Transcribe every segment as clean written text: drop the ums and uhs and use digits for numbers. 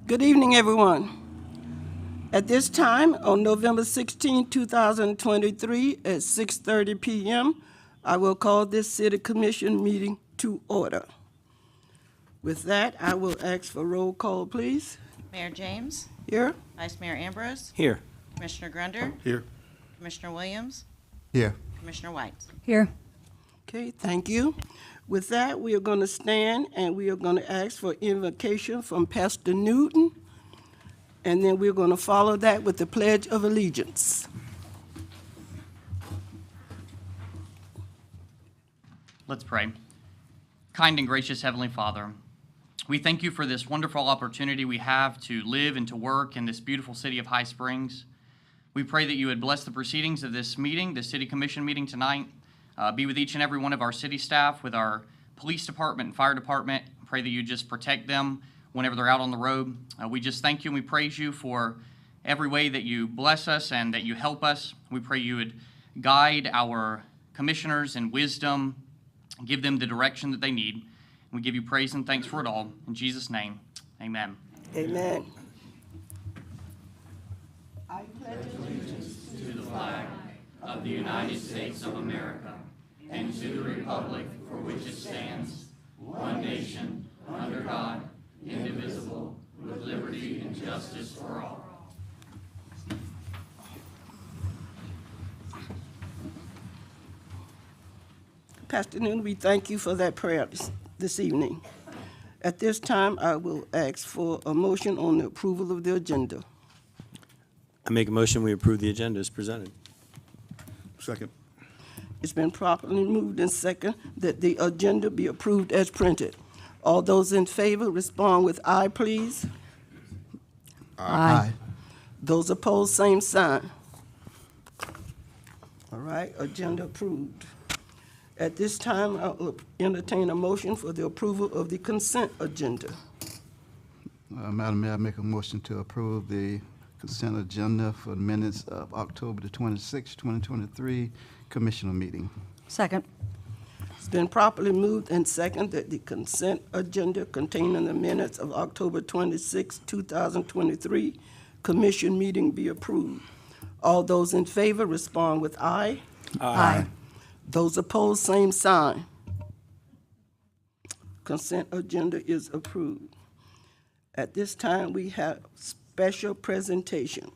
Good evening, everyone. At this time, on November 16, 2023, at 6:30 p.m., I will call this City Commission meeting to order. With that, I will ask for roll call, please. Mayor James, Here? Vice Mayor Ambrose, Here. Commissioner Grunder, Here. Commissioner Williams, Here. Commissioner White. Here. Okay, thank you. With that, we are going to stand and we are going to ask for invocation from Pastor Newton, and then we're going to follow that with the Pledge of Allegiance. Let's pray. Kind and gracious Heavenly Father, we thank you for this wonderful opportunity we have to live and to work in this beautiful city of High Springs. We pray that you would bless the proceedings of this meeting, the City Commission meeting tonight. Be with each and every one of our city staff, with our police department and fire department. Pray that you just protect them whenever they're out on the road. We just thank you and we praise you for every way that you bless us and that you help us. We pray you would guide our commissioners in wisdom, give them the direction that they need. We give you praise and thanks for it all. In Jesus' name, amen. Amen. Of the United States of America, and to the republic for which it stands, one nation, under God, indivisible, with liberty and justice for all. Pastor Newton, we thank you for that prayer this evening. At this time, I will ask for a motion on the approval of the agenda. I make a motion we approve the agenda as presented. Second. It's been properly moved and second that the agenda be approved as printed. All those in favor respond with aye, please. Aye. Those opposed, same sign. All right, agenda approved. At this time, I'll entertain a motion for the approval of the consent agenda. Madam Mayor, I make a motion to approve the consent agenda for the minutes of October the 26th, 2023 Commissioner meeting. Second. It's been properly moved and second that the consent agenda containing the minutes of October 26, 2023 Commission meeting be approved. All those in favor respond with aye. Aye. Those opposed, same sign. Consent agenda is approved. At this time, we have special presentation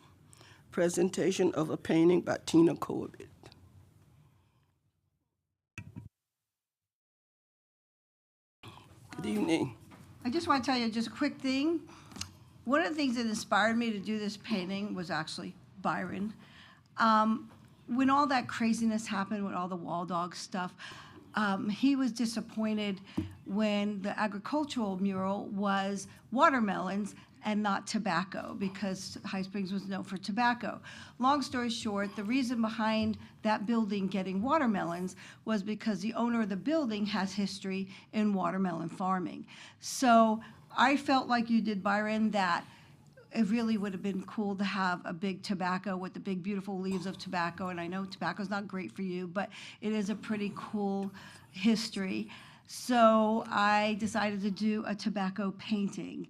of a painting by Tina Corbett. Good evening. I just want to tell you just a quick thing. One of the things that inspired me to do this painting was actually Byron. When all that craziness happened with all the wall dog stuff, he was disappointed when the agricultural mural was watermelons and not tobacco, because High Springs was known for tobacco. Long story short, the reason behind that building getting watermelons was because the owner of the building has history in watermelon farming. So I felt like you did, Byron, that it really would have been cool to have a big tobacco with the big, beautiful leaves of tobacco. And I know tobacco's not great for you, but it is a pretty cool history. So I decided to do a tobacco painting.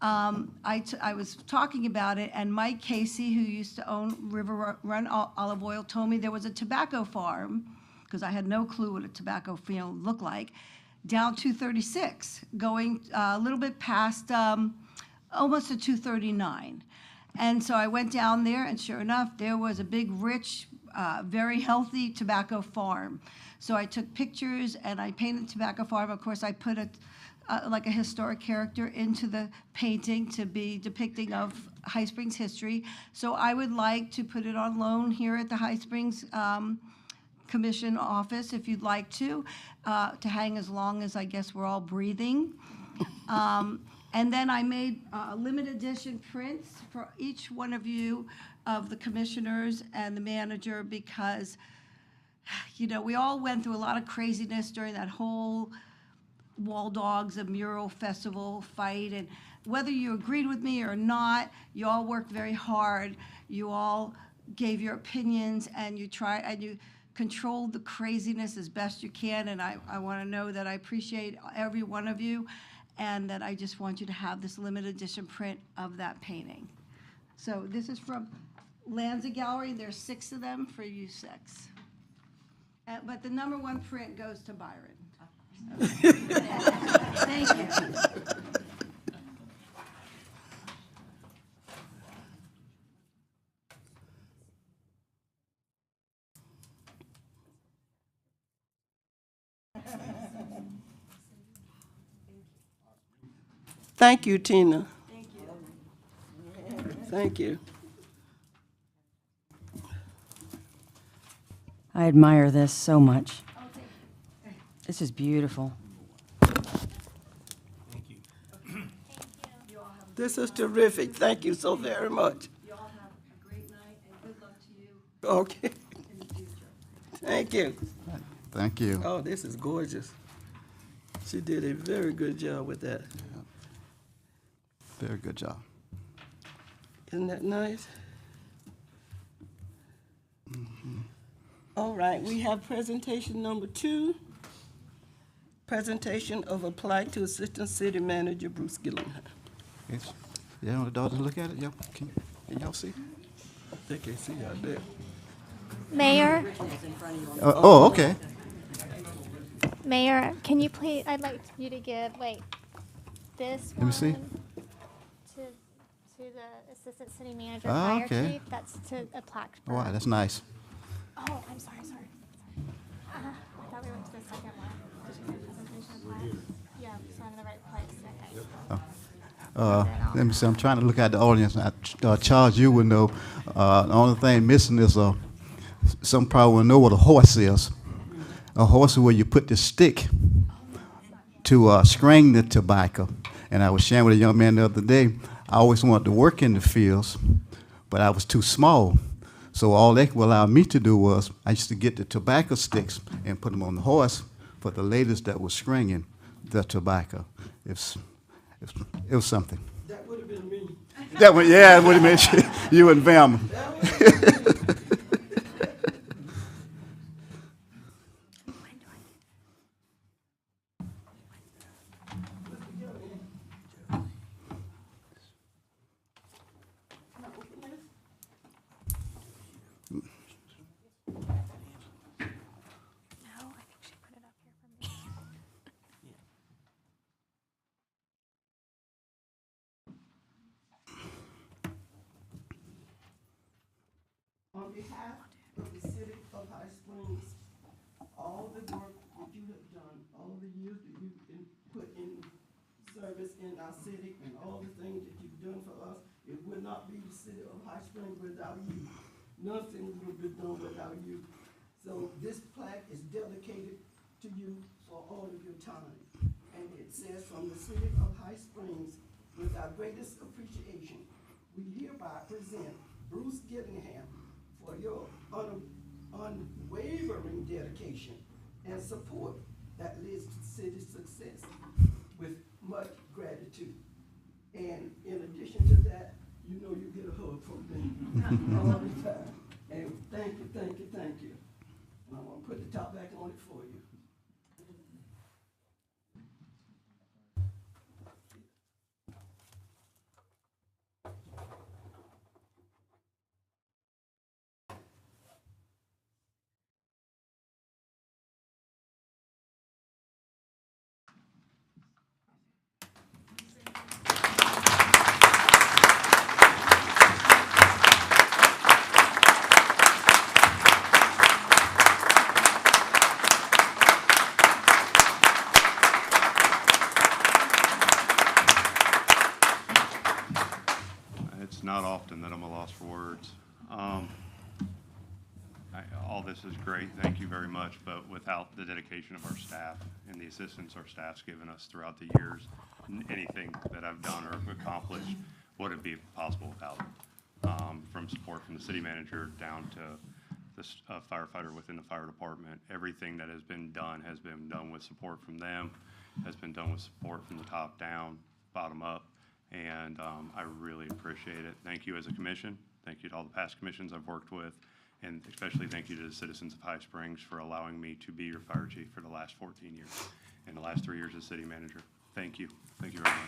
I was talking about it, and Mike Casey, who used to own River Run Olive Oil, told me there was a tobacco farm, because I had no clue what a tobacco field looked like, down 236, going a little bit past almost to 239. And so I went down there, and sure enough, there was a big, rich, very healthy tobacco farm. So I took pictures, and I painted tobacco farm. Of course, I put like a historic character into the painting to be depicting of High Springs history. So I would like to put it on loan here at the High Springs Commission office, if you'd like to hang as long as I guess we're all breathing. And then I made limited edition prints for each one of you, of the commissioners and the manager, because, you know, we all went through a lot of craziness during that whole Wall Dogs, a mural festival fight. And whether you agreed with me or not, you all worked very hard. You all gave your opinions, and you controlled the craziness as best you can. And I want to know that I appreciate every one of you. and that I just want you to have this limited edition print of that painting. So this is from Lanza Gallery. There's 6 of them for you 6. But the #1 print goes to Byron. Okay. Thank you. Thank you, Tina. Thank you. Thank you. I admire this so much. This is beautiful. This is terrific. Thank you so very much. You all have a great night, and good luck to you Okay, in the future. thank you. Thank you. Oh, this is gorgeous. She did a very good job with that. Very good job. Isn't that nice? All right, we have presentation number 2. Presentation of a plaque to Assistant City Manager Bruce Gillingham. Yes. Yeah, want the daughter to look at it? Yep. Can y'all see? They can't see out there. Mayor, Okay. Mayor, can you please, I'd like you to give, this Let me see. one to the Assistant City Manager, Ah, Fire okay. Chief. That's to a plaque. for- Wow, that's nice. Oh, I'm sorry. I thought we went to the second one. Presentation of plaque. Yeah, so I'm in the right place, okay. Let me see. I'm trying to look at the audience. Charles, you would know. The only thing missing is some probably will know what a horse is. A horse is where you put the stick to string the tobacco. And I was sharing with a young man the other day. I always wanted to work in the fields, but I was too small. So all they would allow me to do was I used to get the tobacco sticks and put them on the horse for the ladies that were stringing the tobacco. It was something. That would have been me. That one, yeah, it would have been you and Velma. No, I think she put it up here for me. On behalf of the City of High Springs, all the work that you have done, all the years that you've been put in service in our city, and all the things that you've done for us, it would not be the City of High Springs without you. Nothing would be done without you. So this plaque is dedicated to you for all of your time. And it says, from the City of High Springs, with our greatest appreciation, we hereby present Bruce Gillingham for your unwavering dedication and support that leads to city's success with much gratitude. And in addition to that, you know you get a hug from me all the time. And thank you. And I'm gonna put the top back on it for you. It's not often that I'm a loss for words. All this is great, thank you very much, but without the dedication of our staff and the assistance our staff's given us throughout the years, anything that I've done or accomplished wouldn't be possible without it. From support from the city manager down to the firefighter within the fire department, everything that has been done with support from them, has been done with support from the top down, bottom up. And I really appreciate it. Thank you as a commission. Thank you to all the past commissions I've worked with. And especially thank you to the citizens of High Springs for allowing me to be your fire chief for the last 14 years and the last 3 years as city manager. Thank you. Thank you very much.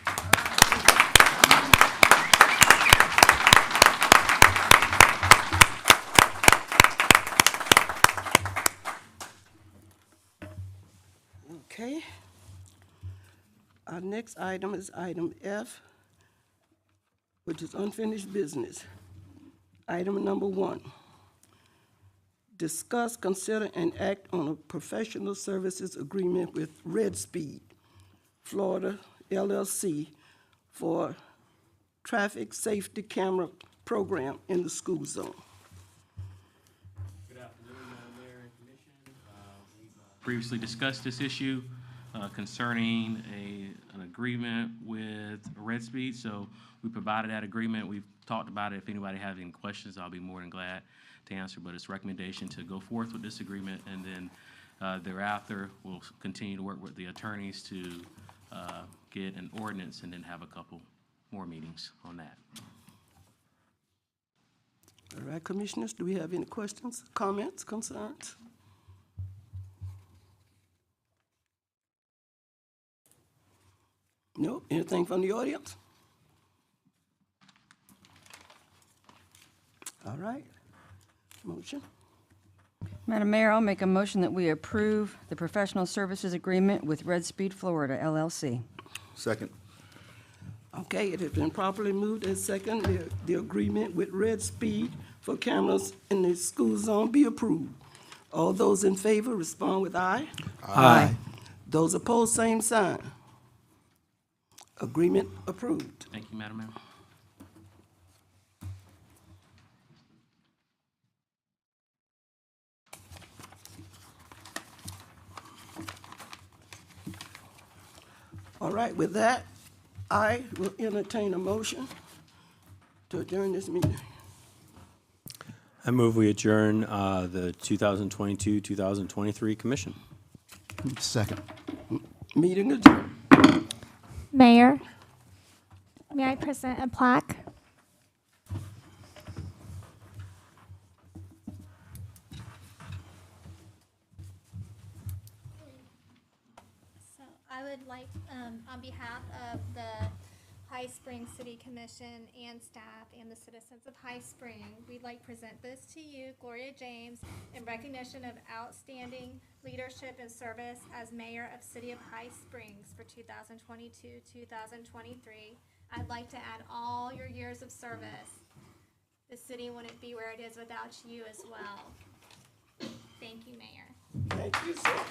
Okay. Our next item is item F, which is unfinished business. Item number 1, discuss, consider, and act on a professional services agreement with Red Speed, Florida LLC for traffic safety camera program in the school zone. Good afternoon, Madam Mayor and Commission. We've previously discussed this issue concerning an agreement with Red Speed. So we provided that agreement. We've talked about it. If anybody has any questions, I'll be more than glad to answer. But it's a recommendation to go forth with this agreement, and then thereafter, we'll continue to work with the attorneys to get an ordinance and then have a couple more meetings on that. All right, Commissioners, do we have any questions, comments, concerns? No? Anything from the audience? All right. Motion? Madam Mayor, I'll make a motion that we approve the professional services agreement with Red Speed Florida LLC. Second. Okay, it has been properly moved and second, the agreement with Red Speed for cameras in the school zone be approved. All those in favor respond with aye. Aye. Those opposed, same sign. Agreement approved. Thank you, Madam Mayor. All right, with that, I will entertain a motion to adjourn this meeting. I move we adjourn the 2022-2023 commission. Second. Meeting adjourned. Mayor, may I present a plaque? So I would like, on behalf of the High Springs City Commission and staff and the citizens of High Spring, we'd like to present this to you, Gloria James, in recognition of outstanding leadership and service as mayor of City of High Springs for 2022-2023. I'd like to add all your years of service. The city wouldn't be where it is without you as well. Thank you, Mayor. Thank you, sir.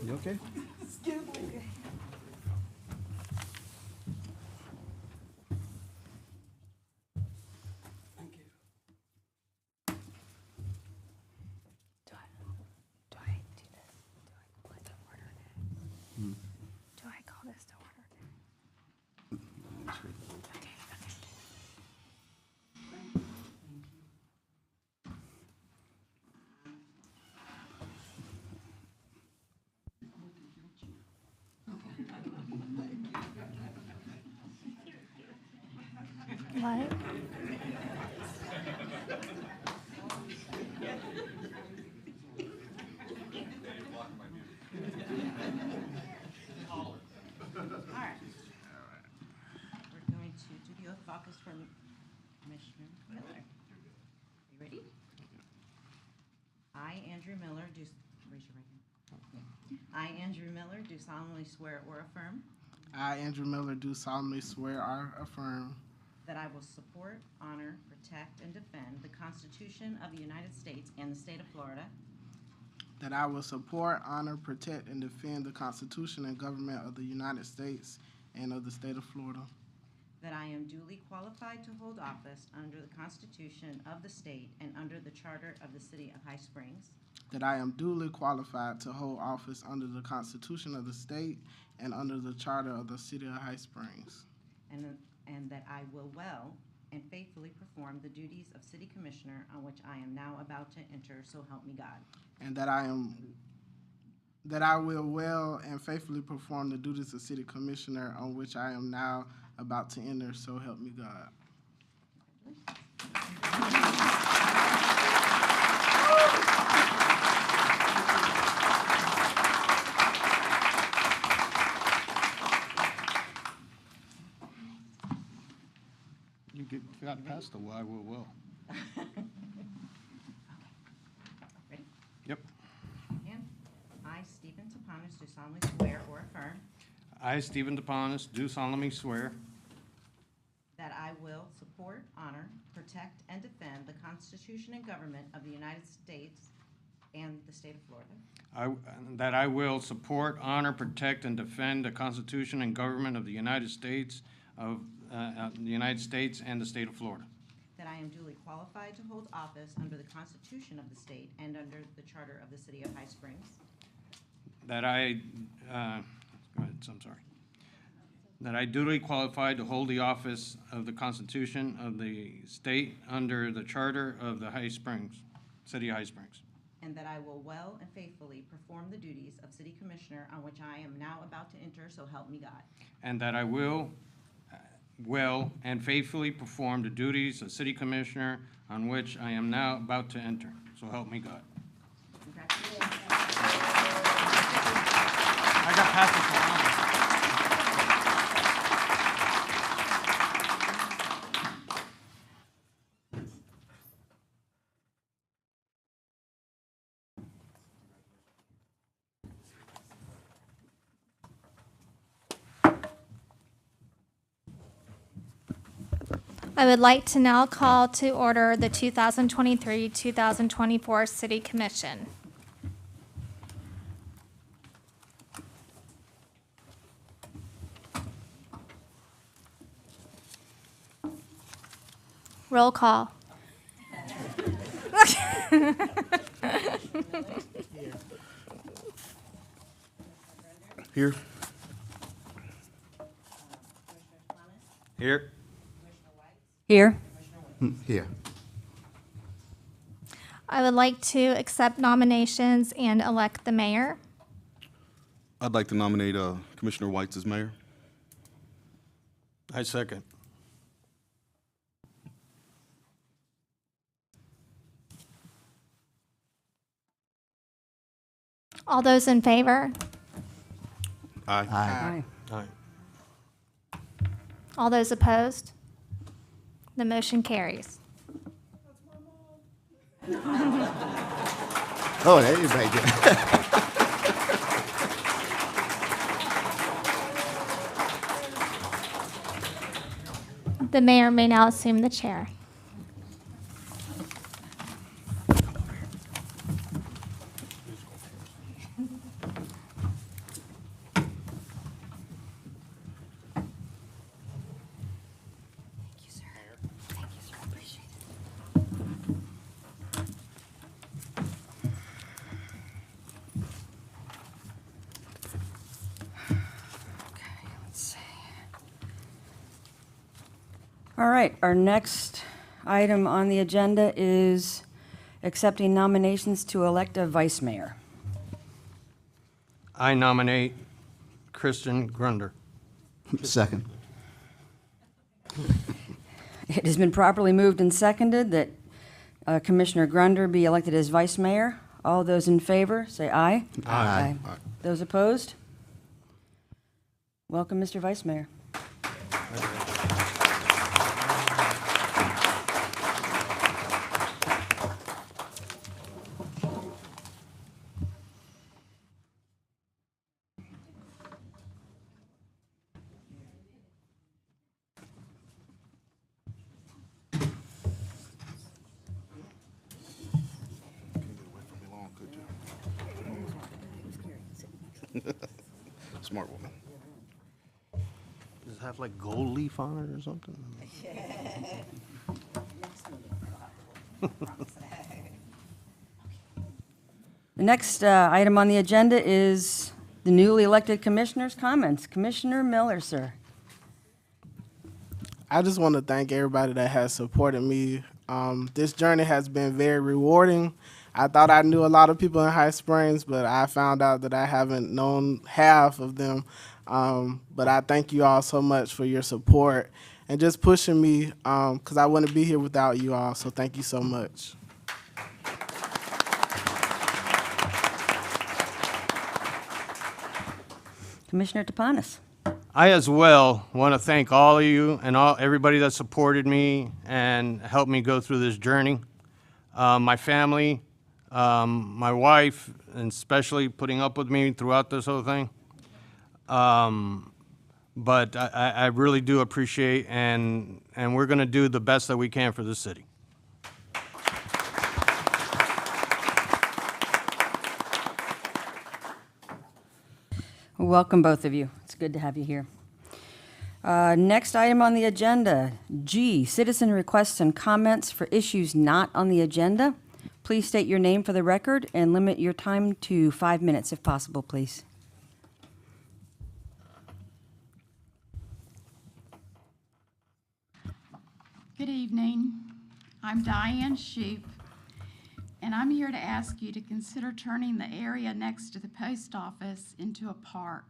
You okay? Excuse me. Thank you. Do I do this? Do I put the order in? Do I call this to order? Okay, okay. What? All right. We're going to do the oath of office for Commissioner Miller. You ready? I, Andrew Andrew Miller, raise your right hand. I, Andrew Miller, do solemnly swear or affirm I, Andrew Miller, do solemnly swear or affirm that I will support, honor, protect, and defend the Constitution of the United States and the state of Florida, that I will support, honor, protect, and defend the Constitution and government of the United States and of the state of Florida, that I am duly qualified to hold office under the Constitution of the state and under the charter of the city of High Springs, that I am duly qualified to hold office under the Constitution of the state and under the charter of the city of High Springs, and that I will well and faithfully perform the duties of city commissioner on which I am now about to enter, so help me God. and that I will well and faithfully perform the duties of city commissioner on which I am now about to enter, so help me God. You got past the why, will. Ready? Yep. And I, Stephen Tapanis, do solemnly swear or affirm I, Stephen DePonis, do solemnly swear that I will support, honor, protect, and defend the Constitution and government of the United States and the state of Florida, that I will support, honor, protect, and defend the Constitution and government of the United States and the state of Florida, that I am duly qualified to hold office under the Constitution of the state and under the charter of the city of High Springs, that I, go ahead, I'm sorry, that I duly qualified to hold the office of the Constitution of the state under the charter of the High Springs, city of High Springs, and that I will well and faithfully perform the duties of city commissioner on which I am now about to enter, so help me God. and that I will well and faithfully perform the duties of city commissioner on which I am now about to enter. So help me God. Congratulations. I got past the I would like to now call to order the 2023-2024 City Commission. Roll call. Here. Here. Here. Here. I would like to accept nominations and elect the mayor. I'd like to nominate Commissioner Whites as mayor. I second. All those in favor? Aye. Aye. Aye. All those opposed? The motion carries. Oh, there you go. The mayor may now assume the chair. All right, our next item on the agenda is accepting nominations to elect a vice mayor. I nominate Kristen Grunder. Second. It has been properly moved and seconded that Commissioner Grunder be elected as vice mayor. All those in favor, say aye. Aye. Those opposed? Welcome, Mr. Vice Mayor. Smart woman. Does it have like gold leaf on it or something? The next item on the agenda is the newly elected commissioners' comments. Commissioner Miller, sir. I just want to thank everybody that has supported me. This journey has been very rewarding. I thought I knew a lot of people in High Springs, but I found out that I haven't known half of them. But I thank you all so much for your support and just pushing me, because I wouldn't be here without you all. So thank you so much. Commissioner Tapanis. I as well want to thank all of you and everybody that supported me and helped me go through this journey. My family, my wife, and especially putting up with me throughout this whole thing. But I really do appreciate, and we're going to do the best that we can for the city. Welcome, both of you. It's good to have you here. Next item on the agenda, G, citizen requests and comments for issues not on the agenda. Please state your name for the record and limit your time to 5 minutes if possible, please. Good evening. I'm Diane Shoup, and I'm here to ask you to consider turning the area next to the post office into a park.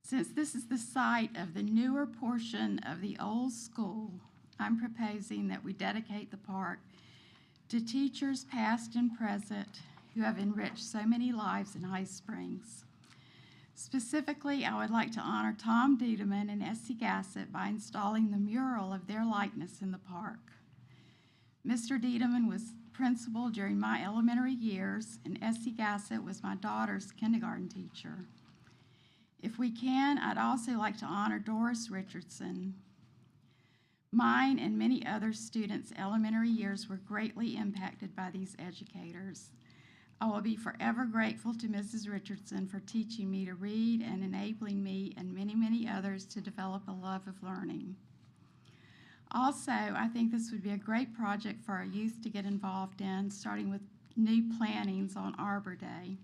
Since this is the site of the newer portion of the old school, I'm proposing that we dedicate the park to teachers past and present who have enriched so many lives in High Springs. Specifically, I would like to honor Tom Diedemann and Essie Gassett by installing the mural of their likeness in the park. Mr. Diedemann was principal during my elementary years, and Essie Gassett was my daughter's kindergarten teacher. If we can, I'd also like to honor Doris Richardson. Mine and many other students' elementary years were greatly impacted by these educators. I will be forever grateful to Mrs. Richardson for teaching me to read and enabling me and many, many others to develop a love of learning. Also, I think this would be a great project for our youth to get involved in, starting with new plannings on Arbor Day.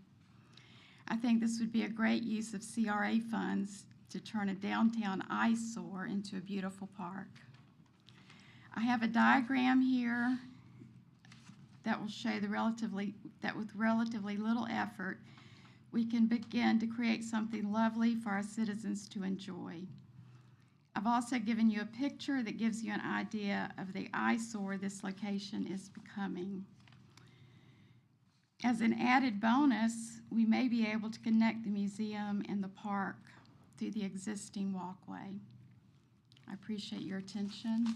I think this would be a great use of CRA funds to turn a downtown eyesore into a beautiful park. I have a diagram here that will show that with relatively little effort, we can begin to create something lovely for our citizens to enjoy. I've also given you a picture that gives you an idea of the eyesore this location is becoming. As an added bonus, we may be able to connect the museum and the park through the existing walkway. I appreciate your attention.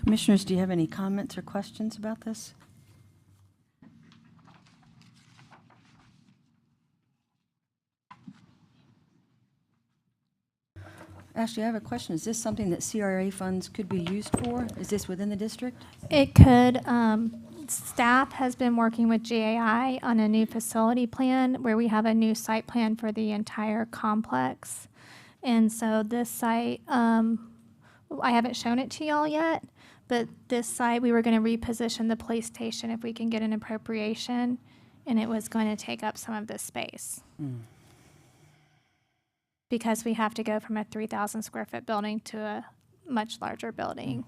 Commissioners, do you have any comments or questions about this? Ashley, I have a question. Is this something that CRA funds could be used for? Is this within the district? It could. Staff has been working with GAI on a new facility plan where we have a new site plan for the entire complex. And so this site, I haven't shown it to y'all yet, but this site, we were going to reposition the police station if we can get an appropriation, and it was going to take up some of this space. Because we have to go from a 3,000 square foot building to a much larger building.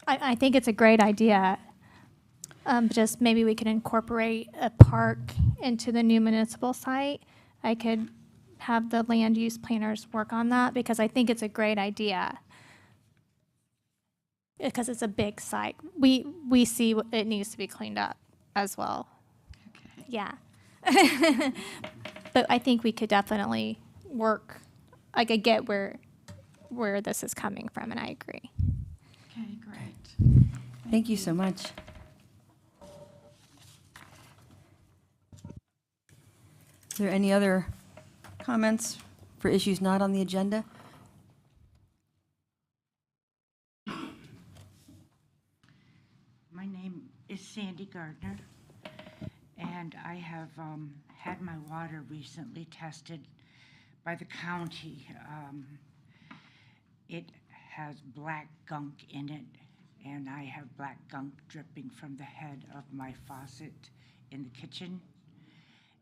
I think it's a great idea. Just maybe we can incorporate a park into the new municipal site. I could have the land use planners work on that because I think it's a great idea. because it's a big site. We see it needs to be cleaned up as well. Okay. Yeah. But I think we could definitely work, like I get where this is coming from, and I agree. Okay, great. Thank you so much. Is there any other comments for issues not on the agenda? My name is Sandy Gardner, and I have had my water recently tested by the county. It has black gunk in it, and I have black gunk dripping from the head of my faucet in the kitchen,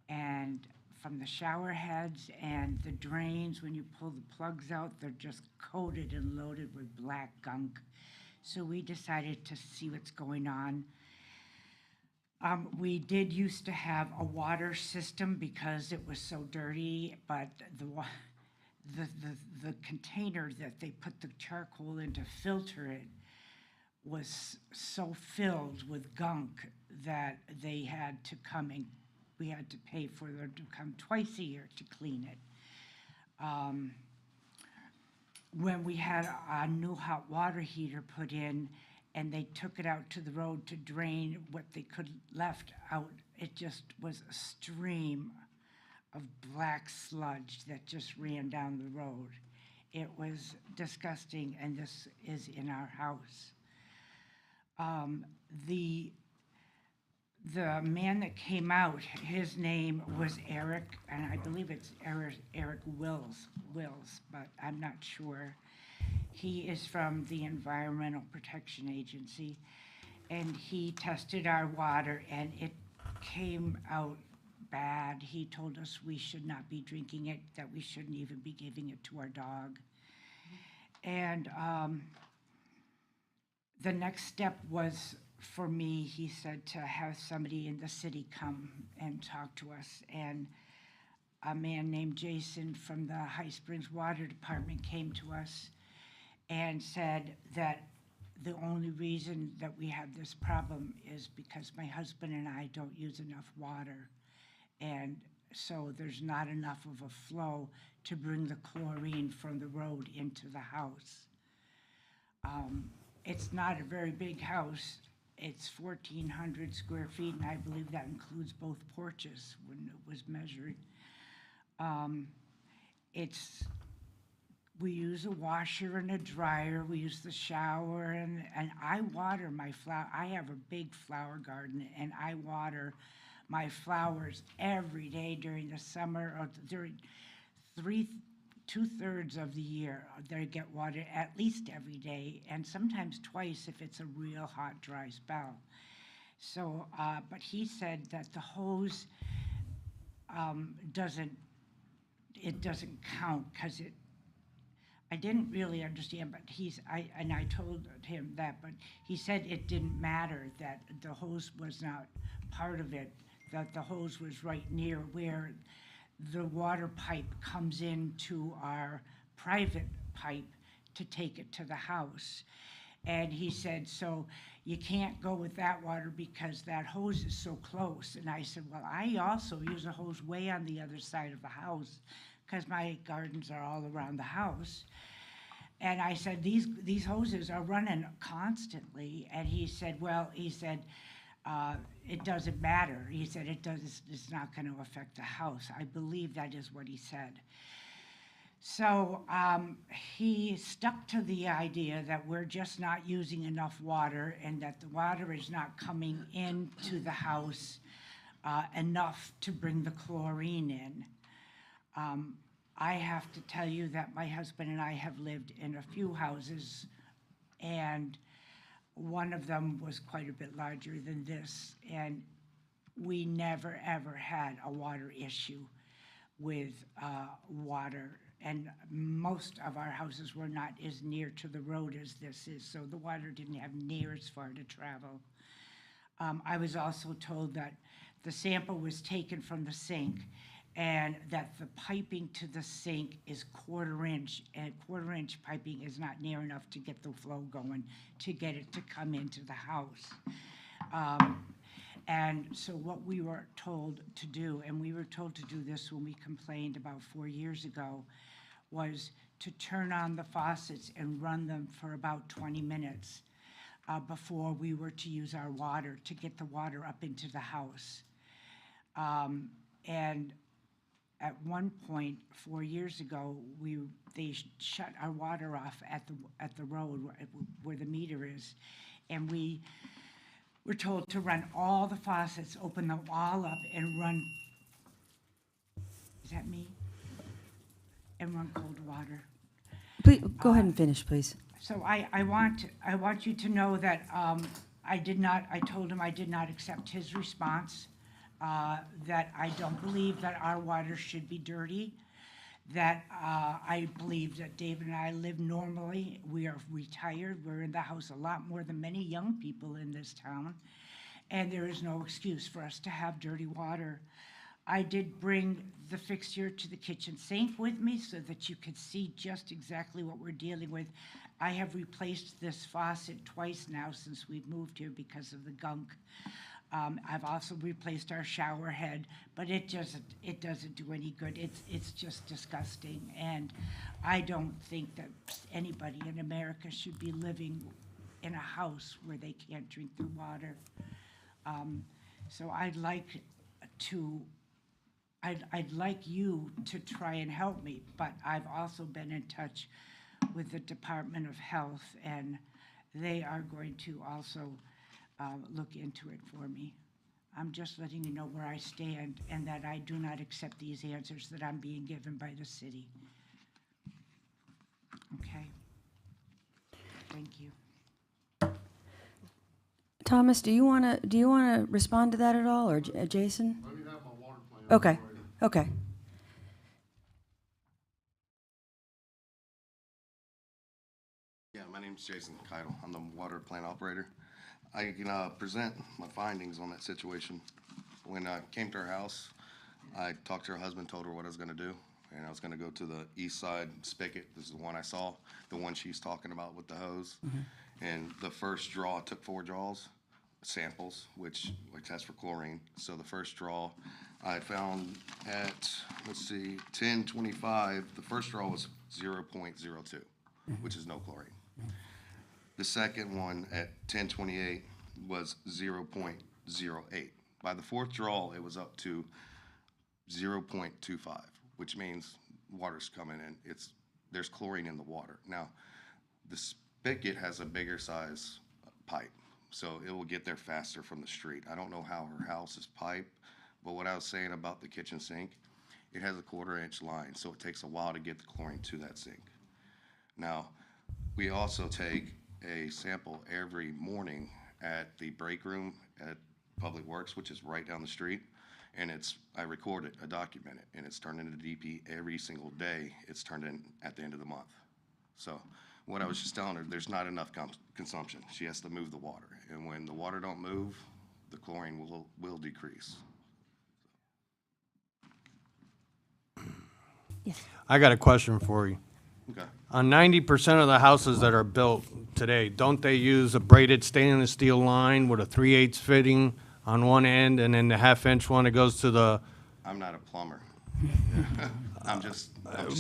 and from the shower heads and the drains. When you pull the plugs out, they're just coated and loaded with black gunk. So we decided to see what's going on. We did used to have a water system because it was so dirty, but the container that they put the charcoal in to filter it was so filled with gunk that they had to come and we had to pay for them to come twice a year to clean it. When we had a new hot water heater put in and they took it out to the road to drain what they could left out, it just was a stream of black sludge that just ran down the road. It was disgusting, and this is in our house. The man that came out, his name was Eric, and I believe it's Eric Wills, but I'm not sure. He is from the Environmental Protection Agency, and he tested our water, and it came out bad. He told us we should not be drinking it, that we shouldn't even be giving it to our dog. And the next step was, for me, he said, to have somebody in the city come and talk to us. And a man named Jason from the High Springs Water Department came to us and said that the only reason that we have this problem is because my husband and I don't use enough water. And so there's not enough of a flow to bring the chlorine from the road into the house. It's not a very big house. It's 1,400 square feet, and I believe that includes both porches when it was measured. We use a washer and a dryer. We use the shower, and I water my flower. I have a big flower garden, and I water my flowers every day during the summer, or during 2/3 of the year. They get watered at least every day, and sometimes twice if it's a real hot, dry spell. So, but he said that the hose doesn't count, because I didn't really understand, but I told him that, but he said it didn't matter, that the hose was not part of it, that the hose was right near where the water pipe comes into our private pipe to take it to the house. And he said, so you can't go with that water because that hose is so close. And I said, well, I also use a hose way on the other side of the house because my gardens are all around the house. And I said, these hoses are running constantly. And he said, well, it doesn't matter. He said, it's not going to affect the house. I believe that is what he said. So he stuck to the idea that we're just not using enough water and that the water is not coming into the house enough to bring the chlorine in. I have to tell you that my husband and I have lived in a few houses, and one of them was quite a bit larger than this, and we never, ever had a water issue with water. And most of our houses were not as near to the road as this is, so the water didn't have near as far to travel. I was also told that the sample was taken from the sink, and that the piping to the sink is 1/4 inch, and 1/4 inch piping is not near enough to get the flow going, to get it to come into the house. And so what we were told to do, and we were told to do this when we complained about 4 years ago, was to turn on the faucets and run them for about 20 minutes before we were to use our water, to get the water up into the house. And at one point, 4 years ago, they shut our water off at the road where the meter is, and we were told to run all the faucets, open them all up, and run. Is that me? And run cold water. Please, go ahead and finish, please. So I want you to know that I told him I did not accept his response, that I don't believe that our water should be dirty, that I believe that David and I live normally. We are retired. We're in the house a lot more than many young people in this town, and there is no excuse for us to have dirty water. I did bring the fixture to the kitchen sink with me so that you could see just exactly what we're dealing with. I have replaced this faucet twice now since we've moved here because of the gunk. I've also replaced our shower head, but it doesn't do any good. It's just disgusting, and I don't think that anybody in America should be living in a house where they can't drink their water. So I'd like you to try and help me, but I've also been in touch with the Department of Health, and they are going to also look into it for me. I'm just letting you know where I stand and that I do not accept these answers that I'm being given by the city. Okay? Thank you. Thomas, do you want to respond to that at all, or Jason? Let me have my water plant. Okay, okay. Yeah, my name's Jason Keitel. I'm the water plant operator. I can present my findings on that situation. When I came to her house, I talked to her husband, told her what I was gonna do, and I was gonna go to the east side spigot. This is the one I saw, the one she's talking about with the hose. And the first draw, I took 4 draws, samples, which test for chlorine. So the first draw I found at, let's see, 1025, the first draw was 0.02, which is no chlorine. The second one at 1028 was 0.08. By the fourth draw, it was up to 0.25, which means water's coming in. There's chlorine in the water. Now, the spigot has a bigger size pipe, so it will get there faster from the street. I don't know how her house is piped, but what I was saying about the kitchen sink, it has a 1/4 inch line, so it takes a while to get the chlorine to that sink. Now, we also take a sample every morning at the break room at Public Works, which is right down the street, and I record it, I document it, and it's turned into DP every single day. It's turned in at the end of the month. So what I was just telling her, there's not enough consumption. She has to move the water, and when the water don't move, the chlorine will decrease. I got a question for you. Okay. On 90% of the houses that are built today, don't they use a braided stainless steel line with a 3/8 fitting on one end and then the 1/2 inch one that goes to the? I'm not a plumber. I'm just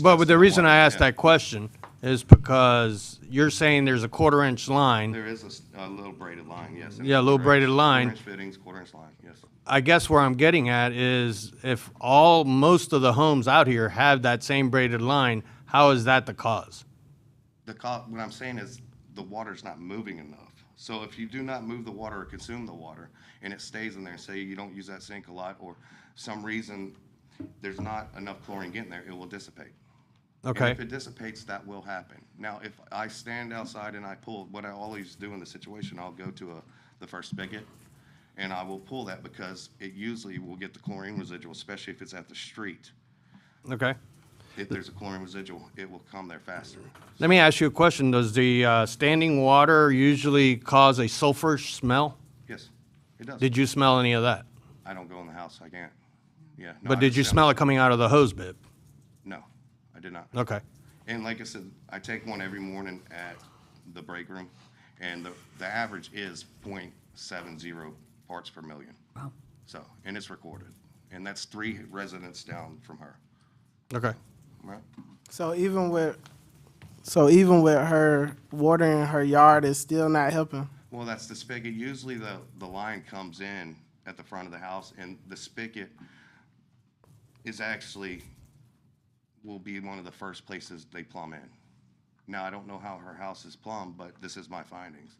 But the reason I asked yeah. that question is because you're saying there's a 1/4 inch line. There is a little braided line, yes. Yeah, a little braided line. 1/4 inch fittings, 1/4 inch line, yes. I guess where I'm getting at is if most of the homes out here have that same braided line, how is that the cause? What I'm saying is the water's not moving enough. So if you do not move the water or consume the water, and it stays in there, say you don't use that sink a lot, or some reason there's not enough chlorine getting there, it will dissipate. Okay. And if it dissipates, that will happen. Now, if I stand outside and I pull, what I always do in the situation, I'll go to the first spigot, and I will pull that because it usually will get the chlorine residual, especially if it's at the street. Okay. If there's a chlorine residual, it will come there faster. Let me ask you a question. Does the standing water usually cause a sulfur smell? Yes, it does. Did you smell any of that? I don't go in the house, I can't. Yeah. no, But I did you understand. smell it coming out of the hose bib? No, I did not. Okay. And like I said, I take one every morning at the break room, and the average is 0.70 parts per million. Wow. So, and it's recorded, and that's 3 residents down from her, Okay. right? So even with her watering her yard, is still not helping. Well, that's the spigot. Usually the line comes in at the front of the house, and the spigot is actually, will be one of the first places they plumb in. Now, I don't know how her house is plumbed, but this is my findings.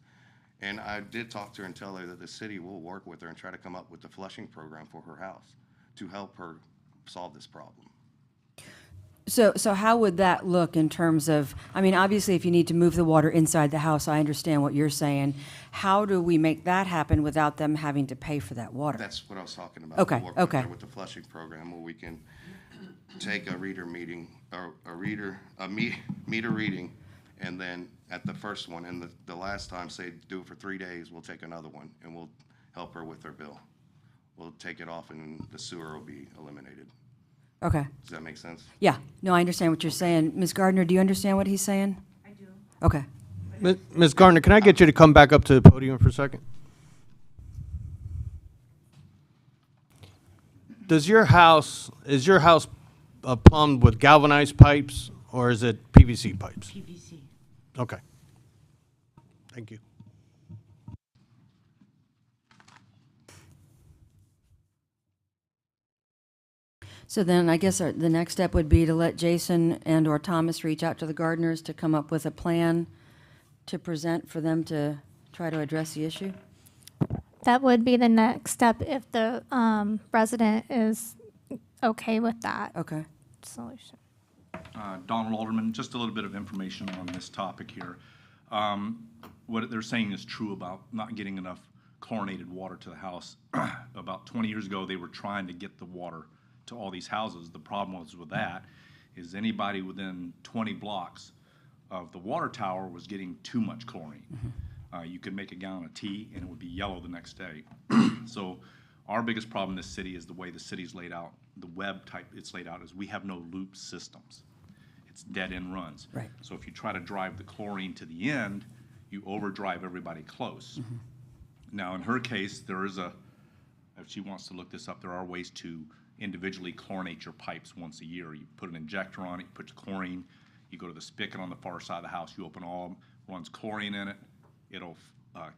And I did talk to her and tell her that the city will work with her and try to come up with the flushing program for her house to help her solve this problem. So how would that look in terms of, I mean, obviously, if you need to move the water inside the house, I understand what you're saying. How do we make that happen without them having to pay for that water? That's what I was talking about. Okay, We'll work with okay. her with the flushing program where we can take a reader meeting, or meter reading, and then at the first one, and the last time, say, do it for 3 days, we'll take another one, and we'll help her with her bill. We'll take it off, and the sewer will be eliminated. Okay. Does that make sense? Yeah, no, I understand what you're saying. Ms. Gardner, do you understand what he's saying? I do. Okay. Ms. Gardner, can I get you to come back up to the podium for a second? Is your house plumbed with galvanized pipes, or is it PVC pipes? PVC. Okay. Thank you. So then I guess the next step would be to let Jason and/or Thomas reach out to the Gardners to come up with a plan to present for them to try to address the issue? That would be the next step if the resident is okay with that Okay. solution. Donald Alderman, just a little bit of information on this topic here. What they're saying is true about not getting enough chlorinated water to the house. About 20 years ago, they were trying to get the water to all these houses. The problem was with that is anybody within 20 blocks of the water tower was getting too much chlorine. You could make a gallon of tea and it would be yellow the next day. So our biggest problem in this city is the way the city's laid out. The web type it's laid out is we have no loop systems. It's dead end runs. Right. So if you try to drive the chlorine to the end, you overdrive everybody close. Now in her case, there is if she wants to look this up, there are ways to individually chlorinate your pipes once a year. You put an injector on it, you put the chlorine, you go to the spigot on the far side of the house, you open all of them, runs chlorine in it, it'll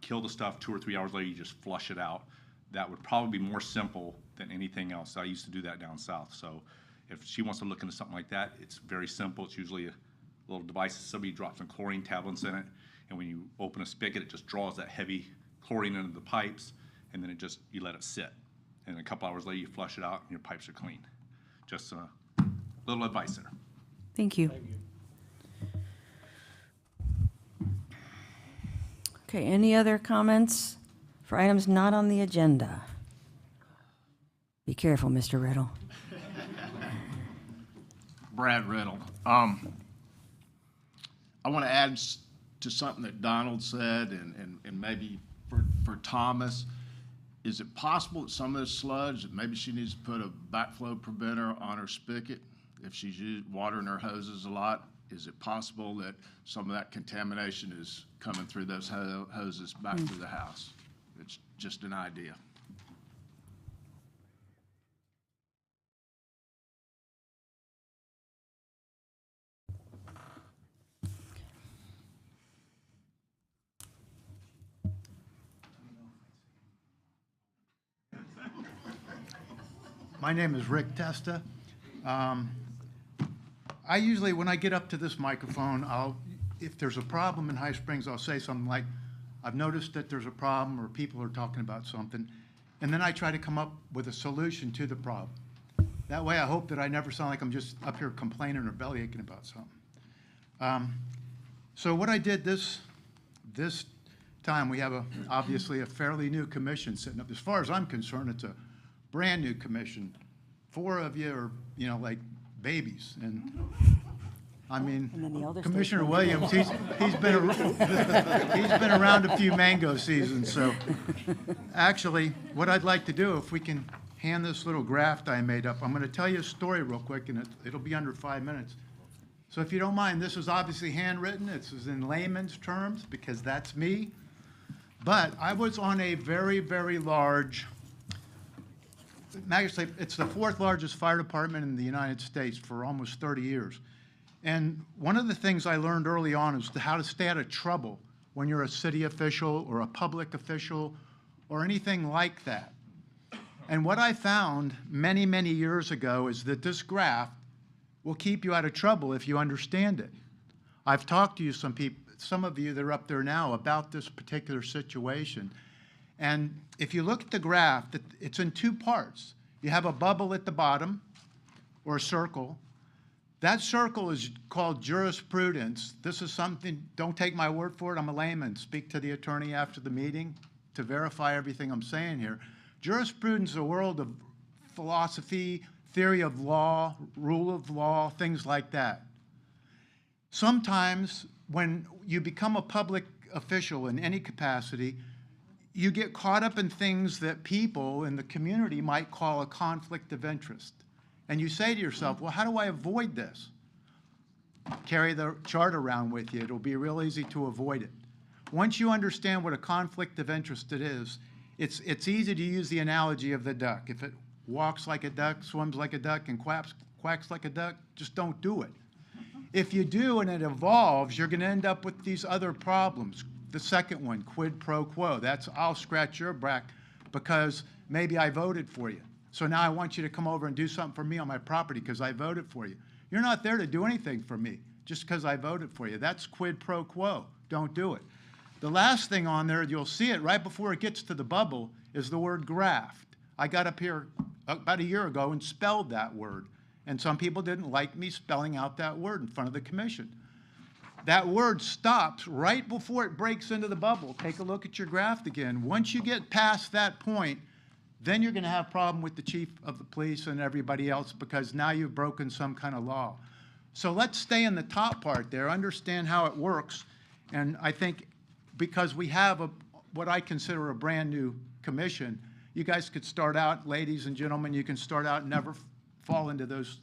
kill the stuff. 2 or 3 hours later, you just flush it out. That would probably be more simple than anything else. I used to do that down south. So if she wants to look into something like that, it's very simple. It's usually a little device. Somebody drops some chlorine tablets in it, and when you open a spigot, it just draws that heavy chlorine into the pipes, and then you let it sit. And a couple hours later, you flush it out, and your pipes are clean. Just a little advice there. Thank you. Okay, any other comments for items not on the agenda? Be careful, Mr. Riddle. Brad Riddle. I want to add to something that Donald said and maybe for Thomas. Is it possible that some of this sludge, that maybe she needs to put a backflow preventer on her spigot if she's watering her hoses a lot? Is it possible that some of that contamination is coming through those hoses back through the house? It's just an idea. My name is Rick Testa. I usually, when I get up to this microphone, if there's a problem in High Springs, I'll say something like, I've noticed that there's a problem, or people are talking about something, and then I try to come up with a solution to the problem. That way I hope that I never sound like I'm just up here complaining or belly aching about something. So what I did this time, we have obviously a fairly new commission sitting up. As far as I'm concerned, it's a brand new commission. 4 of you are, like babies. And I mean, Commissioner Williams, he's been around a few mango seasons. So actually, what I'd like to do, if we can hand this little graft I made up. I'm going to tell you a story real quick, and it'll be under 5 minutes. So if you don't mind, this is obviously handwritten. This is in layman's terms because that's me. But I was on a very, very large, actually, it's the fourth largest fire department in the United States for almost 30 years. And one of the things I learned early on is how to stay out of trouble when you're a city official or a public official or anything like that. And what I found many, many years ago is that this graph will keep you out of trouble if you understand it. I've talked to you, some of you that are up there now, about this particular situation. And if you look at the graph, it's in two parts. You have a bubble at the bottom, or a circle. That circle is called jurisprudence. This is something, don't take my word for it, I'm a layman. Speak to the attorney after the meeting to verify everything I'm saying here. Jurisprudence is a world of philosophy, theory of law, rule of law, things like that. Sometimes when you become a public official in any capacity, you get caught up in things that people in the community might call a conflict of interest. And you say to yourself, well, how do I avoid this? Carry the chart around with you. It'll be real easy to avoid it. Once you understand what a conflict of interest it is, it's easy to use the analogy of the duck. If it walks like a duck, swims like a duck, and quacks like a duck, just don't do it. If you do and it evolves, you're going to end up with these other problems. The second one, quid pro quo. That's I'll scratch your back because maybe I voted for you. So now I want you to come over and do something for me on my property because I voted for you. You're not there to do anything for me just because I voted for you. That's quid pro quo. Don't do it. The last thing on there, you'll see it right before it gets to the bubble, is the word graft. I got up here about a year ago and spelled that word. And some people didn't like me spelling out that word in front of the commission. That word stops right before it breaks into the bubble. Take a look at your graft again. Once you get past that point, then you're going to have a problem with the chief of the police and everybody else because now you've broken some kind of law. So let's stay in the top part there, understand how it works. And I think because we have what I consider a brand new commission, you guys could start out, ladies and gentlemen, you can start out and never fall into those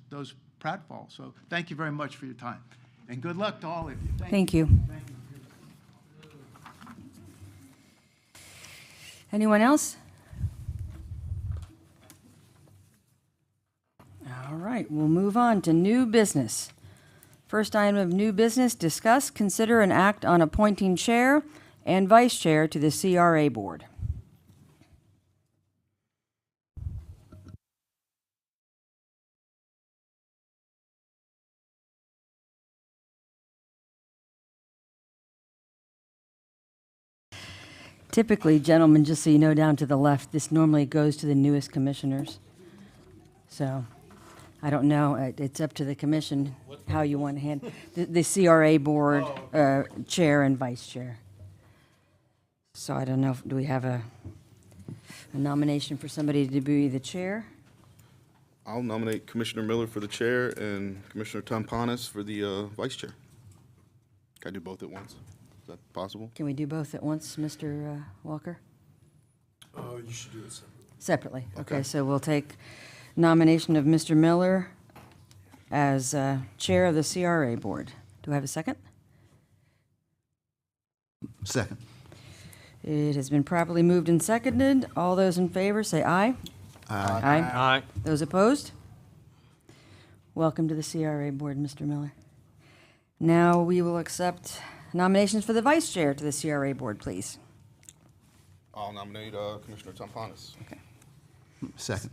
pratfalls. So thank you very much for your time. And good luck to all of you. Thank you. Thank you. Anyone else? All right, we'll move on to new business. First item of new business, discuss, consider, and act on appointing chair and vice chair to the CRA board. Typically, gentlemen, just so you know, down to the left, this normally goes to the newest commissioners. So I don't know. It's up to the commission how you want to handle the CRA board chair and vice chair. So I don't know. Do we have a nomination for somebody to be the chair? I'll nominate Commissioner Miller for the chair and Commissioner Tampanis for the vice chair. Can I do both at once? Is that possible? Can we do both at once, Mr. Walker? You should do it separately. Separately. Okay, so we'll take nomination of Mr. Miller as chair of the CRA board. Do I have a second? Second. It has been properly moved and seconded. All those in favor say aye. Aye. Aye. Those opposed? Welcome to the CRA board, Mr. Miller. Now we will accept nominations for the vice chair to the CRA board, please. I'll nominate Commissioner Tampanis. Okay. Second.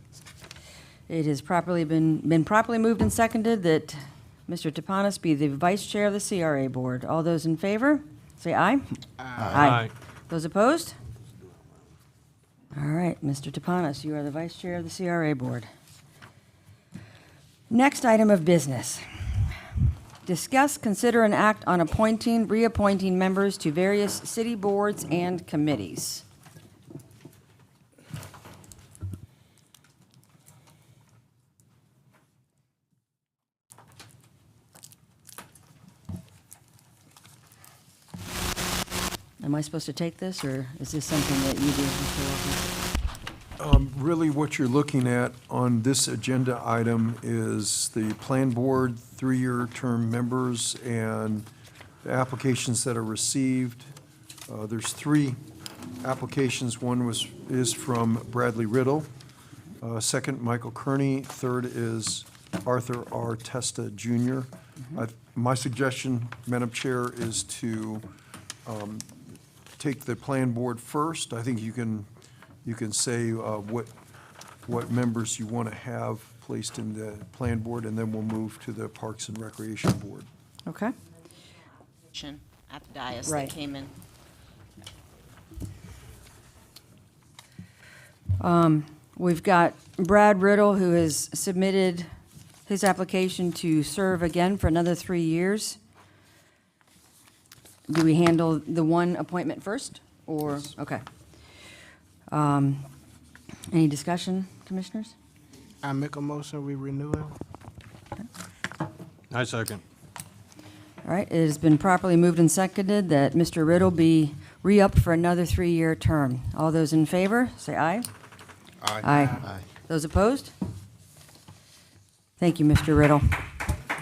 It has been properly moved and seconded that Mr. Tapanis be the vice chair of the CRA board. All those in favor, say aye. Aye. Those opposed? All right, Mr. Tapanis, you are the vice chair of the CRA board. Next item of business. Discuss, consider, and act on appointing, reappointing members to various city boards and committees. Am I supposed to take this, or is this something that you do, Mr. Really, what you're looking at on this agenda item is the Plan Board 3-year term members and the applications that are received. There's 3 applications. One is from Bradley Riddle. Second, Michael Kearney. Third is Arthur R. Testa Jr. My suggestion, Madam Chair, is to take the Plan Board first. I think you can say what members you want to have placed in the Plan Board, and then we'll move to the Parks and Recreation Board. Okay. At the dais Right. that came in. We've got Brad Riddle, who has submitted his application to serve again for another 3 years. Do we handle the one appointment first, or? Yes. Okay. Any discussion, commissioners? I make a motion, we renew it. I second. All right, it has been properly moved and seconded that Mr. Riddle be re-upped for another 3-year term. All those in favor, say aye. Aye. Aye. Those opposed? Thank you, Mr. Riddle.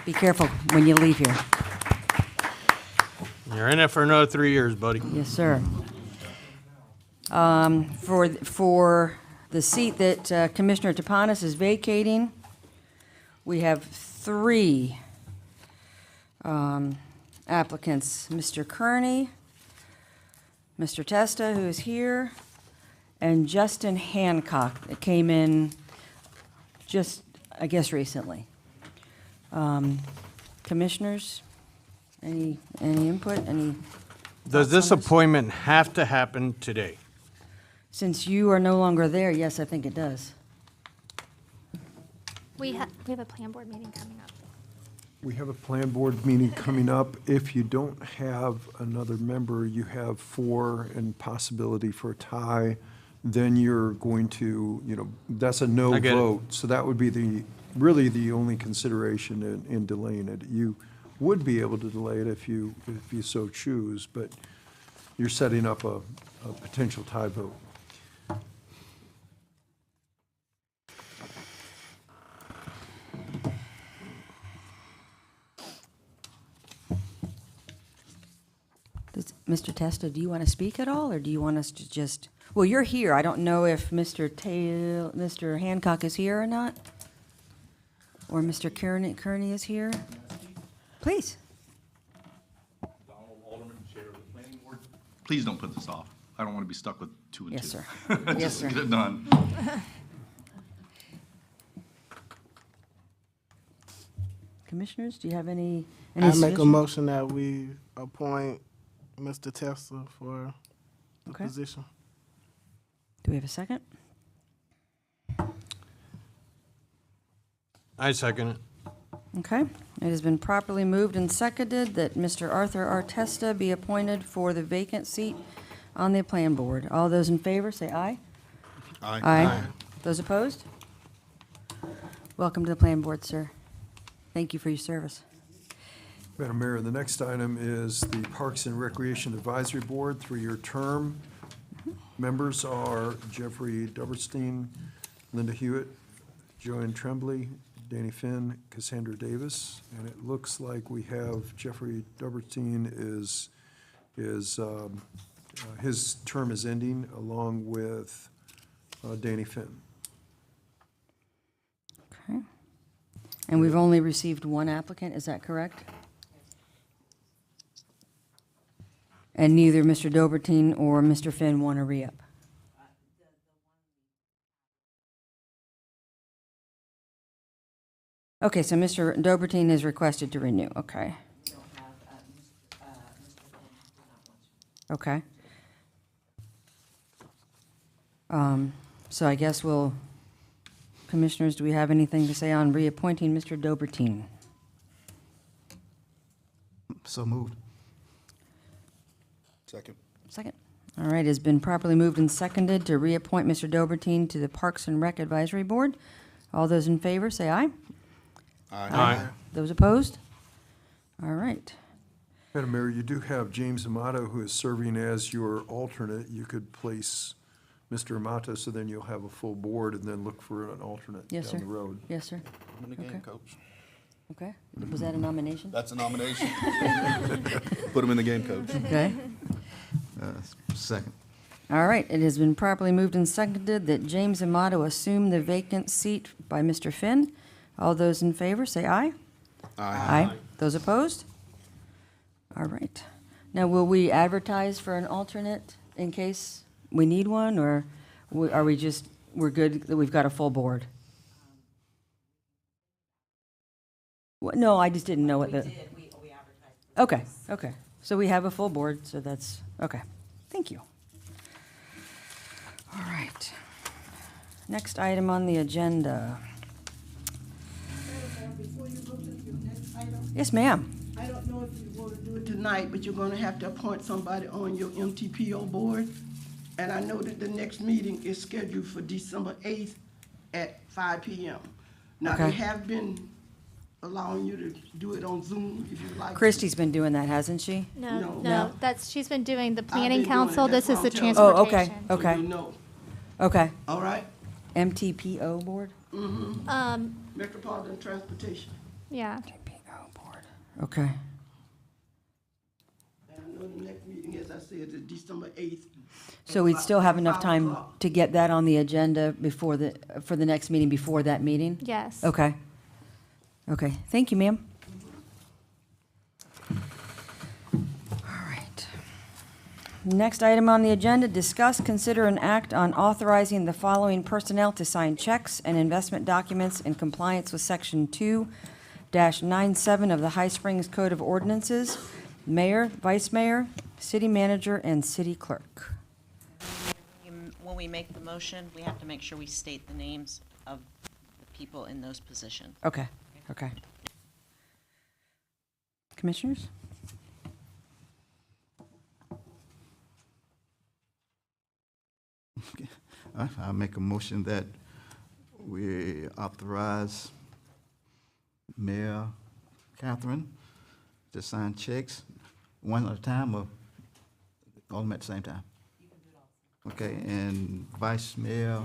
Be careful when you leave here. You're in it for another 3 years, buddy. Yes, sir. For the seat that Commissioner Tapanis is vacating, we have 3 applicants. Mr. Kearney, Mr. Testa, who is here, and Justin Hancock, that came in just, I guess, recently. Commissioners, any input, any? Does this thoughts on this? appointment have to happen today? Since you are no longer there, yes, I think it does. We have a plan board meeting coming up. We have a Plan Board meeting coming up. If you don't have another member, you have 4 and possibility for a tie, then you're going to, that's a no I get it. vote. So that would be really the only consideration in delaying it. You would be able to delay it if you so choose, but you're setting up a potential tie vote. Mr. Testa, do you want to speak at all, or do you want us to just, well, you're here. I don't know if Mr. Hancock is here or not, or Mr. Kearney is here. Please. Donald Alderman, Chair of the Planning Board. Please don't put this off. I don't want to be stuck with 2 and 2. Yes, sir. Just Yes, sir. Get it done. Commissioners, do you have any I make a suggestions? motion that we appoint Mr. Testa for the Okay. position. Do we have a second? I second it. Okay. It has been properly moved and seconded that Mr. Arthur R. Testa be appointed for the vacant seat on the Plan Board. All those in favor, say aye. Aye. Aye. Those opposed? Welcome to the Plan Board, sir. Thank you for your service. Madam Mayor, the next item is the Parks and Recreation Advisory Board, 3-year term. Members are Jeffrey Duberstein, Linda Hewitt, Joanne Tremblay, Danny Finn, Cassandra Davis, and it looks like we have Jeffrey Duberstein his term is ending along with Danny Finn. Okay. And we've only received 1 applicant, is that correct? And neither Mr. Dobertine or Mr. Finn want to re-up? Okay, so Mr. Dobertine is requested to renew, okay. Okay. So I guess Commissioners, do we have anything to say on reappointing Mr. Dobertine? So moved. Second. Second. All right, it's been properly moved and seconded to reappoint Mr. Dobertine to the Parks and Rec Advisory Board. All those in favor, say aye. Aye. Those opposed? All right. Madam Mayor, you do have James Amato, who is serving as your alternate. You could place Mr. Amato, so then you'll have a full board and then look for an alternate down Yes, sir. the road. Yes, sir. I'm in the game, Okay. coach. Okay. Was that a nomination? That's a nomination. Put him in the game, coach. Okay. Second. All right, it has been properly moved and seconded that James Amato assume the vacant seat by Mr. Finn. All those in favor, say aye. Aye. Those opposed? All right. Now, will we advertise for an alternate in case we need one, or are we just, we're good that we've got a full board? No, I just didn't know what the. We advertised. Okay, okay. So we have a full board, so that's, okay. Thank you. All right. Next item on the agenda. Before you go to your next item, Yes, ma'am. I don't know if you want to do it tonight, but you're going to have to appoint somebody on your MTPO board. And I know that the next meeting is scheduled for December 8th at 5 p.m. Now, they Okay. have been allowing you to do it on Zoom if you like. Christy's been doing that, hasn't she? No, she's been doing the been planning doing it, council. that's This is what the I'm telling you. Oh, okay, transportation. So okay. you know. Okay. All right? MTPO board? Metropolitan Transportation. Yeah. Okay. And I know the next meeting, as I said, is December 8th. So we'd still have enough 5 time o'clock. to get that on the agenda before for the next meeting, before that meeting? Yes. Okay. Okay, thank you, ma'am. All right. Next item on the agenda, discuss, consider, and act on authorizing the following personnel to sign checks and investment documents in compliance with Section 2-97 of the High Springs Code of Ordinances, mayor, vice mayor, city manager, and city clerk. When we make the motion, we have to make sure we state the names of the people in those positions. Okay, okay. Commissioners? I make a motion that we authorize Mayor Catherine to sign checks one at a time or all of them at the same time? Okay, and Vice Mayor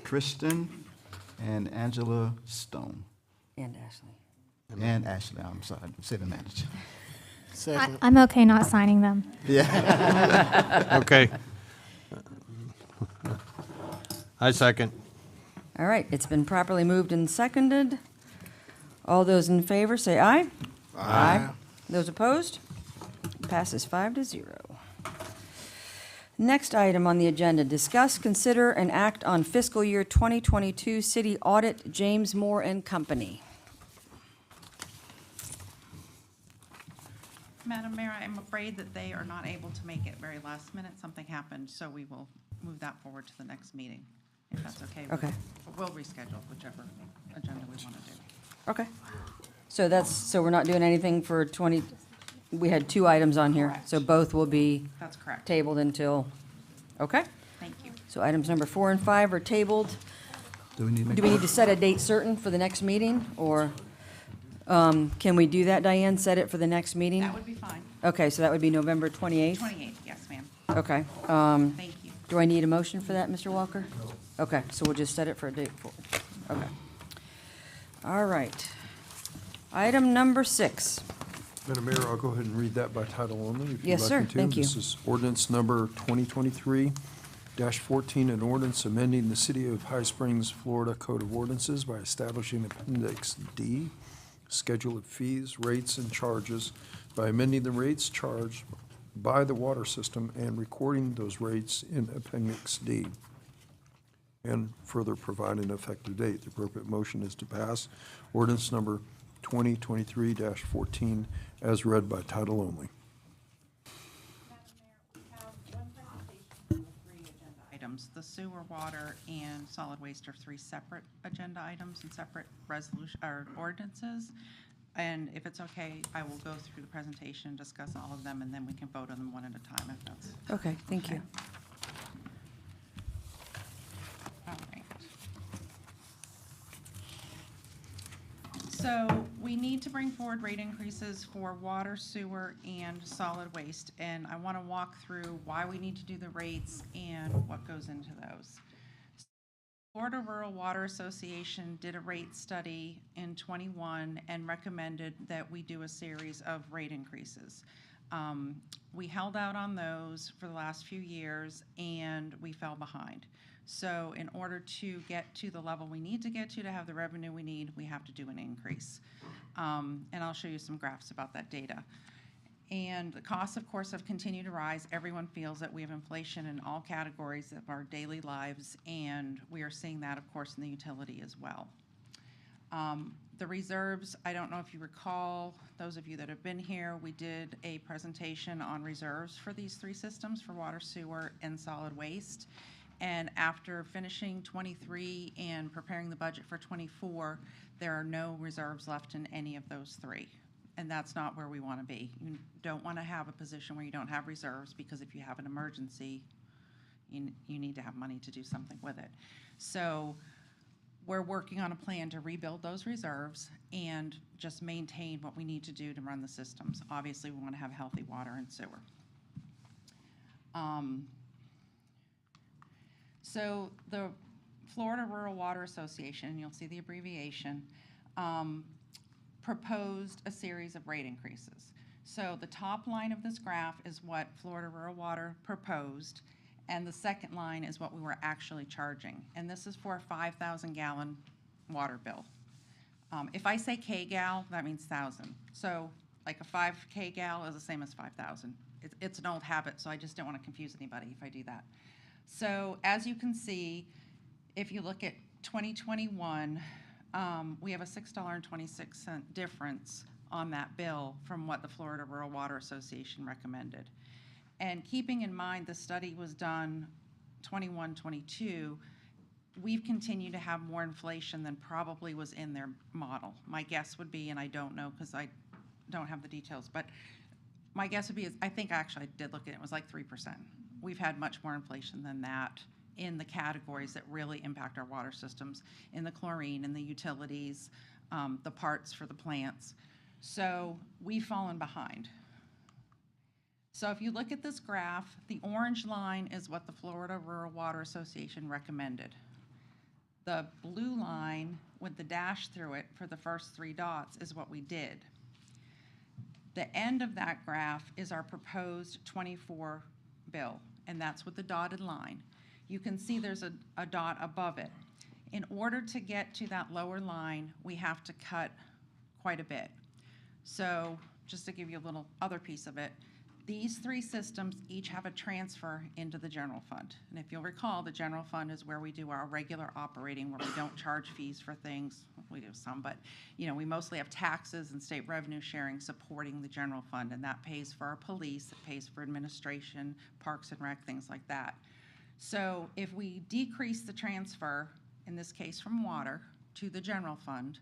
Tristan and Angela Stone. And Ashley. And Ashley, I'm sorry, city manager. I'm okay not signing them. Yeah. Okay. I second. All right, it's been properly moved and seconded. All those in favor, say aye. Aye. Those opposed? Passes 5-0. Next item on the agenda, discuss, consider, and act on fiscal year 2022 city audit, James Moore and Company. Madam Mayor, I'm afraid that they are not able to make it very last minute. Something happened, so we will move that forward to the next meeting, if that's okay. Okay. We'll reschedule whichever agenda we want to do. Okay. So so we're not doing anything for 20, we had 2 items on here. Correct. So both will be That's correct. tabled until, okay? Thank you. So items number 4 and 5 are tabled. Do we need To set a date certain for the next meeting, or can we do that, Diane? Set it for the next meeting? That would be fine. Okay, so that would be November 28th? 28th, yes, ma'am. Okay. Thank you. Do I need a motion for that, Mr. Walker? Okay, so we'll just set it for a date forward. Okay. All right. Item number 6. Madam Mayor, I'll go ahead and read that by title only, if you'd Yes, like sir. me to. Thank you. This is ordinance number 2023-14, an ordinance amending the City of High Springs, Florida Code of Ordinances by establishing Appendix D, Schedule of Fees, Rates, and Charges, by amending the rates charged by the water system and recording those rates in Appendix D, and further provide an effective date. The appropriate motion is to pass ordinance number 2023-14 as read by title only. Items, the sewer, water, and solid waste are 3 separate agenda items and separate resolution, or ordinances. And if it's okay, I will go through the presentation, discuss all of them, and then we can vote on them one at a time if that's. Okay, thank you. All right. So we need to bring forward rate increases for water, sewer, and solid waste. And I want to walk through why we need to do the rates and what goes into those. Florida Rural Water Association did a rate study in '21 and recommended that we do a series of rate increases. We held out on those for the last few years and we fell behind. So in order to get to the level we need to get to have the revenue we need, we have to do an increase. And I'll show you some graphs about that data. And the costs, of course, have continued to rise. Everyone feels that we have inflation in all categories of our daily lives, and we are seeing that, of course, in the utility as well. The reserves, I don't know if you recall, those of you that have been here, we did a presentation on reserves for these three systems, for water, sewer, and solid waste. And after finishing '23 and preparing the budget for '24, there are no reserves left in any of those three. And that's not where we want to be. You don't want to have a position where you don't have reserves, because if you have an emergency, you need to have money to do something with it. So we're working on a plan to rebuild those reserves and just maintain what we need to do to run the systems. Obviously, we want to have healthy water and sewer. So the Florida Rural Water Association, you'll see the abbreviation, proposed a series of rate increases. So the top line of this graph is what Florida Rural Water proposed, and the second line is what we were actually charging. And this is for a 5,000 gallon water bill. If I say K-gal, that means 1,000. So like a 5 K-gal is the same as 5,000. It's an old habit, so I just don't want to confuse anybody if I do that. So as you can see, if you look at 2021, we have a $6.26 difference on that bill from what the Florida Rural Water Association recommended. And keeping in mind the study was done 21, 22, we've continued to have more inflation than probably was in their model. My guess would be, and I don't know because I don't have the details, but my guess would be, I think actually I did look at it, it was like 3%. We've had much more inflation than that in the categories that really impact our water systems, in the chlorine, in the utilities, the parts for the plants. So we've fallen behind. So if you look at this graph, the orange line is what the Florida Rural Water Association recommended. The blue line with the dash through it for the first 3 dots is what we did. The end of that graph is our proposed '24 bill, and that's with the dotted line. You can see there's a dot above it. In order to get to that lower line, we have to cut quite a bit. So just to give you a little other piece of it, these 3 systems each have a transfer into the general fund. And if you'll recall, the general fund is where we do our regular operating, where we don't charge fees for things. We do some, but we mostly have taxes and state revenue sharing supporting the general fund, and that pays for our police, it pays for administration, parks and rec, things like that. So if we decrease the transfer, in this case from water, to the general fund,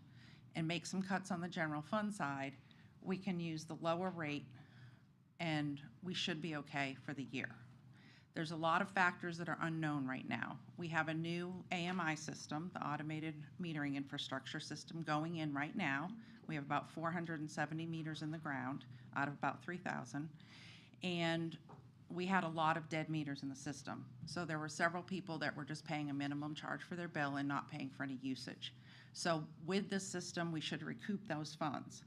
and make some cuts on the general fund side, we can use the lower rate and we should be okay for the year. There's a lot of factors that are unknown right now. We have a new AMI system, the automated metering infrastructure system, going in right now. We have about 470 meters in the ground out of about 3,000. And we had a lot of dead meters in the system. So there were several people that were just paying a minimum charge for their bill and not paying for any usage. So with this system, we should recoup those funds.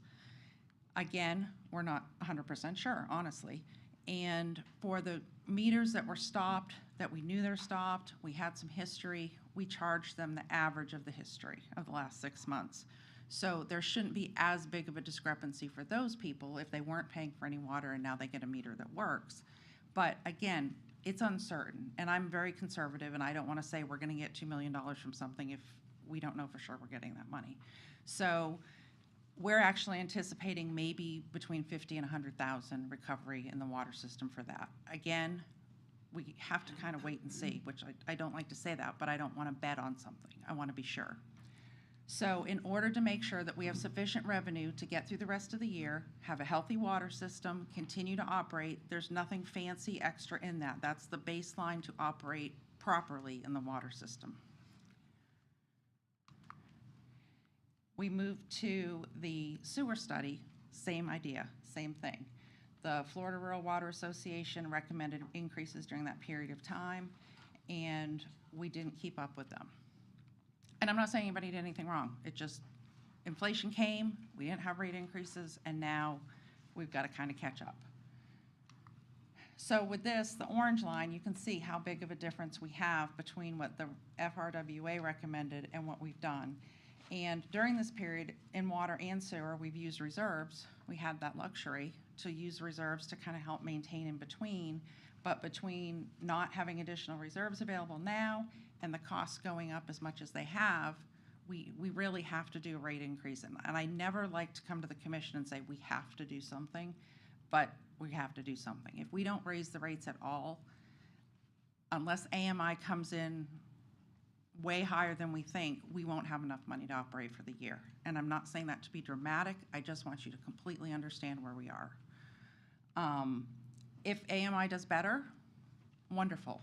Again, we're not 100% sure, honestly. And for the meters that were stopped, that we knew they're stopped, we had some history, we charged them the average of the history of the last 6 months. So there shouldn't be as big of a discrepancy for those people if they weren't paying for any water and now they get a meter that works. But again, it's uncertain, and I'm very conservative, and I don't want to say we're going to get $2 million from something if we don't know for sure we're getting that money. So we're actually anticipating maybe between 50 and 100,000 recovery in the water system for that. Again, we have to kind of wait and see, which I don't like to say that, but I don't want to bet on something. I want to be sure. So in order to make sure that we have sufficient revenue to get through the rest of the year, have a healthy water system, continue to operate, there's nothing fancy extra in that. That's the baseline to operate properly in the water system. We moved to the sewer study, same idea, same thing. The Florida Rural Water Association recommended increases during that period of time, and we didn't keep up with them. And I'm not saying anybody did anything wrong. It just, inflation came, we didn't have rate increases, and now we've got to kind of catch up. So with this, the orange line, you can see how big of a difference we have between what the FRWA recommended and what we've done. And during this period, in water and sewer, we've used reserves. We had that luxury to use reserves to kind of help maintain in between. But between not having additional reserves available now and the costs going up as much as they have, we really have to do a rate increase. And I never like to come to the commission and say, we have to do something, but we have to do something. If we don't raise the rates at all, unless AMI comes in way higher than we think, we won't have enough money to operate for the year. And I'm not saying that to be dramatic. I just want you to completely understand where we are. If AMI does better, wonderful.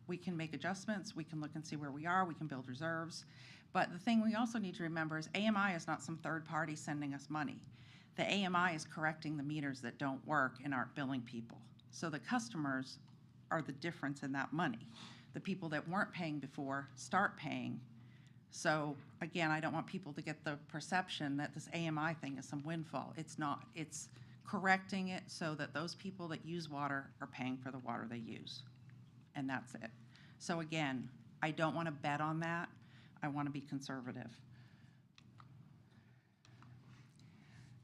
We can make adjustments. We can look and see where we are. We can build reserves. But the thing we also need to remember is AMI is not some third party sending us money. The AMI is correcting the meters that don't work and aren't billing people. So the customers are the difference in that money. The people that weren't paying before start paying. So again, I don't want people to get the perception that this AMI thing is some windfall. It's not. It's correcting it so that those people that use water are paying for the water they use. And that's it. So again, I don't want to bet on that. I want to be conservative.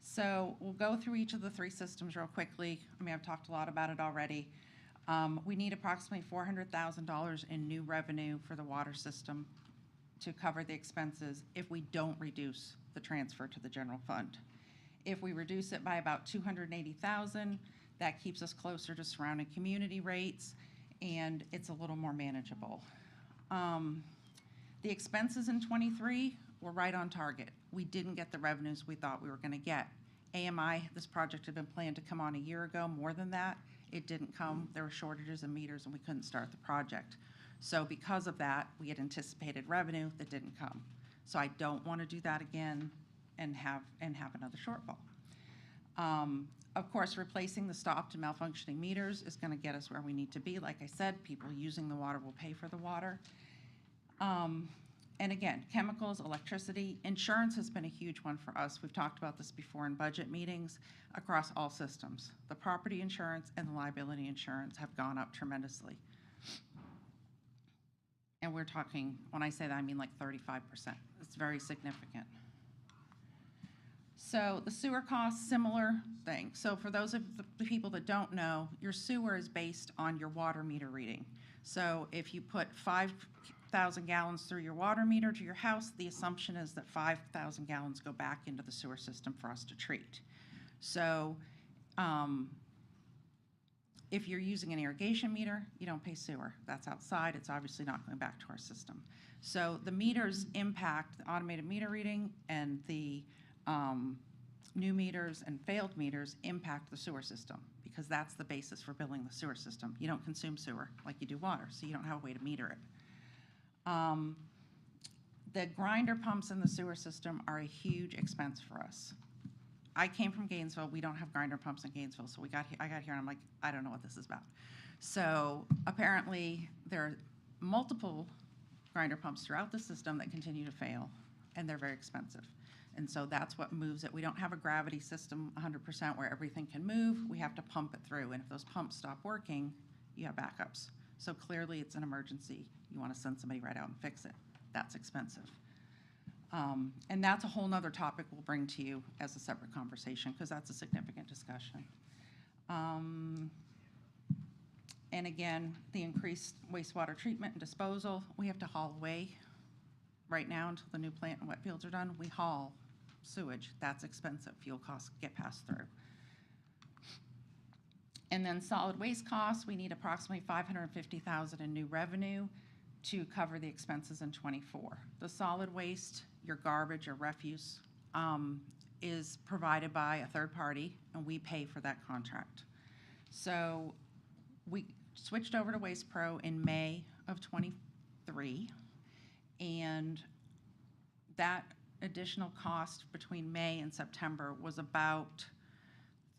So we'll go through each of the three systems real quickly. I mean, I've talked a lot about it already. We need approximately $400,000 in new revenue for the water system to cover the expenses if we don't reduce the transfer to the general fund. If we reduce it by about $280,000, that keeps us closer to surrounding community rates, and it's a little more manageable. The expenses in '23 were right on target. We didn't get the revenues we thought we were going to get. AMI, this project had been planned to come on a year ago, more than that. It didn't come. There were shortages in meters, and we couldn't start the project. So because of that, we had anticipated revenue that didn't come. So I don't want to do that again and have another shortfall. Of course, replacing the stopped and malfunctioning meters is going to get us where we need to be. Like I said, people using the water will pay for the water. And again, chemicals, electricity, insurance has been a huge one for us. We've talked about this before in budget meetings across all systems. The property insurance and the liability insurance have gone up tremendously. And we're talking, when I say that, I mean like 35%. It's very significant. So the sewer costs, similar thing. So for those of the people that don't know, your sewer is based on your water meter reading. So if you put 5,000 gallons through your water meter to your house, the assumption is that 5,000 gallons go back into the sewer system for us to treat. So if you're using an irrigation meter, you don't pay sewer. That's outside. It's obviously not going back to our system. So the meters impact the automated meter reading, and the new meters and failed meters impact the sewer system, because that's the basis for billing the sewer system. You don't consume sewer like you do water, so you don't have a way to meter it. The grinder pumps in the sewer system are a huge expense for us. I came from Gainesville. We don't have grinder pumps in Gainesville, so I got here and I'm like, I don't know what this is about. So apparently there are multiple grinder pumps throughout the system that continue to fail, and they're very expensive. And so that's what moves it. We don't have a gravity system 100% where everything can move. We have to pump it through, and if those pumps stop working, you have backups. So clearly it's an emergency. You want to send somebody right out and fix it. That's expensive. And that's a whole nother topic we'll bring to you as a separate conversation, because that's a significant discussion. And again, the increased wastewater treatment and disposal, we have to haul away. Right now, until the new plant and wet fields are done, we haul sewage. That's expensive. Fuel costs get passed through. And then solid waste costs, we need approximately $550,000 in new revenue to cover the expenses in '24. The solid waste, your garbage or refuse, is provided by a third party, and we pay for that contract. So we switched over to Waste Pro in May of '23, and that additional cost between May and September was about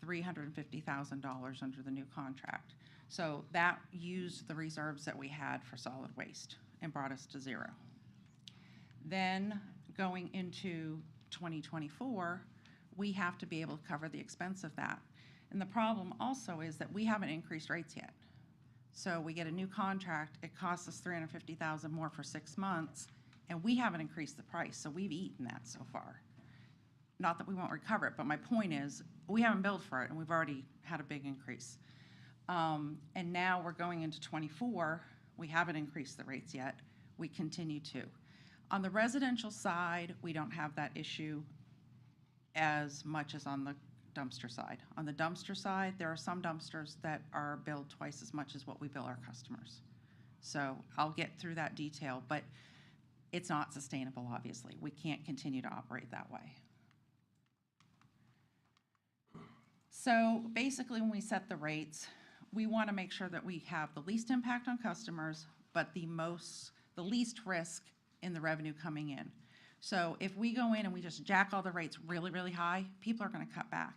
$350,000 under the new contract. So that used the reserves that we had for solid waste and brought us to zero. Then going into 2024, we have to be able to cover the expense of that. And the problem also is that we haven't increased rates yet. So we get a new contract, it costs us $350,000 more for 6 months, and we haven't increased the price, so we've eaten that so far. Not that we won't recover it, but my point is, we haven't billed for it, and we've already had a big increase. And now we're going into '24, we haven't increased the rates yet, we continue to. On the residential side, we don't have that issue as much as on the dumpster side. On the dumpster side, there are some dumpsters that are billed twice as much as what we bill our customers. So I'll get through that detail, but it's not sustainable, obviously. We can't continue to operate that way. So basically, when we set the rates, we want to make sure that we have the least impact on customers, but the least risk in the revenue coming in. So if we go in and we just jack all the rates really, really high, people are going to cut back,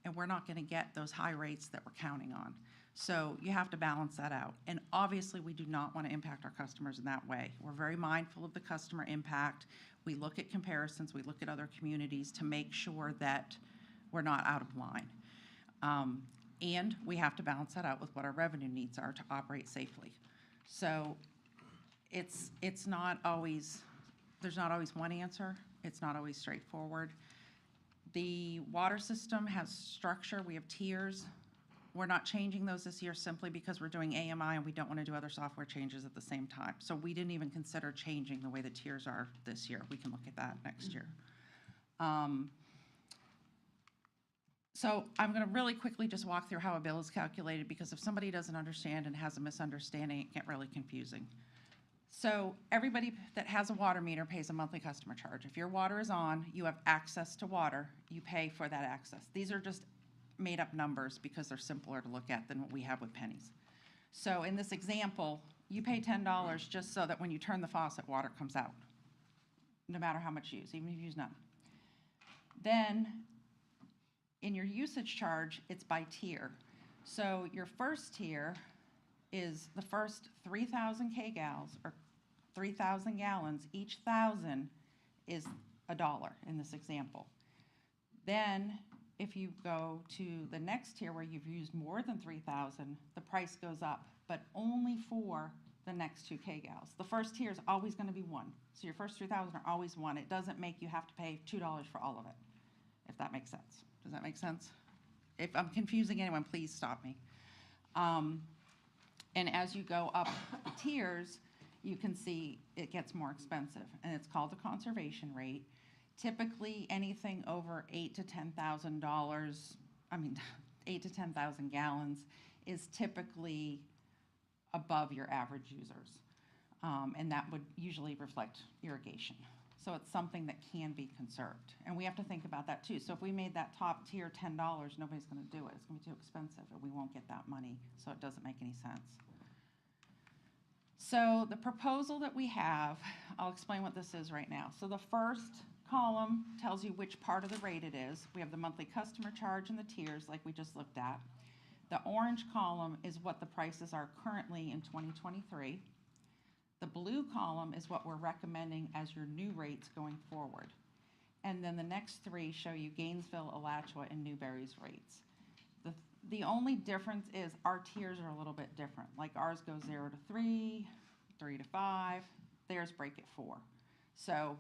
and we're not going to get those high rates that we're counting on. So you have to balance that out. And obviously, we do not want to impact our customers in that way. We're very mindful of the customer impact. We look at comparisons, we look at other communities to make sure that we're not out of line. And we have to balance that out with what our revenue needs are to operate safely. So it's not always, there's not always one answer. It's not always straightforward. The water system has structure. We have tiers. We're not changing those this year simply because we're doing AMI and we don't want to do other software changes at the same time. So we didn't even consider changing the way the tiers are this year. We can look at that next year. So I'm going to really quickly just walk through how a bill is calculated, because if somebody doesn't understand and has a misunderstanding, it can get really confusing. So everybody that has a water meter pays a monthly customer charge. If your water is on, you have access to water, you pay for that access. These are just made up numbers because they're simpler to look at than what we have with pennies. So in this example, you pay $10 just so that when you turn the faucet, water comes out, no matter how much you use, even if you use none. Then in your usage charge, it's by tier. So your first tier is the first 3,000 kgals or 3,000 gallons. Each 1,000 is $1 in this example. Then if you go to the next tier where you've used more than 3,000, the price goes up, but only for the next 2 kgals. The first tier is always going to be 1. So your first 3,000 are always 1. It doesn't make you have to pay $2 for all of it, if that makes sense. Does that make sense? If I'm confusing anyone, please stop me. And as you go up the tiers, you can see it gets more expensive, and it's called the conservation rate. Typically, anything over $8,000 to $10,000, 8 to 10,000 gallons is typically above your average users, and that would usually reflect irrigation. So it's something that can be conserved, and we have to think about that too. So if we made that top tier $10, nobody's going to do it. It's going to be too expensive, and we won't get that money, so it doesn't make any sense. So the proposal that we have, I'll explain what this is right now. So the first column tells you which part of the rate it is. We have the monthly customer charge and the tiers like we just looked at. The orange column is what the prices are currently in 2023. The blue column is what we're recommending as your new rates going forward. And then the next 3 show you Gainesville, Alachua, and Newberry's rates. The only difference is our tiers are a little bit different. Like ours goes 0 to 3, 3 to 5. Theirs break at 4. So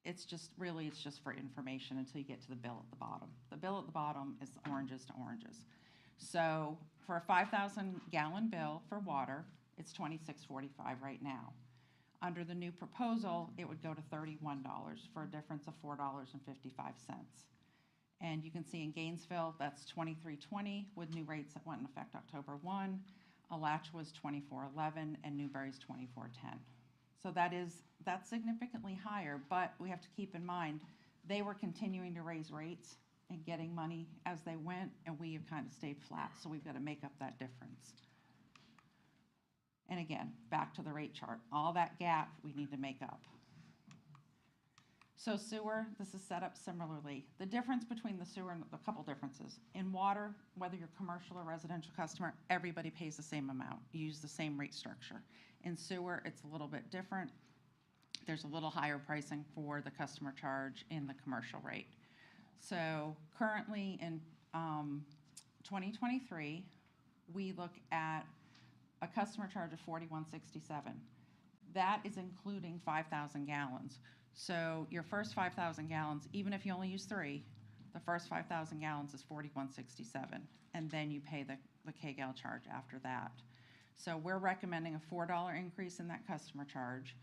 it's just for information until you get to the bill at the bottom. The bill at the bottom is oranges to oranges. So for a 5,000 gallon bill for water, it's $26.45 right now. Under the new proposal, it would go to $31 for a difference of $4.55. And you can see in Gainesville, that's $23.20 with new rates that went in effect October 1. Alachua was $24.11 and Newberry's $24.10. So that's significantly higher, but we have to keep in mind, they were continuing to raise rates and getting money as they went, and we have kind of stayed flat, so we've got to make up that difference. And again, back to the rate chart, all that gap we need to make up. So sewer, this is set up similarly. The difference between the sewer and a couple differences. In water, whether you're commercial or residential customer, everybody pays the same amount. You use the same rate structure. In sewer, it's a little bit different. There's a little higher pricing for the customer charge in the commercial rate. So currently in 2023, we look at a customer charge of $41.67. That is including 5,000 gallons. So your first 5,000 gallons, even if you only use 3, the first 5,000 gallons is $41.67, and then you pay the KGAL charge after that. So we're recommending a $4 increase in that customer charge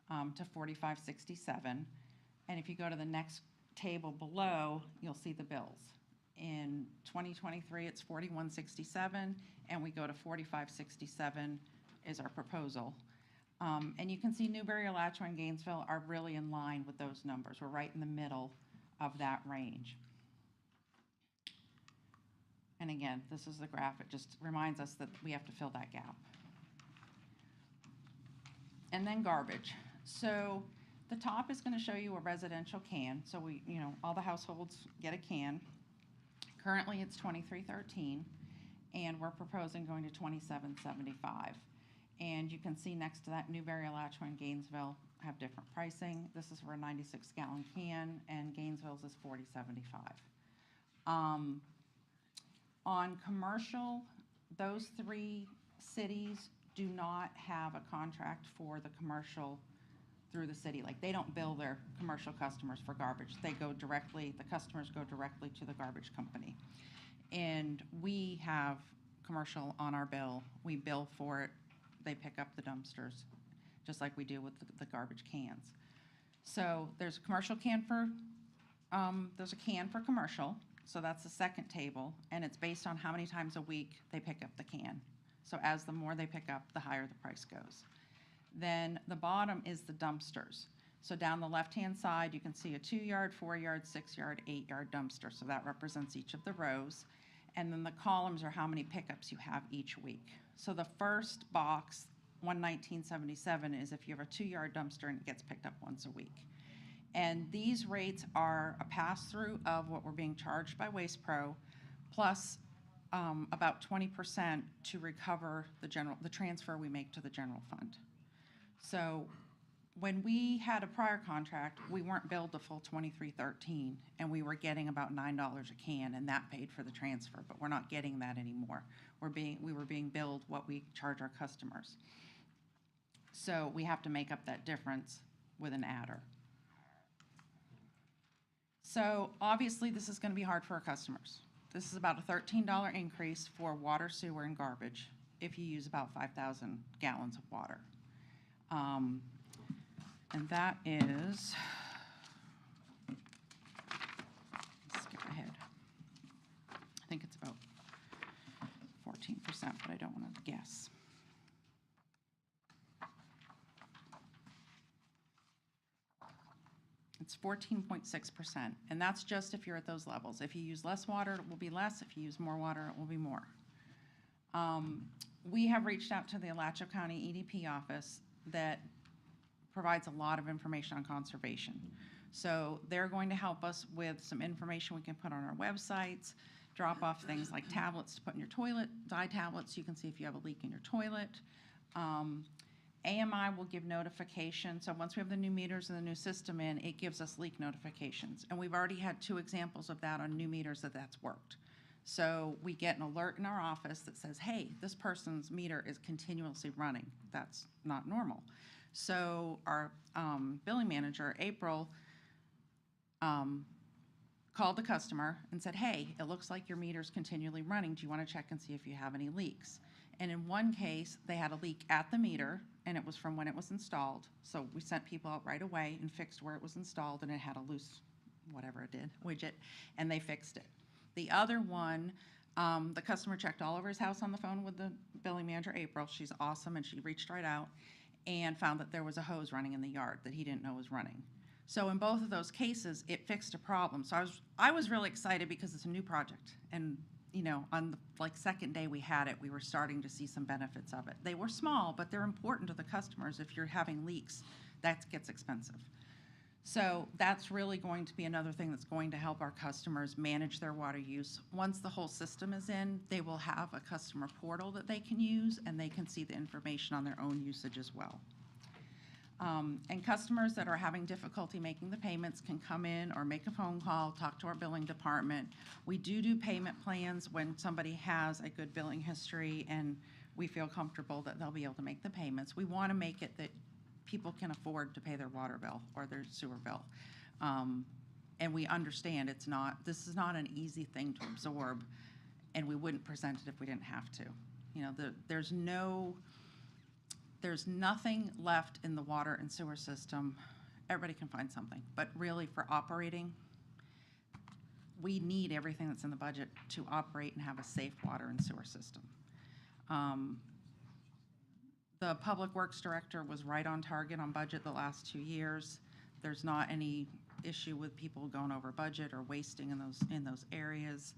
to $45.67. And if you go to the next table below, you'll see the bills. In 2023, it's $41.67, and we go to $45.67 is our proposal. And you can see Newberry, Alachua, and Gainesville are really in line with those numbers. We're right in the middle of that range. And again, this is the graph. It just reminds us that we have to fill that gap. And then garbage. So the top is going to show you a residential can. So we, all the households get a can. Currently, it's $23.13, and we're proposing going to $27.75. And you can see next to that, Newberry, Alachua, and Gainesville have different pricing. This is for a 96-gallon can, and Gainesville's is $40.75. On commercial, those 3 cities do not have a contract for the commercial through the city. Like, they don't bill their commercial customers for garbage. They go directly, the customers go directly to the garbage company. And we have commercial on our bill. We bill for it. They pick up the dumpsters, just like we do with the garbage cans. So there's a commercial can for, there's a can for commercial. So that's the second table, and it's based on how many times a week they pick up the can. So as the more they pick up, the higher the price goes. Then the bottom is the dumpsters. So down the left-hand side, you can see a 2-yard, 4-yard, 6-yard, 8-yard dumpster. So that represents each of the rows. And then the columns are how many pickups you have each week. So the first box, 119.77, is if you have a 2-yard dumpster and it gets picked up once a week. And these rates are a pass-through of what we're being charged by Waste Pro, plus about 20% to recover the transfer we make to the general fund. So when we had a prior contract, we weren't billed the full $23.13, and we were getting about $9 a can, and that paid for the transfer. But we're not getting that anymore. We were being billed what we charge our customers. So we have to make up that difference with an adder. So obviously, this is going to be hard for our customers. This is about a $13 increase for water, sewer, and garbage if you use about 5,000 gallons of water. And that is, let's skip ahead. I think it's about 14%, but I don't want to guess. It's 14.6%, and that's just if you're at those levels. If you use less water, it will be less. If you use more water, it will be more. We have reached out to the Alachua County EDP office that provides a lot of information on conservation. So they're going to help us with some information we can put on our websites, drop off things like tablets to put in your toilet, dye tablets, you can see if you have a leak in your toilet. AMI will give notification. So once we have the new meters and the new system in, it gives us leak notifications. And we've already had 2 examples of that on new meters that's worked. So we get an alert in our office that says, hey, this person's meter is continuously running. That's not normal. So our billing manager, April, called the customer and said, hey, it looks like your meter's continually running. Do you want to check and see if you have any leaks? And in one case, they had a leak at the meter, and it was from when it was installed. So we sent people out right away and fixed where it was installed, and it had a loose, whatever it did, widget, and they fixed it. The other one, the customer checked all over his house on the phone with the billing manager, April. She's awesome, and she reached right out and found that there was a hose running in the yard that he didn't know was running. So in both of those cases, it fixed a problem. So I was really excited because it's a new project, and on the second day we had it, we were starting to see some benefits of it. They were small, but they're important to the customers. If you're having leaks, that gets expensive. So that's really going to be another thing that's going to help our customers manage their water use. Once the whole system is in, they will have a customer portal that they can use, and they can see the information on their own usage as well. And customers that are having difficulty making the payments can come in or make a phone call, talk to our billing department. We do payment plans when somebody has a good billing history and we feel comfortable that they'll be able to make the payments. We want to make it that people can afford to pay their water bill or their sewer bill. And we understand this is not an easy thing to absorb, and we wouldn't present it if we didn't have to. You know, there's nothing left in the water and sewer system. Everybody can find something, but really for operating, we need everything that's in the budget to operate and have a safe water and sewer system. The Public Works Director was right on target on budget the last 2 years. There's not any issue with people going over budget or wasting in those areas.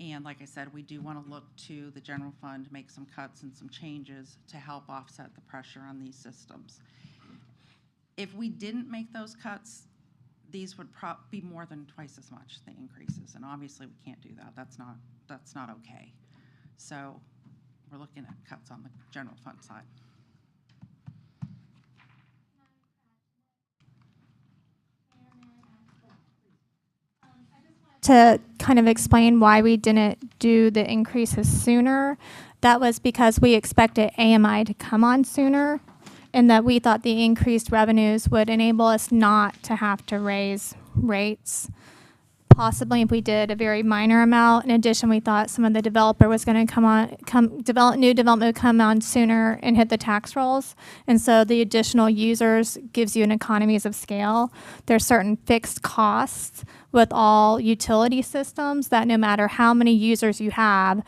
And like I said, we do want to look to the general fund, make some cuts and some changes to help offset the pressure on these systems. If we didn't make those cuts, these would be more than twice as much, the increases. And obviously we can't do that. That's not okay. So we're looking at cuts on the general fund side. To kind of explain why we didn't do the increases sooner, that was because we expected AMI to come on sooner, and that we thought the increased revenues would enable us not to have to raise rates. Possibly if we did a very minor amount. In addition, we thought some of the developer was going to new development would come on sooner and hit the tax rolls. And so the additional users gives you an economies of scale. There's certain fixed costs with all utility systems that no matter how many users you have,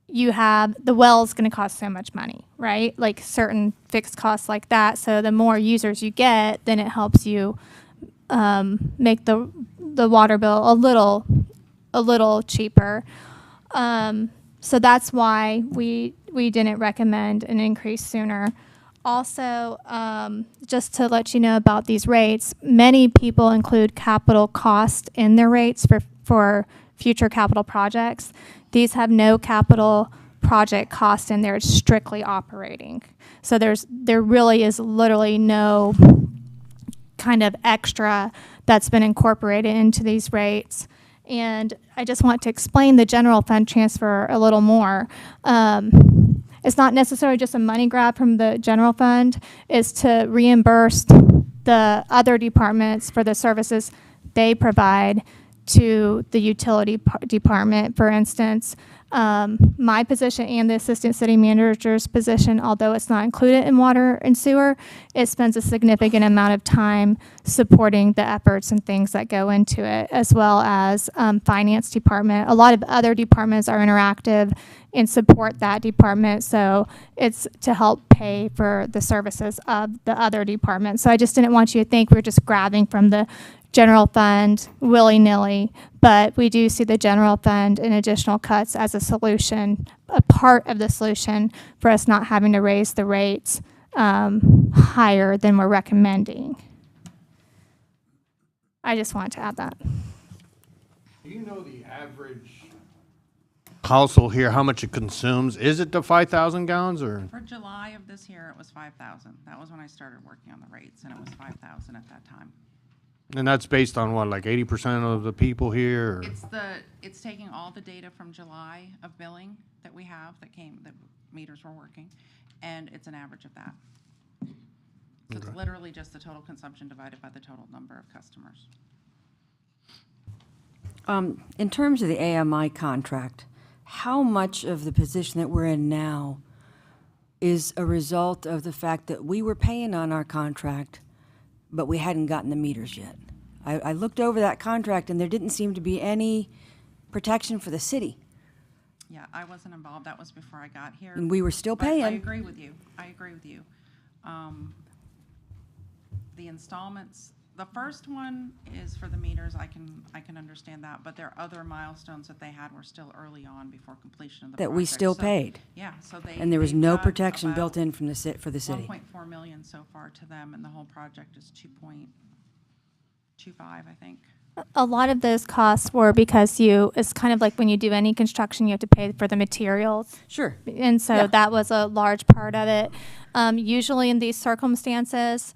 the well's going to cost so much money, right? Like certain fixed costs like that. So the more users you get, then it helps you make the water bill a little cheaper. So that's why we didn't recommend an increase sooner. Also, just to let you know about these rates, many people include capital cost in their rates for future capital projects. These have no capital project cost in there. It's strictly operating. So there really is literally no kind of extra that's been incorporated into these rates. And I just want to explain the general fund transfer a little more. It's not necessarily just a money grab from the general fund. It's to reimburse the other departments for the services they provide to the utility department. For instance, my position and the assistant city manager's position, although it's not included in water and sewer, it spends a significant amount of time supporting the efforts and things that go into it, as well as finance department. A lot of other departments are interactive and support that department, so it's to help pay for the services of the other departments. So I just didn't want you to think we're just grabbing from the general fund willy-nilly, but we do see the general fund and additional cuts as a solution, a part of the solution for us not having to raise the rates higher than we're recommending. I just wanted to add that. Do you know the average household here, how much it consumes? Is it the 5,000 gallons or? For July of this year, it was 5,000. That was when I started working on the rates, and it was 5,000 at that time. And that's based on what, like 80% of the people here? Or? It's taking all the data from July of billing that we have that meters were working, and it's an average of that. So it's literally just the total consumption divided by the total number of customers. In terms of the AMI contract, how much of the position that we're in now is a result of the fact that we were paying on our contract, but we hadn't gotten the meters yet? I looked over that contract, and there didn't seem to be any protection for the city. Yeah, I wasn't involved. That was before I got here. And we were still But paying. I agree with you. The installments, the first one is for the meters. I can understand that, but there are other milestones that they had were still early on before completion of the project. That we still paid. Yeah, so And there was no got protection built about in for the city. 1.4 million so far to them, and the whole project is I think. A lot of those costs were because it's kind of like when you do any construction, you have to pay for the materials. Sure. And so Yeah. that was a large part of it. Usually in these circumstances,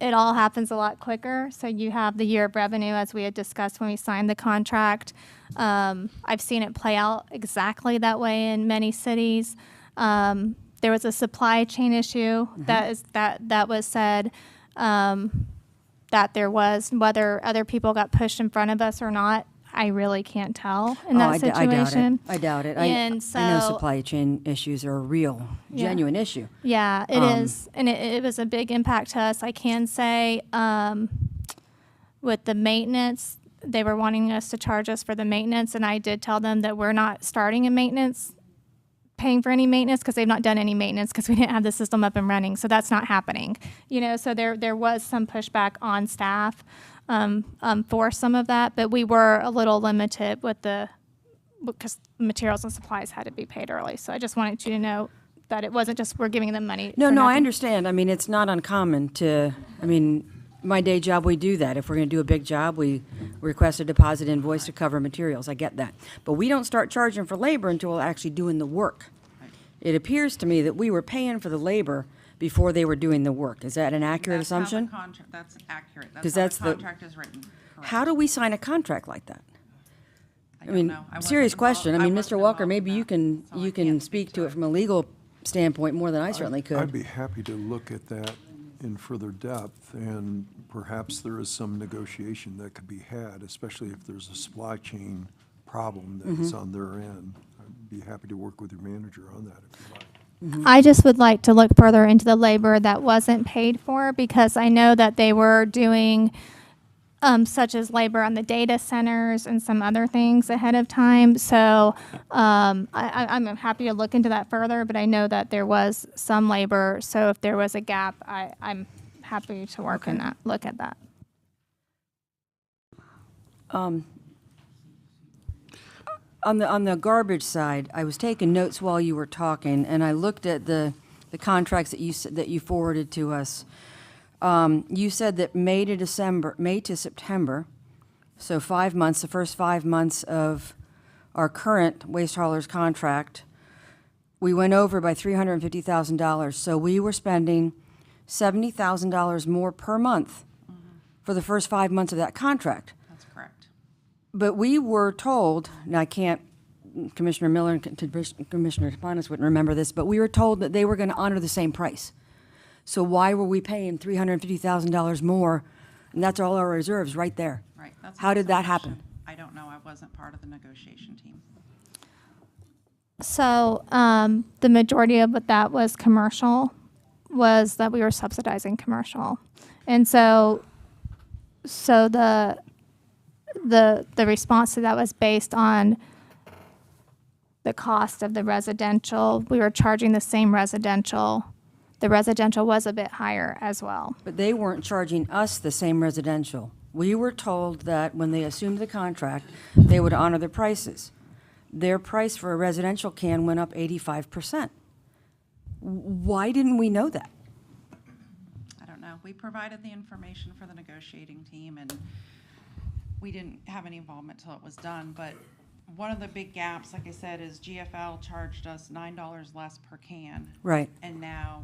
it all happens a lot quicker. So you have the year of revenue, as we had discussed when we signed the contract. I've seen it play out exactly that way in many cities. There was a supply chain issue that was said, that there was. Whether other people got pushed in front of us or not, I really can't tell in that situation. I doubt it. And I know so- supply chain issues are a real, Yeah. genuine issue. Yeah, it is, and it was a big impact to us. I can say, with the maintenance, they were wanting us to charge us for the maintenance, and I did tell them that we're not starting a maintenance, paying for any maintenance, because they've not done any maintenance because we didn't have the system up and running. So that's not happening. So there was some pushback on staff for some of that, but we were a little limited because materials and supplies had to be paid early. So I just wanted you to know that it wasn't just we're giving them money. No, for I nothing. understand. I mean, it's not uncommon my day job, we do that. If we're going to do a big job, we request a deposit invoice to cover materials. I get that. But we don't start charging for labor until we're actually doing the work. It appears to me that we were paying for the labor before they were doing the work. Is that an accurate assumption? That's accurate. 'Cause That's that's how the- the contract is written. How do we sign a contract like that? I don't mean, know. I wasn't serious involved- question. I I mean, wasn't Mr. Walker, involved maybe in you can, you can speak to it from a legal standpoint more than I certainly could. I'd be happy to look at that in further depth, and perhaps there is some negotiation that could be had, especially if there's a supply chain problem that's on their end. I'd be happy to work with your manager on that if you like. I just would like to look further into the labor that wasn't paid for, because I know that they were doing such as labor on the data centers and some other things ahead of time. So I'm happy to look into that further, but I know that there was some labor. So if there was a gap, I'm happy to work in that, look at that. On the garbage side, I was taking notes while you were talking, and I looked at the contracts that you forwarded to us. You said that May to September, so 5 months, the first 5 months of our current waste haulers contract, we went over by $350,000. So we were spending $70,000 more per month for the first 5 months of that contract. That's correct. But we were told, and I can't, Commissioner Miller and Commissioner Tapanis wouldn't remember this, but we were told that they were going to honor the same price. So why were we paying $350,000 more? And that's all our reserves right there. Right. That's How an did that assumption. happen? I don't know. I wasn't part of the negotiation team. So the majority of what that was commercial was that we were subsidizing commercial. And so the response to that was based on the cost of the residential. We were charging the same residential. The residential was a bit higher as well. But they weren't charging us the same residential. We were told that when they assumed the contract, they would honor the prices. Their price for a residential can went up 85%. Why didn't we know that? I don't know. We provided the information for the negotiating team, and we didn't have any involvement till it was done. But one of the big gaps, like I said, is GFL charged us $9 less per can. Right. And now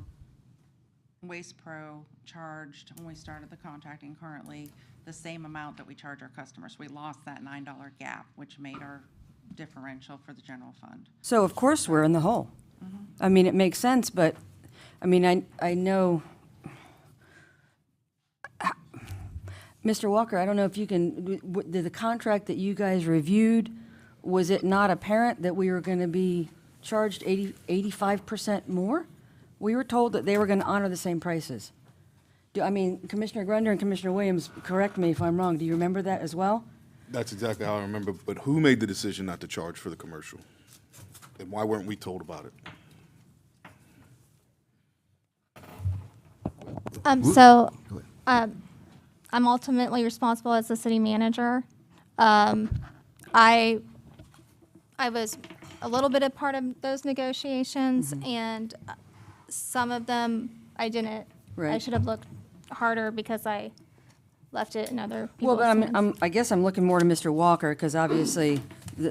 Waste Pro charged, when we started the contracting currently, the same amount that we charge our customers. We lost that $9 gap, which made our differential for the general fund. So of course we're in the hole. I mean, it makes sense, but, I mean, I know, Mr. Walker, I don't know if you can, did the contract that you guys reviewed, was it not apparent that we were going to be charged 85% more? We were told that they were going to honor the same prices. I mean, Commissioner Grunder and Commissioner Williams, correct me if I'm wrong, do you remember that as well? That's exactly how I remember, but who made the decision not to charge for the commercial? And why weren't we told about it? I'm ultimately responsible as the city manager. I was a little bit a part of those negotiations, and some of them I didn't. I Right. should have looked harder because I left it in other Well, people's but hands. I guess I'm looking more to Mr. Walker, because obviously,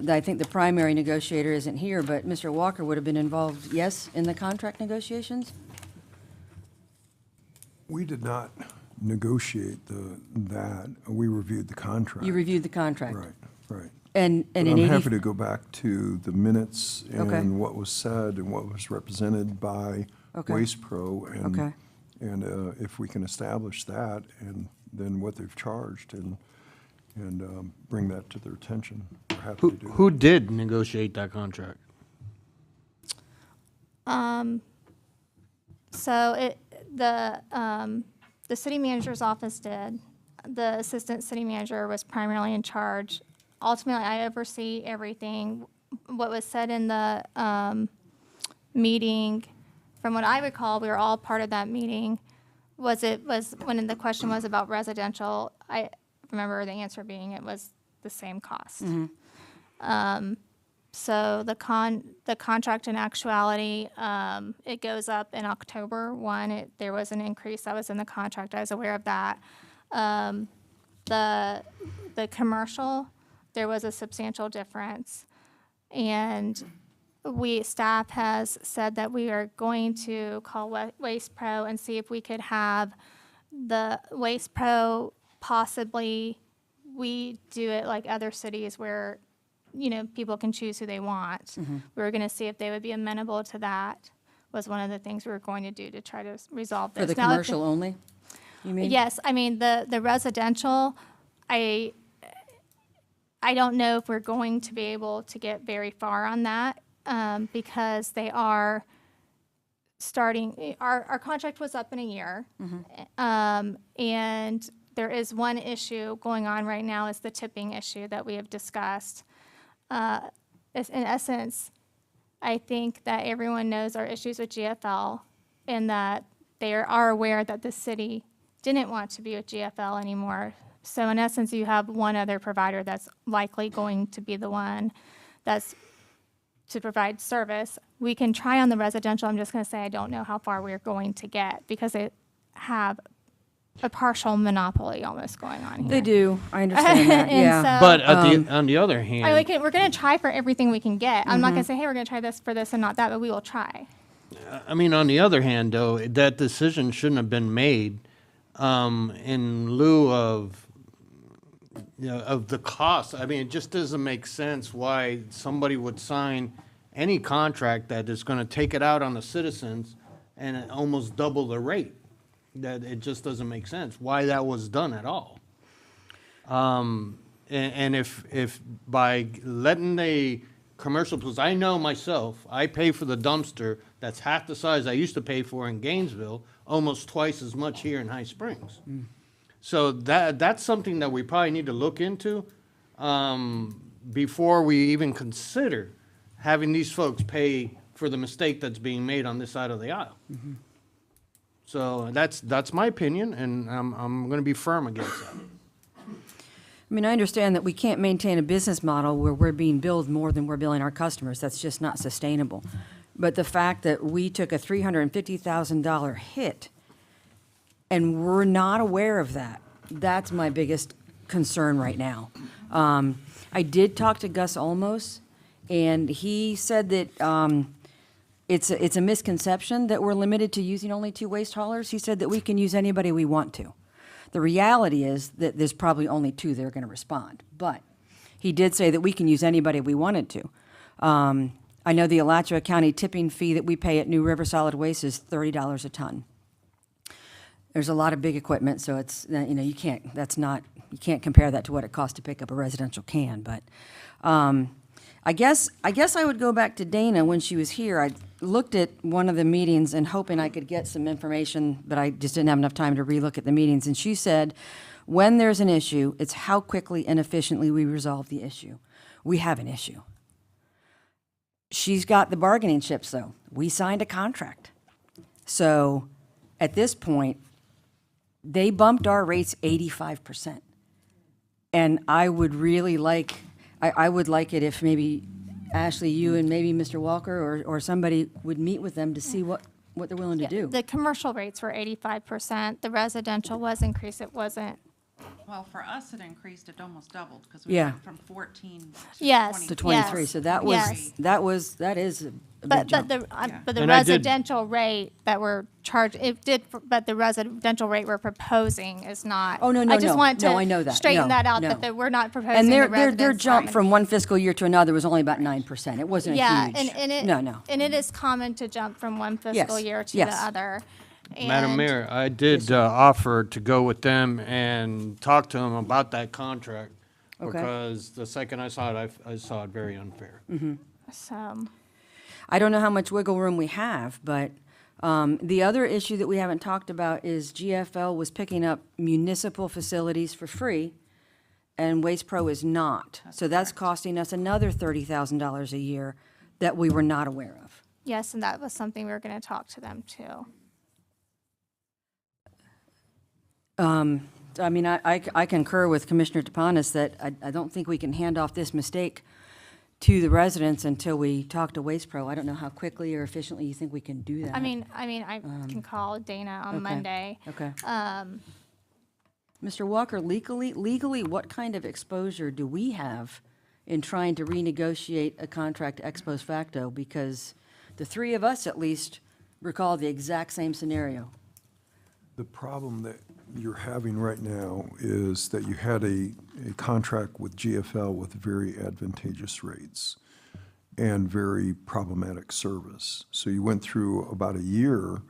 I think the primary negotiator isn't here, but Mr. Walker would have been involved, yes, in the contract negotiations? We did not negotiate that. We reviewed the contract. You reviewed the contract? Right, right. And But in I'm 80 happy to go back to the minutes Okay. and what was said and what was represented by Okay. Waste Pro. Okay. And if we can establish that and then what they've charged and bring that to their attention, we're happy to do that. Who did negotiate that contract? So the city manager's office did. The assistant city manager was primarily in charge. Ultimately, I oversee everything. What was said in the meeting, from what I recall, we were all part of that meeting, was when the question was about residential, I remember the answer being it was the same cost. So the contract in actuality, it goes up in October 1. There was an increase that was in the contract. I was aware of that. The commercial, there was a substantial difference. And staff has said that we are going to call Waste Pro and see if we could have the Waste Pro possibly, we do it like other cities where, people can choose who they want. We were going to see if they would be amenable to that, was one of the things we were going to do to try to resolve this. For the Now, if commercial only, you mean? Yes, I mean, the residential, I don't know if we're going to be able to get very far on that, because they are starting, our contract was up in a year. And there is one issue going on right now, is the tipping issue that we have discussed. In essence, I think that everyone knows our issues with GFL, and that they are aware that the city didn't want to be with GFL anymore. So in essence, you have one other provider that's likely going to be the one that's to provide service. We can try on the residential. I'm just going to say I don't know how far we're going to get, because they have a partial monopoly almost going on here. They do, I understand that, And yeah. so- But on the other hand, We're going to try for everything we can get. I'm not going to say, hey, we're going to try this for this and not that, but we will try. I mean, on the other hand, though, that decision shouldn't have been made in lieu of, of the cost. I mean, it just doesn't make sense why somebody would sign any contract that is going to take it out on the citizens and almost double the rate. That it just doesn't make sense why that was done at all. And if by letting the commercial, because I know myself, I pay for the dumpster that's half the size I used to pay for in Gainesville, almost twice as much here in High Springs. So that's something that we probably need to look into before we even consider having these folks pay for the mistake that's being made on this side of the aisle. So that's my opinion, and I'm going to be firm against that. I mean, I understand that we can't maintain a business model where we're being billed more than we're billing our customers. That's just not sustainable. But the fact that we took a $350,000 hit and we're not aware of that, that's my biggest concern right now. I did talk to Gus Olmos, and he said that it's a misconception that we're limited to using only 2 waste haulers. He said that we can use anybody we want to. The reality is that there's probably only 2 that are going to respond. But he did say that we can use anybody we wanted to. I know the Alachua County tipping fee that we pay at New River Solid Waste is $30 a ton. There's a lot of big equipment, so it's, you can't compare that to what it costs to pick up a residential can. But I guess I would go back to Dana when she was here. I looked at one of the meetings and hoping I could get some information, but I just didn't have enough time to relook at the meetings. And she said, when there's an issue, it's how quickly and efficiently we resolve the issue. We have an issue. She's got the bargaining chips, though. We signed a contract. So at this point, they bumped our rates 85%. And I would really like, I would like it if maybe Ashley, you and maybe Mr. Walker or somebody would meet with them to see what they're willing to do. The commercial rates were 85%. The residential was increased. It wasn't Well, for us, it increased, it almost doubled, because we Yeah. went from 14 to 23. Yes. To 23, Yes. so that Yes. that is a big But jump. the And I did- residential rate that we're charged, but the residential rate we're proposing is not. Oh, no, no, I just no. want No, I know to that. straighten No, that out, no. that we're not proposing And the their residents. jump from one fiscal year to another was only about 9%. It wasn't a Yeah, huge. and it. No. And it is common to jump from one fiscal Yes, year to the yes. other. Madam And- Mayor, I did offer to go with them and talk to them about that contract. Okay. Because the second I saw it, I saw it very unfair. So, I don't know how much wiggle room we have, but the other issue that we haven't talked about is GFL was picking up municipal facilities for free, and Waste Pro is not. So that's costing us another $30,000 a year that we were not aware of. yes, and that was something we were going to talk to them too. I mean, I concur with Commissioner Tapanis that I don't think we can hand off this mistake to the residents until we talk to Waste Pro. I don't know how quickly or efficiently you think we can do that. I mean, I can call Dana on okay. Monday. Okay. Um, Mr. Walker, legally, what kind of exposure do we have in trying to renegotiate a contract ex post facto? Because the three of us, at least, recall the exact same scenario. The problem that you're having right now is that you had a contract with GFL with very advantageous rates and very problematic service. So you went through about a year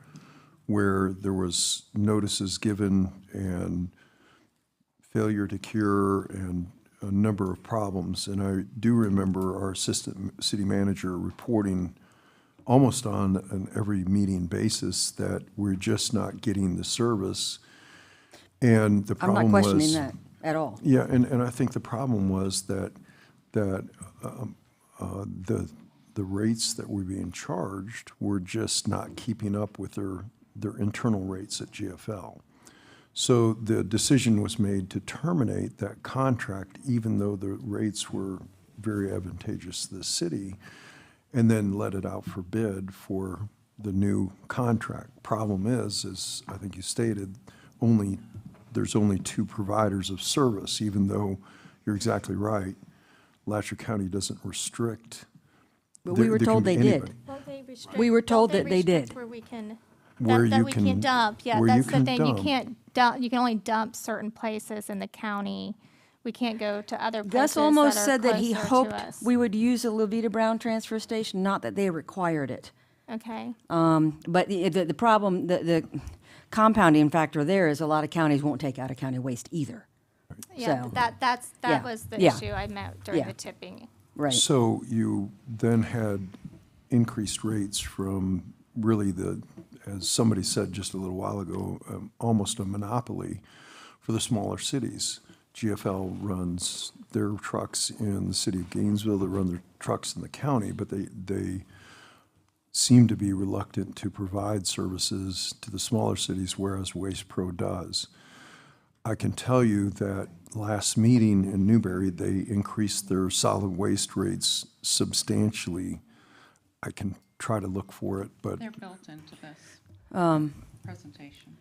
where there was notices given and failure to cure and a number of problems. And I do remember our assistant city manager reporting almost on an every meeting basis that we're just not getting the service. And the I'm problem not was. questioning that at all. Yeah, and I think the problem was that the rates that were being charged were just not keeping up with their internal rates at GFL. So the decision was made to terminate that contract, even though the rates were very advantageous to the city, and then let it out for bid for the new contract. Problem is, as I think you stated, there's only two providers of service, even though you're exactly right. Letcher County doesn't restrict. But we were told they did. anybody. Won't they restrict- We were told won't that they restrict did. Where we can, Where that you we can- can't dump, yeah, where you that's the can thing, you dump. can't dump, you can only dump certain places in the county. We can't go to other places Gus that almost are said that he closer to hoped us. we would use a Levita Brown transfer station, not that they required it. Okay, But the problem, the compounding factor there is a lot of counties won't take out of county waste either. yeah, So- that Yeah. was the Yeah. issue I meant during Yeah. the tipping. Right. So you then had increased rates from really as somebody said just a little while ago, almost a monopoly for the smaller cities. GFL runs their trucks in the city of Gainesville, they run their trucks in the county, but they seem to be reluctant to provide services to the smaller cities, whereas Waste Pro does. I can tell you that last meeting in Newberry, they increased their solid waste rates substantially. I can try to look for it, but They're built into this presentation.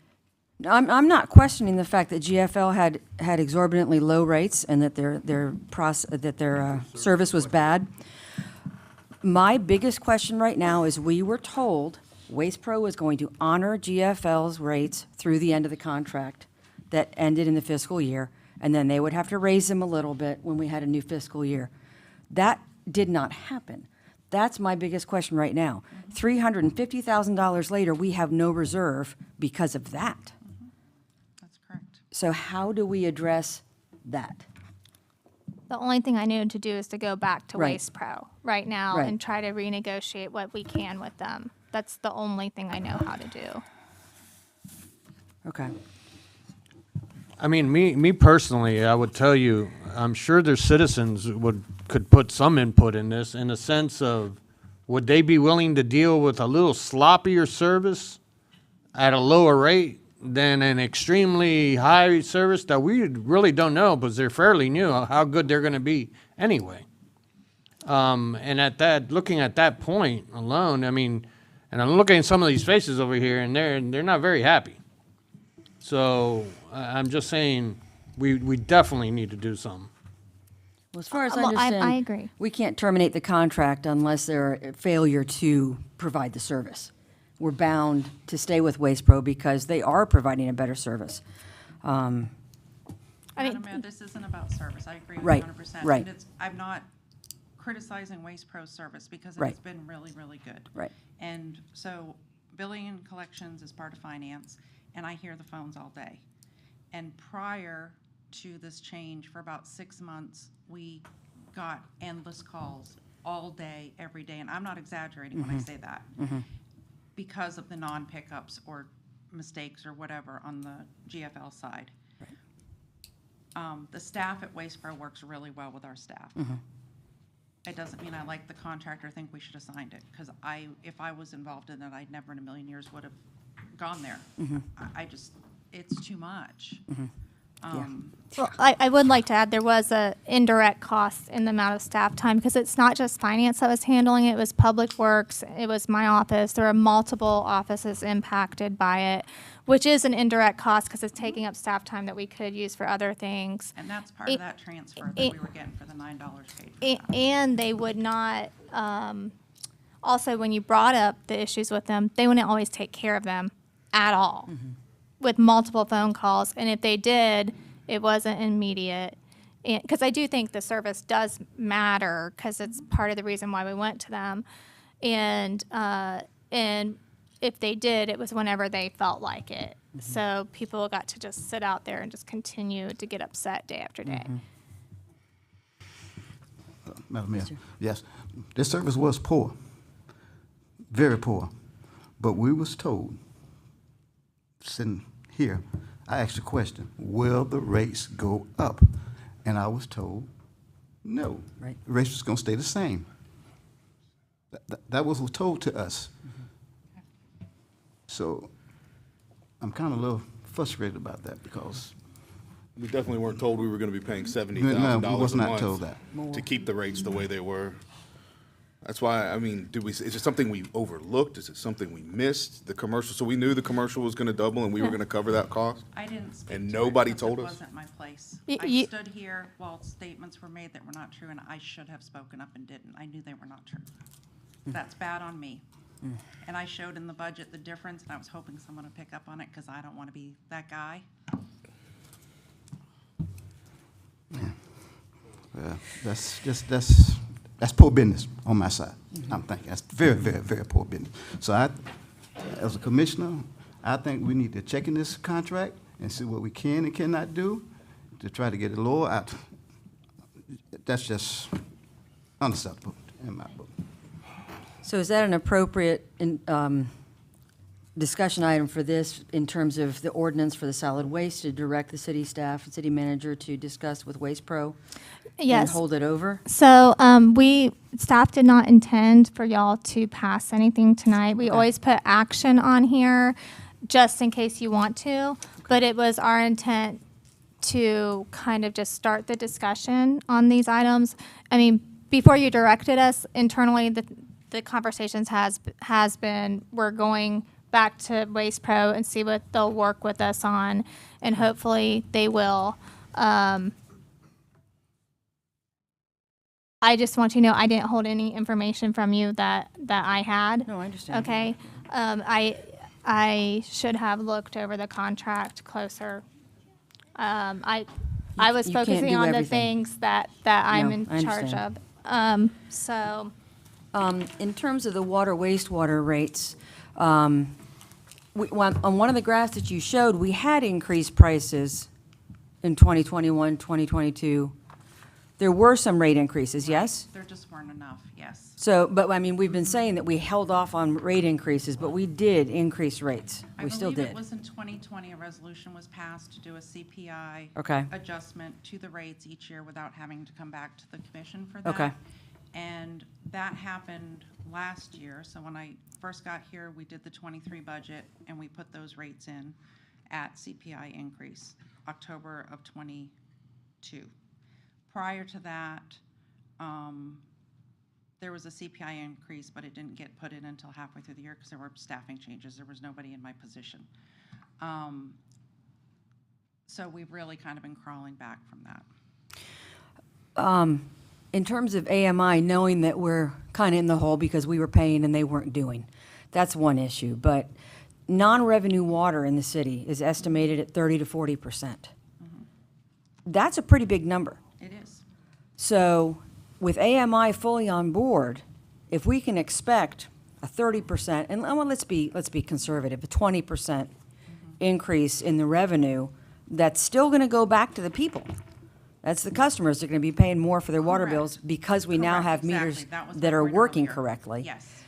I'm not questioning the fact that GFL had exorbitantly low rates and that their service was bad. My biggest question right now is we were told Waste Pro was going to honor GFL's rates through the end of the contract that ended in the fiscal year, and then they would have to raise them a little bit when we had a new fiscal year. That did not happen. That's my biggest question right now. $350,000 later, we have no reserve because of that. That's correct. So how do we address that? The only thing I knew to do is to go back to Right. Waste Pro right now Right. and try to renegotiate what we can with them. That's the only thing I know how to do. Okay. I mean, me personally, I would tell you, I'm sure their citizens could put some input in this, in the sense of, would they be willing to deal with a little sloppier service at a lower rate than an extremely high service that we really don't know, because they're fairly new, how good they're gonna be anyway? And looking at that point alone, I mean, and I'm looking at some of these faces over here, and they're not very happy. So I'm just saying, We definitely need to do something. Well, as far as I Well, I understand. agree. We can't terminate the contract unless they're a failure to provide the service. We're bound to stay with Waste Pro because they are providing a better service. I mean- Madam Mayor, this isn't about service. I agree with you Right, 100%. right. And I'm not criticizing Waste Pro's service because Right. it's been really, really good. Right. And so billing and collections is part of finance, and I hear the phones all day. And prior to this change, for about 6 months, we got endless calls all day, every day. And I'm not exaggerating when I say that. Because of the non-pickups or mistakes or whatever on the GFL side. The staff at Waste Pro works really well with our staff. It doesn't mean I like the contract or think we should have signed it, because if I was involved in it, I'd never in a million years would have gone there. I just, it's too much. Well, I would like to add, there was a indirect cost in the amount of staff time, because it's not just finance that was handling it, it was Public Works, it was my office. There are multiple offices impacted by it, which is an indirect cost because it's taking up staff time that we could use for other things. And that's part of that transfer that we were getting for the $9 paid for. And they would not, also, when you brought up the issues with them, they wouldn't always take care of them at all with multiple phone calls. And if they did, it wasn't immediate. Because I do think the service does matter, because it's part of the reason why we went to them. And if they did, it was whenever they felt like it. So people got to just sit out there and just continue to get upset day after day. Madam Mayor, yes, this service was poor, very poor, but we was told, sitting here, I asked the question, will the rates go up? And I was told, no. Right. The rates was gonna stay the same. That was told to us. So I'm kind of a little frustrated about that because We definitely weren't told we were gonna be paying No, $70,000 we was a not told month that. to keep the rates the way they were. That's why, I mean, is it something we overlooked? Is it something we missed? The commercial, so we knew the commercial was gonna double and we were gonna cover that cost? I didn't speak And to it nobody because told it us? wasn't my place. Y- I y- stood here while statements were made that were not true, and I should have spoken up and didn't. I knew they were not true. That's bad on me. And I showed in the budget the difference, and I was hoping someone would pick up on it, because I don't want to be that guy. That's poor business on my side. I'm thinking, that's very, very, very poor business. So as a commissioner, I think we need to check in this contract and see what we can and cannot do to try to get it lower out. That's just unacceptable in my book. So is that an appropriate discussion item for this in terms of the ordinance for the solid waste to direct the city staff and city manager to discuss with Waste Pro? Yes. And hold it over? So staff did not intend for y'all to pass anything tonight. We always put action on here just in case you want to, but it was our intent to kind of just start the discussion on these items. I mean, before you directed us internally, the conversations has been, we're going back to Waste Pro and see what they'll work with us on, and hopefully they will. I just want you to know I didn't hold any information from you that I had. No, I understand. Okay. I should have looked over the contract closer. I was You can't focusing do on the everything. things that I'm No, in I charge understand. of. So. In terms of the water wastewater rates, on one of the graphs that you showed, we had increased prices in 2021, 2022. There were some rate increases, yes? There just weren't enough, yes. So, but I mean, we've been saying that we held off on rate increases, but we did increase rates. We still I believe did. it was in 2020, a resolution was passed to do a CPI Okay. adjustment to the rates each year without having to come back to the commission for that. Okay. And that happened last year. So when I first got here, we did the 23 budget and we put those rates in at CPI increase, October of 22. Prior to that, there was a CPI increase, but it didn't get put in until halfway through the year because there were staffing changes. There was nobody in my position. So we've really kind of been crawling back from that. In terms of AMI, knowing that we're kind of in the hole because we were paying and they weren't doing, that's one issue. But non-revenue water in the city is estimated at 30 to 40%. That's a pretty big number. It is. So with AMI fully on board, if we can expect a 30%, and well, let's be conservative, a 20% increase in the revenue, that's still going to go back to the people. That's the customers that are going to be paying more for their water bills because we now Correct, have meters exactly. That was that my are point working earlier. correctly. Yes.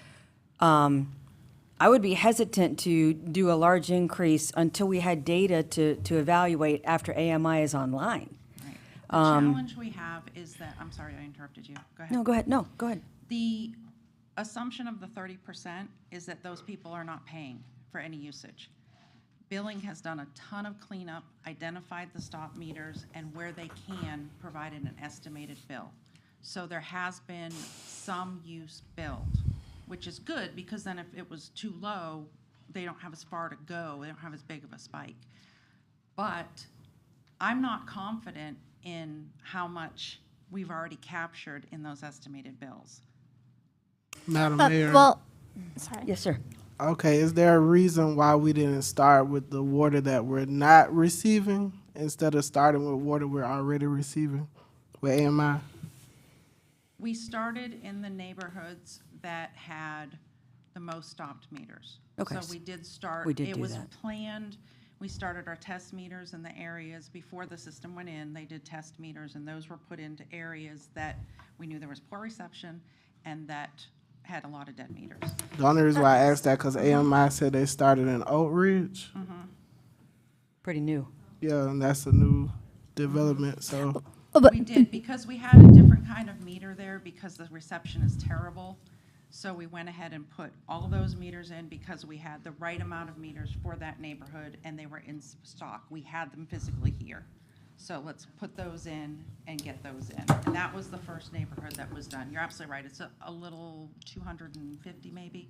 I would be hesitant to do a large increase until we had data to evaluate after AMI is online. The challenge we have is that, I'm sorry, I interrupted you. Go ahead. No, go ahead. No, go ahead. The assumption of the 30% is that those people are not paying for any usage. Billing has done a ton of cleanup, identified the stop meters, and where they can, provided an estimated bill. So there has been some use billed, which is good, because then if it was too low, they don't have as far to go, they don't have as big of a spike. But I'm not confident in how much we've already captured in those estimated bills. Madam Mayor. Well, sorry. Yes, sir. Okay, is there a reason why we didn't start with the water that we're not receiving instead of starting with water we're already receiving with AMI? We started in the neighborhoods that had the most stopped meters. Okay. So we did start. We did It do was that. planned. We started our test meters in the areas before the system went in. They did test meters, and those were put into areas that we knew there was poor reception and that had a lot of dead meters. The only reason why I asked that because AMI said they started in Oak Ridge. Pretty new. Yeah, and that's a new development. So We did, because we had a different kind of meter there because the reception is terrible. So we went ahead and put all of those meters in because we had the right amount of meters for that neighborhood and they were in stock. We had them physically here. So let's put those in and get those in. And that was the first neighborhood that was done. You're absolutely right. It's a little 250 maybe.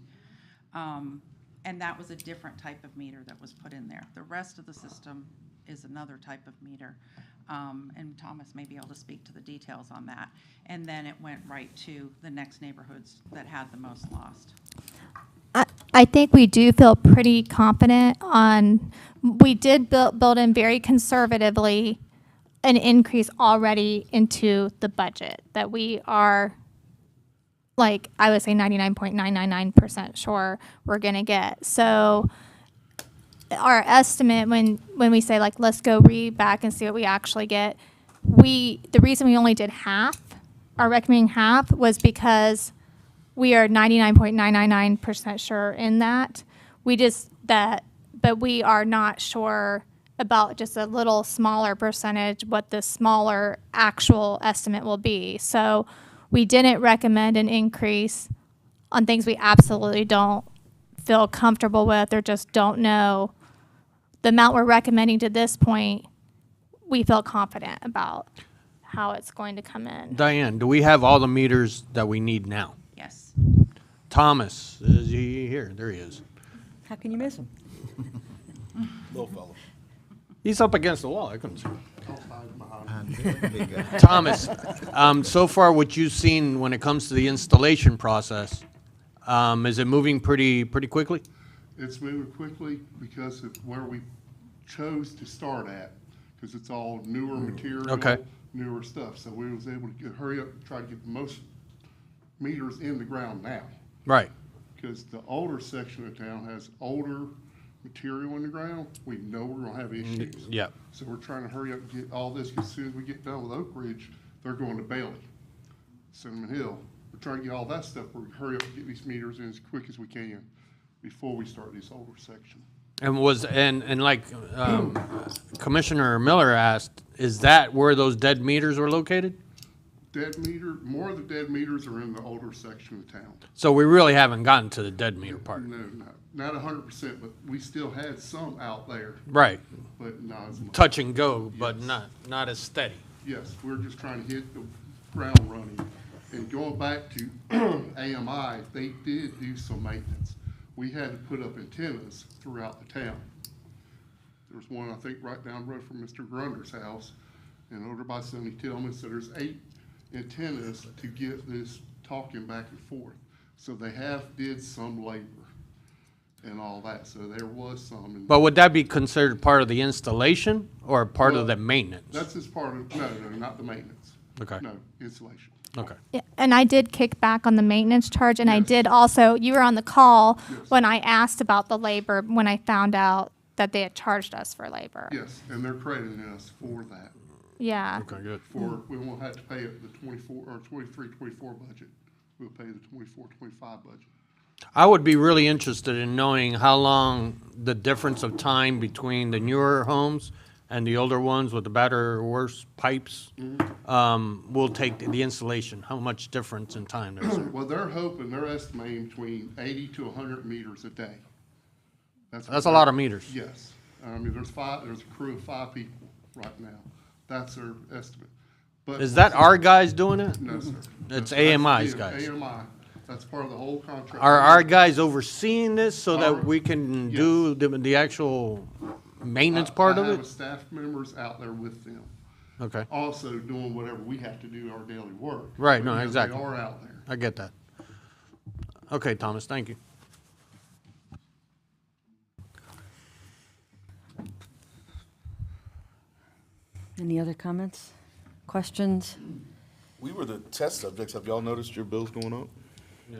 And that was a different type of meter that was put in there. The rest of the system is another type of meter. And Thomas may be able to speak to the details on that. And then it went right to the next neighborhoods that had the most lost. I think we do feel pretty confident on, we did build in very conservatively an increase already into the budget that we are, like, I would say 99.999% sure we're going to get. So our estimate, when we say, like, let's go read back and see what we actually get, the reason we only did half, our recommending half, was because we are 99.999% sure in that. But we are not sure about just a little smaller percentage what the smaller actual estimate will be. So we didn't recommend an increase on things we absolutely don't feel comfortable with or just don't know. The amount we're recommending to this point, we feel confident about how it's going to come in. Diane, do we have all the meters that we need now? Yes. Thomas, is he here? There he is. How can you miss him? Little fella. He's up against the wall. I couldn't see him. Thomas, so far what you've seen when it comes to the installation process, is it moving pretty quickly? It's moving quickly because of where we chose to start at, because it's all newer material, Okay. newer stuff. So we was able to hurry up and try to get the most meters in the ground now. Right. Because the older section of town has older material in the ground, we know we're gonna have issues. Yeah. So we're trying to hurry up and get all this, 'cause as soon as we get done with Oak Ridge, they're going to Bailey, Cinnamon Hill. We're trying to get all that stuff, we're gonna hurry up and get these meters in as quick as we can before we start this older section. And like Commissioner Miller asked, is that where those dead meters were located? More of the dead meters are in the older section of town. So we really haven't gotten to the dead meter part. No, not 100%, but we still had some out there. Right. But not as much. Touch and go, but not as steady. Yes, we're just trying to hit the ground running. And going back to AMI, they did do some maintenance. We had to put up antennas throughout the town. There's one, I think, right down the road from Mr. Grunder's house, and over by Sonny Tillman, so there's 8 antennas to get this talking back and forth. So they did some labor and all that, so there was some. But would that be considered part of the installation or part of the maintenance? That's just part of, no, not the maintenance. Okay. No, installation. Okay. Yeah, and I did kick back on the maintenance charge, and I did also, you were on the call when I asked about the labor, when I found out that they had charged us for labor. Yes, and they're crediting us for that. Yeah. Okay, good. We won't have to pay it the 24, or 23, 24 budget. We'll pay the 24, 25 budget. I would be really interested in knowing how long the difference of time between the newer homes and the older ones with the better or worse pipes will take the installation. How much difference in time is there? Well, they're estimating between 80 to 100 meters a day. That's a lot of meters. Yes. I mean, there's a crew of 5 people right now. That's their estimate. But Is that our guys doing it? No, sir. It's That's AMI's the guys. AMI. That's part of the whole contract. Are our guys overseeing this so Our- that we can do the actual maintenance part of I have it? staff members out there with them. Okay. Also doing whatever we have to do our daily work. Right, no, Because exactly. They are out there. I get that. Okay, Thomas, thank you. Any other comments, questions? We were the test subjects. Have y'all noticed your bills going up? Yeah.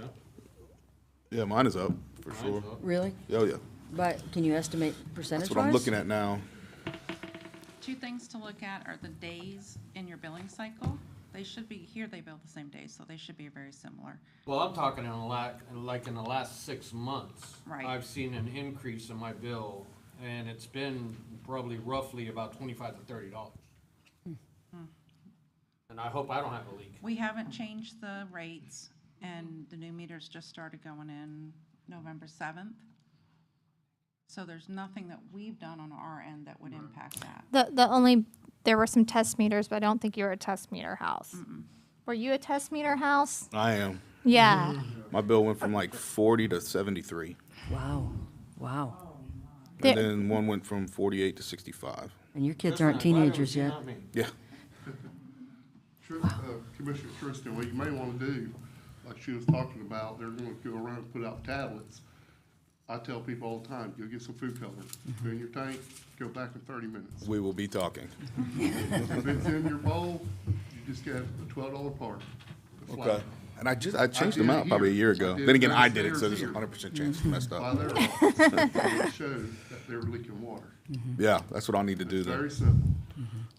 Yeah, mine is up, for sure. Really? Oh, yeah. But can you estimate That's percentage-wise? what I'm looking at now. Two things to look at are the days in your billing cycle. They should be, here they bill the same day, so they should be very similar. Well, I'm talking in like in the last 6 months. Right. I've seen an increase in my bill, and it's been probably roughly about $25 to $30. And I hope I don't have a leak. We haven't changed the rates, and the new meters just started going in November 7th. So there's nothing that we've done on our end that would impact that. There were some test meters, but I don't think you were a test meter house. Were you a test meter house? I am. Yeah. My bill went from like 40 to 73. Wow, wow. And then one went from 48 to 65. And your kids aren't teenagers yet. Yeah. Commissioner Tristan, what you may want to do, like she was talking about, they're going to go around and put out tablets. I tell people all the time, go get some food coloring, fill in your tank, go back in 30 minutes. We will be talking. If it's in your bowl, you just get a $12 part. a flat. Okay. And I changed did them it out probably a year here. ago. Then again, I did it, downstairs so there's a here. 100% chance it's messed By up. their office, it showed that they were leaking water. Yeah, that's what I'll need to do It's then. very simple.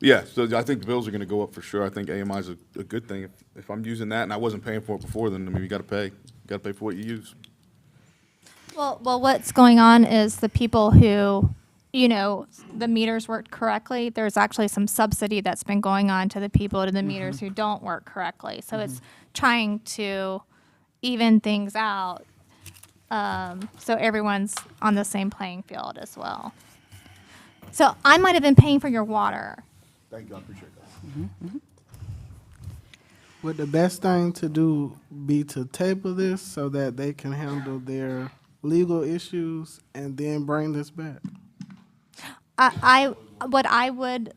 Yeah, so I think the bills are gonna go up for sure. I think AMI is a good thing. If I'm using that and I wasn't paying for it before, then I mean, you gotta pay for what you use. Well, what's going on is the people who, the meters worked correctly, there's actually some subsidy that's been going on to the people to the meters who don't work correctly. So it's trying to even things out, so everyone's on the same playing field as well. So I might have been paying for your water. Thank you, I appreciate that. Would the best thing to do be to table this so that they can handle their legal issues and then bring this back? What I would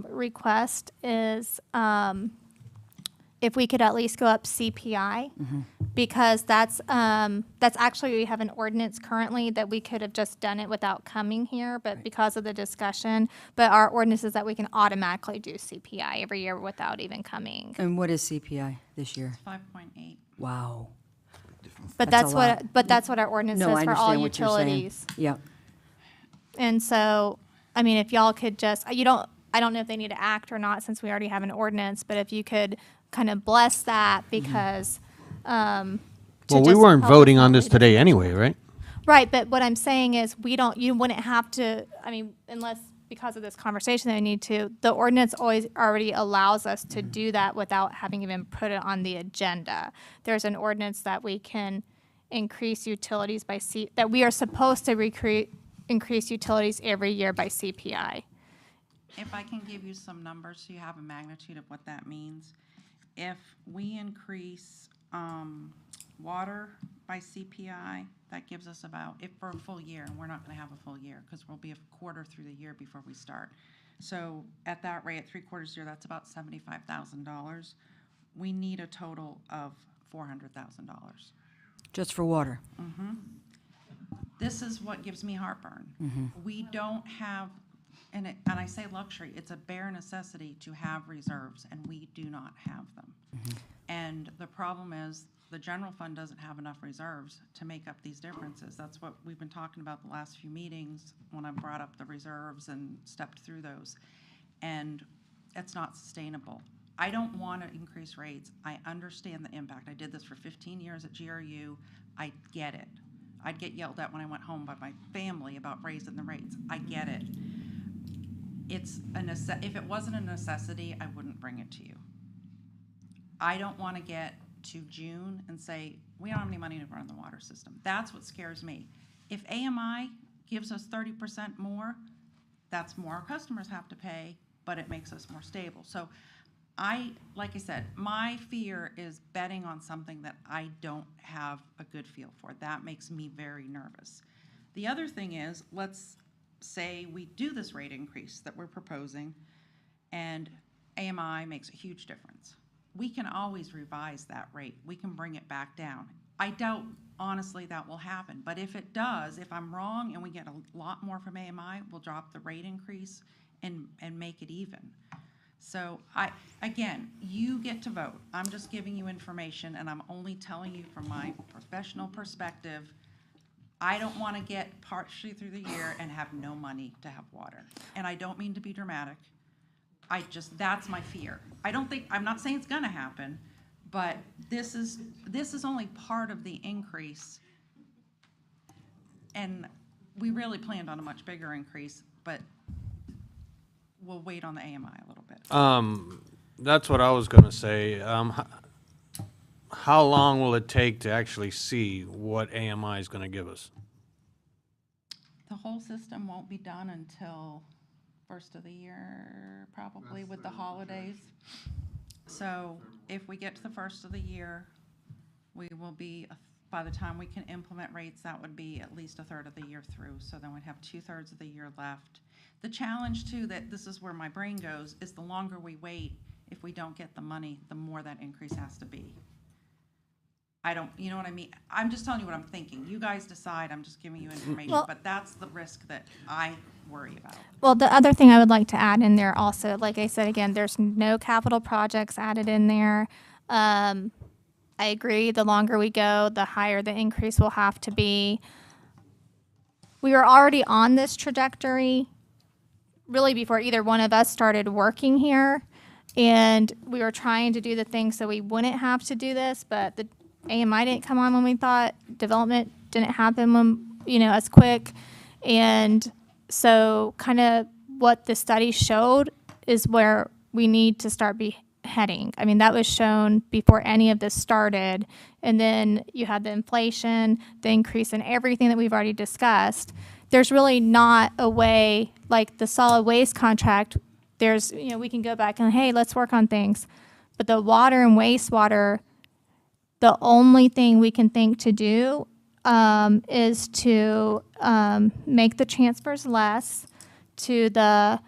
request is if we could at least go up CPI, because that's actually, we have an ordinance currently that we could have just done it without coming here, but because of the discussion, but our ordinance is that we can automatically do CPI every year without even coming. And what is CPI this year? 5.8. Wow. But That's a that's what our ordinance No, says I for all understand what you're saying. utilities. Yeah. And so, I mean, if y'all could just, I don't know if they need to act or not since we already have an ordinance, but if you could kind of bless that because, Well, we weren't voting on this today anyway, right? Right, but what I'm saying is you wouldn't have to, I mean, unless because of this conversation they need to, the ordinance already allows us to do that without having even put it on the agenda. There's an ordinance that we can increase utilities that we are supposed to increase utilities every year by CPI. If I can give you some numbers so you have a magnitude of what that means. If we increase water by CPI, that gives us about, if for a full year, and we're not gonna have a full year, because we'll be a quarter through the year before we start. So at that rate, at 3/4 year, that's about $75,000. We need a total of $400,000. Just for water? This is what gives me heartburn. We don't have, and I say luxury, it's a bare necessity to have reserves, and we do not have them. And the problem is, the general fund doesn't have enough reserves to make up these differences. That's what we've been talking about the last few meetings when I brought up the reserves and stepped through those. And it's not sustainable. I don't want to increase rates. I understand the impact. I did this for 15 years at GRU. I get it. I'd get yelled at when I went home by my family about raising the rates. I get it. It's if it wasn't a necessity, I wouldn't bring it to you. I don't want to get to June and say, we don't have any money to run the water system. That's what scares me. If AMI gives us 30% more, that's more our customers have to pay, but it makes us more stable. So like I said, my fear is betting on something that I don't have a good feel for. That makes me very nervous. The other thing is, let's say we do this rate increase that we're proposing, and AMI makes a huge difference. We can always revise that rate. We can bring it back down. I doubt, honestly, that will happen. But if it does, if I'm wrong and we get a lot more from AMI, we'll drop the rate increase and make it even. So again, you get to vote. I'm just giving you information, and I'm only telling you from my professional perspective. I don't want to get partially through the year and have no money to have water. And I don't mean to be dramatic. That's my fear. I'm not saying it's gonna happen, but this is only part of the increase. And we really planned on a much bigger increase, but we'll wait on the AMI a little bit. That's what I was gonna say. How long will it take to actually see what AMI is gonna give us? The whole system won't be done until first of the year, probably with the holidays. So if we get to the first of the year, we will be, by the time we can implement rates, that would be at least a third of the year through. So then we'd have 2/3 of the year left. The challenge too, that this is where my brain goes, is the longer we wait, if we don't get the money, the more that increase has to be. You know what I mean? I'm just telling you what I'm thinking. You guys decide, I'm just giving you information, Well- but that's the risk that I worry about. Well, the other thing I would like to add in there also, like I said, again, there's no capital projects added in there. I agree, the longer we go, the higher the increase will have to be. We were already on this trajectory really before either one of us started working here. And we were trying to do the things so we wouldn't have to do this, but the AMI didn't come on when we thought, development didn't happen when, as quick. And so kind of what the study showed is where we need to start heading. I mean, that was shown before any of this started. And then you had the inflation, the increase in everything that we've already discussed. There's really not a way, like the solid waste contract, we can go back and, hey, let's work on things. But the water and wastewater, the only thing we can think to do is to make the transfers less to the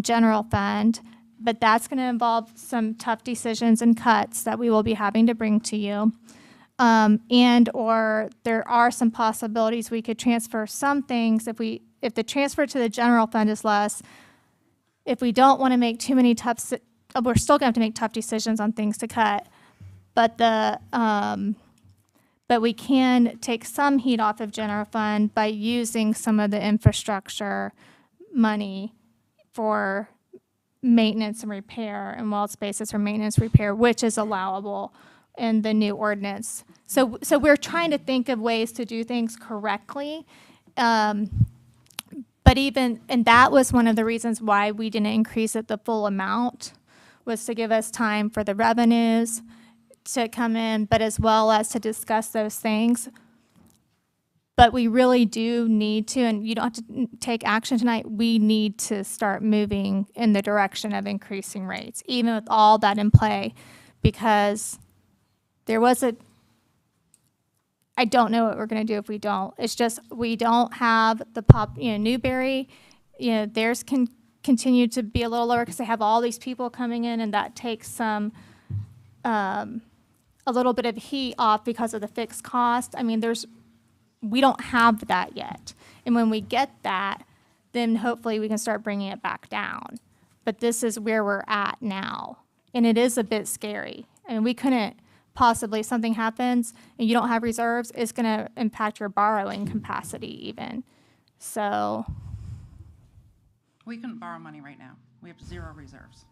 general fund, but that's going to involve some tough decisions and cuts that we will be having to bring to you. Or there are some possibilities we could transfer some things if the transfer to the general fund is less. If we don't want to make too many we're still going to have to make tough decisions on things to cut, but but we can take some heat off of general fund by using some of the infrastructure money for maintenance and repair and wall spaces for maintenance repair, which is allowable in the new ordinance. So we're trying to think of ways to do things correctly. But and that was one of the reasons why we didn't increase it the full amount, was to give us time for the revenues to come in, but as well as to discuss those things. But we really do need to, and you don't have to take action tonight, we need to start moving in the direction of increasing rates, even with all that in play, because there was I don't know what we're gonna do if we don't. It's just, we don't have the Newberry, theirs can continue to be a little lower because they have all these people coming in, and that takes some, a little bit of heat off because of the fixed cost. I mean, we don't have that yet. And when we get that, then hopefully we can start bringing it back down. But this is where we're at now. And it is a bit scary. I mean, we couldn't possibly, if something happens and you don't have reserves, it's going to impact your borrowing capacity even. So. We couldn't borrow money right now. We have 0 reserves.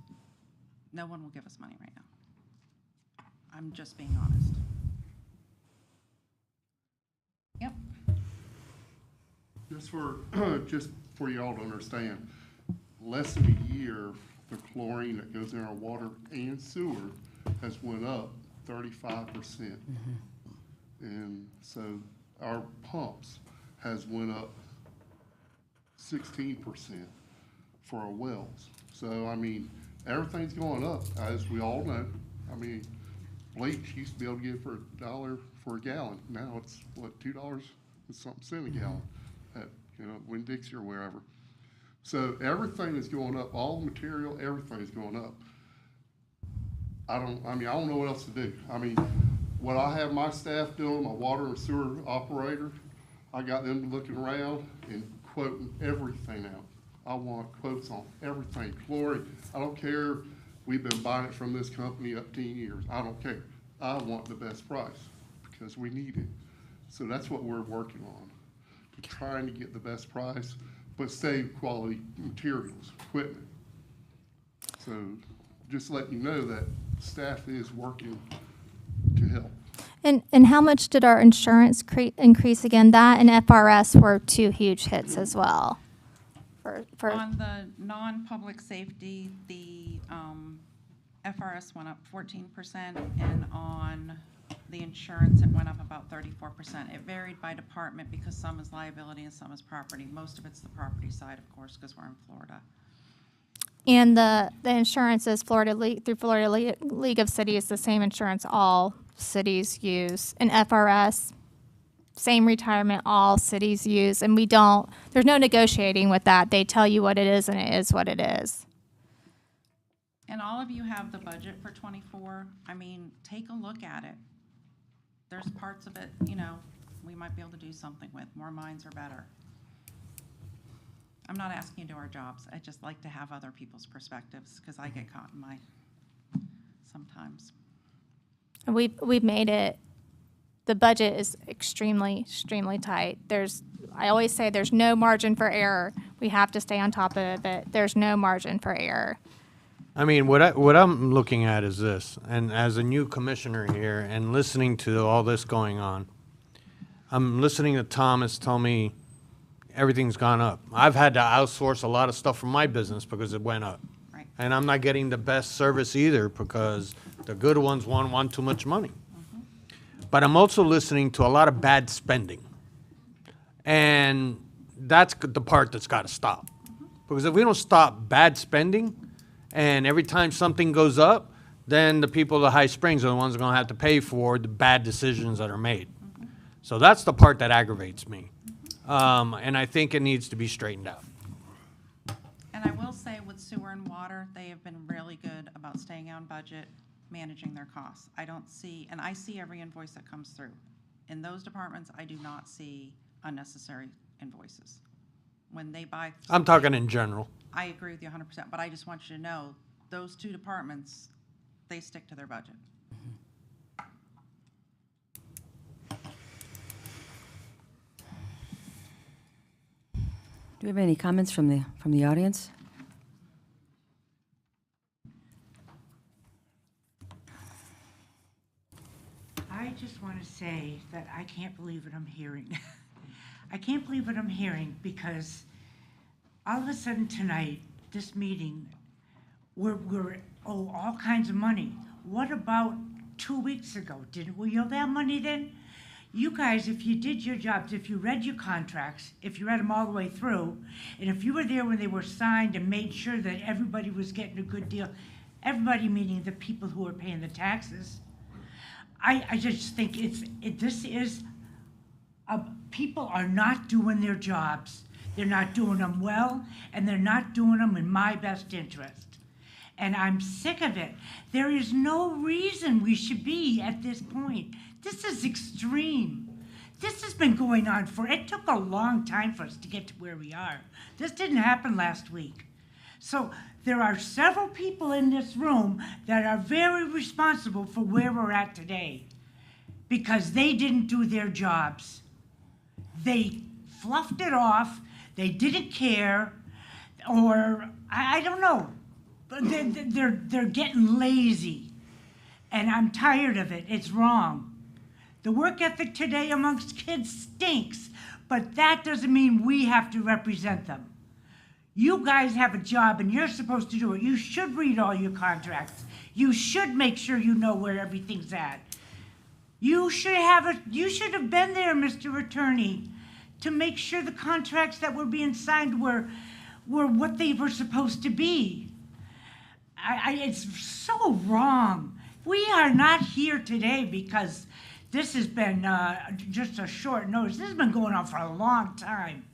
No one will give us money right now. I'm just being honest. Yep. Just for y'all to understand, less than a year, the chlorine that goes in our water and sewer has went up 35%. And so our pumps has went up 16% for our wells. So, I mean, everything's going up, as we all know. I mean, bleach used to be able to get for $1 for a gallon. Now it's, what, $2 and something cent a gallon at, Winn-Dixie or wherever. So everything is going up, all the material, everything is going up. I don't know what else to do. I mean, what I have my staff doing, my water and sewer operator, I got them looking around and quoting everything out. I want quotes on everything. Chlorine, I don't care. We've been buying it from this company up 10 years. I don't care. I want the best price because we need it. So that's what we're working on, trying to get the best price, but save quality materials, equipment. So just let you know that staff is working to help. And how much did our insurance increase again? That and FRS were 2 huge hits as well. On the non-public safety, the FRS went up 14%, and on the insurance, it went up about 34%. It varied by department because some is liability and some is property. Most of it's the property side, of course, because we're in Florida. And the insurance is through Florida League of Cities, the same insurance all cities use. And FRS, same retirement all cities use. And there's no negotiating with that. They tell you what it is, and it is what it is. And all of you have the budget for '24. I mean, take a look at it. There's parts of it, we might be able to do something with. More minds are better. I'm not asking you to do our jobs. I just like to have other people's perspectives because I get caught in my sometimes. We've made it. The budget is extremely, extremely tight. I always say there's no margin for error. We have to stay on top of it. There's no margin for error. I mean, what I'm looking at is this, and as a new commissioner here and listening to all this going on, I'm listening to Thomas tell me everything's gone up. I've had to outsource a lot of stuff from my business because it went up. Right. And I'm not getting the best service either because the good ones want too much money. But I'm also listening to a lot of bad spending. And that's the part that's got to stop. Because if we don't stop bad spending, and every time something goes up, then the people of the High Springs are the ones that are going to have to pay for the bad decisions that are made. So that's the part that aggravates me. And I think it needs to be straightened out. And I will say with sewer and water, they have been really good about staying on budget, managing their costs. I see every invoice that comes through. In those departments, I do not see unnecessary invoices. When they buy. I'm talking in general. I agree with you 100%, but I just want you to know, those 2 departments, they stick to their budget. Do we have any comments from the audience? I just want to say that I can't believe what I'm hearing. I can't believe what I'm hearing because all of a sudden tonight, this meeting, we're all kinds of money. What about 2 weeks ago? Didn't we owe that money then? You guys, if you did your jobs, if you read your contracts, if you read them all the way through, and if you were there when they were signed and made sure that everybody was getting a good deal, everybody meaning the people who are paying the taxes, I just think this is People are not doing their jobs. They're not doing them well, and they're not doing them in my best interest. And I'm sick of it. There is no reason we should be at this point. This is extreme. This has been going on it took a long time for us to get to where we are. This didn't happen last week. So there are several people in this room that are very responsible for where we're at today because they didn't do their jobs. They fluffed it off, they didn't care, or I don't know. But they're getting lazy, and I'm tired of it. It's wrong. The work ethic today amongst kids stinks, but that doesn't mean we have to represent them. You guys have a job and you're supposed to do it. You should read all your contracts. You should make sure you know where everything's at. You should have been there, Mr. Attorney, to make sure the contracts that were being signed were what they were supposed to be. It's so wrong. We are not here today because this has been just a short notice. This has been going on for a long time.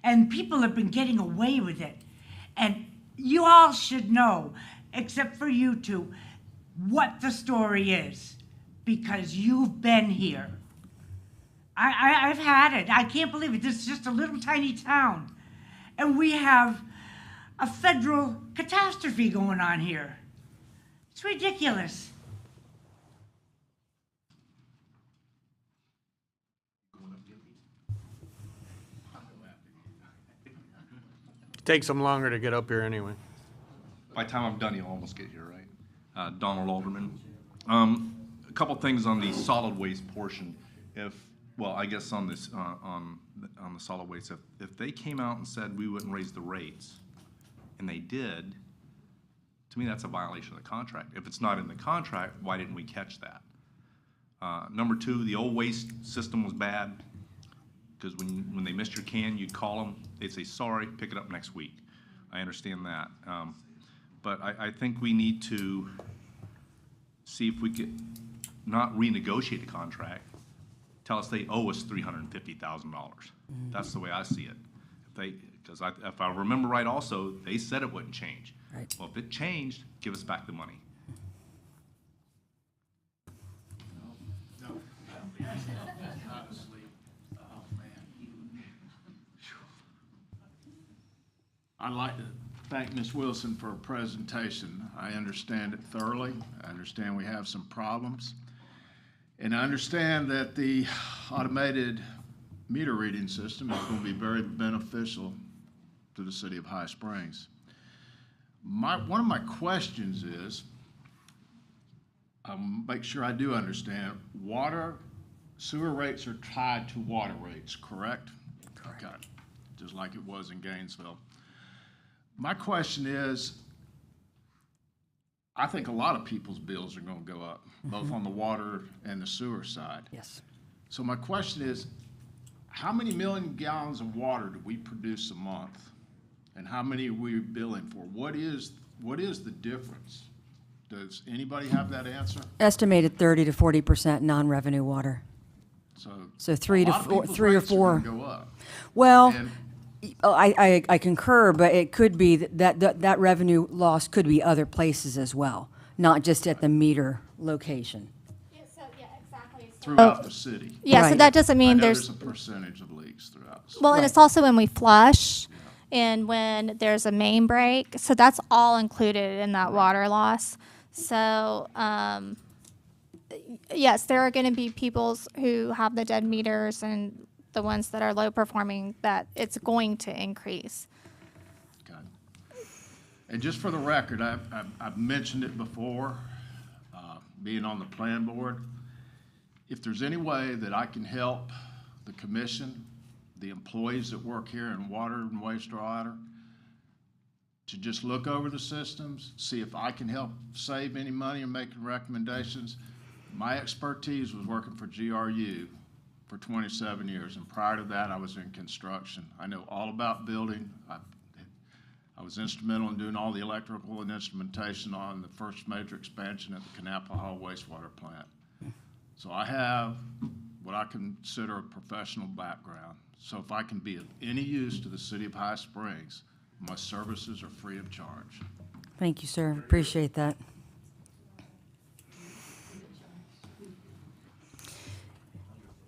And people have been getting away with it. And you all should know, except for you two, what the story is. Because you've been here. I've had it. I can't believe it. This is just a little tiny town. And we have a federal catastrophe going on here. It's ridiculous. Takes them longer to get up here anyway. By the time I'm done, you'll almost get here, right? Donald Alderman. A couple things on the solid waste portion. I guess on this, on the solid waste, if they came out and said we wouldn't raise the rates, and they did, to me, that's a violation of the contract. If it's not in the contract, why didn't we catch that? Number two, the old waste system was bad, because when they missed your can, you'd call them, they'd say, sorry, pick it up next week. I understand that. But I think we need to see if we could not renegotiate the contract, tell us they owe us $350,000. That's the way I see it. Because if I remember right also, they said it wouldn't change. Right. Well, if it changed, give us back the money. I'd like to thank Ms. Wilson for her presentation. I understand it thoroughly. I understand we have some problems. And I understand that the automated meter reading system is going to be very beneficial to the city of High Springs. One of my questions is, make sure I do understand, sewer rates are tied to water rates, correct? Correct. Okay. Just like it was in Gainesville. My question is, I think a lot of people's bills are going to go up, both on the water and the sewer side. Yes. So my question is, how many million gallons of water do we produce a month? And how many are we billing for? What is the difference? Does anybody have that answer? Estimated 30 to 40% non-revenue water. So 3 a to lot of 4, people's 3 or rates are 4. gonna go up. Well, And- I concur, but it could be that revenue loss could be other places as well, not just at the meter location. Throughout the city. Yeah, so Right. that doesn't I mean know there's, a percentage of leaks throughout the city. well, and it's also when we flush and when there's a main break. So that's all included in that water loss. So, yes, there are going to be people who have the dead meters and the ones that are low performing that it's going to increase. Okay. And just for the record, I've mentioned it before, being on the plan board. If there's any way that I can help the commission, the employees that work here in water and wastewater, to just look over the systems, see if I can help save any money and making recommendations. My expertise was working for GRU for 27 years, and prior to that, I was in construction. I know all about building. I was instrumental in doing all the electrical and instrumentation on the first major expansion at the Kanappa Hall wastewater plant. So I have what I consider a professional background. So if I can be of any use to the city of High Springs, my services are free of charge. Thank you, sir. Appreciate that.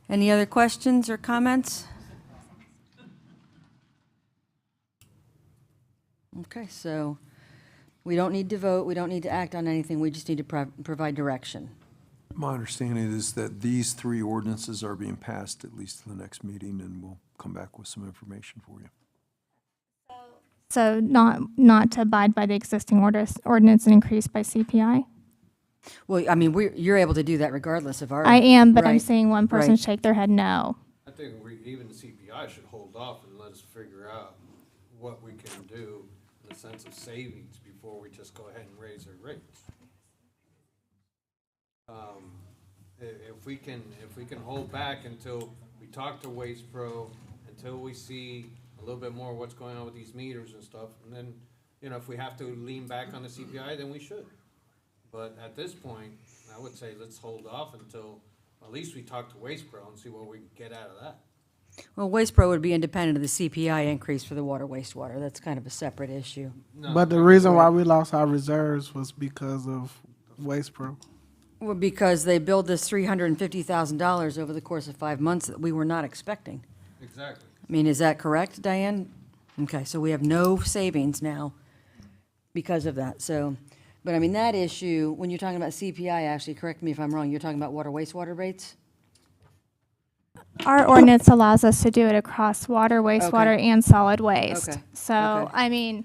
Any other questions or comments? Okay, so we don't need to vote, we don't need to act on anything, we just need to provide direction. My understanding is that these three ordinances are being passed at least to the next meeting, and we'll come back with some information for you. So not to abide by the existing ordinance and increase by CPI? Well, I mean, you're able to do that regardless of our. I am, but I'm right, seeing one person right. shake their head no. I think even the CPI should hold off and let us figure out what we can do in the sense of savings before we just go ahead and raise our rates. If we can hold back until we talk to Waste Pro, until we see a little bit more what's going on with these meters and stuff, and then, you know, if we have to lean back on the CPI, then we should. But at this point, I would say let's hold off until at least we talk to Waste Pro and see what we can get out of that. Well, Waste Pro would be independent of the CPI increase for the water wastewater. That's kind of a separate issue. But the reason why we lost our reserves was because of Waste Pro. Well, because they billed this $350,000 over the course of 5 months that we were not expecting. Exactly. I mean, is that correct, Diane? Okay, so we have no savings now because of that, so, but I mean, that issue, when you're talking about CPI, actually, correct me if I'm wrong, you're talking about water wastewater rates? Our ordinance allows us to do it across water, wastewater, Okay. and solid waste. Okay. So, Okay. I mean,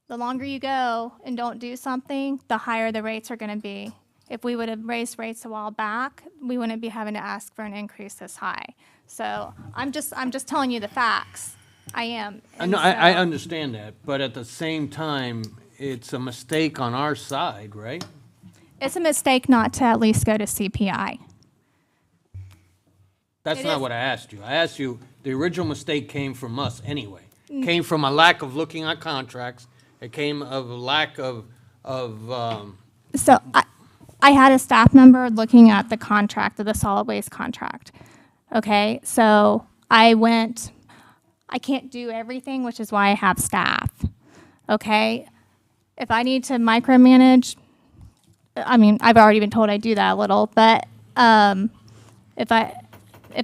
the longer you go and don't do something, the higher the rates are going to be. If we would have raised rates a while back, we wouldn't be having to ask for an increase this high. So I'm just telling you the facts. I am. No, I understand that, but at the same time, it's a mistake on our side, right? It's a mistake not to at least go to CPI. That's It not is. what I asked you. I asked you, the original mistake came from us anyway. Came from a lack of looking at contracts. It came of a lack of So I had a staff member looking at the contract, of the solid waste contract. Okay, so I can't do everything, which is why I have staff. Okay, if I need to micromanage, I mean, I've already been told I do that a little, but if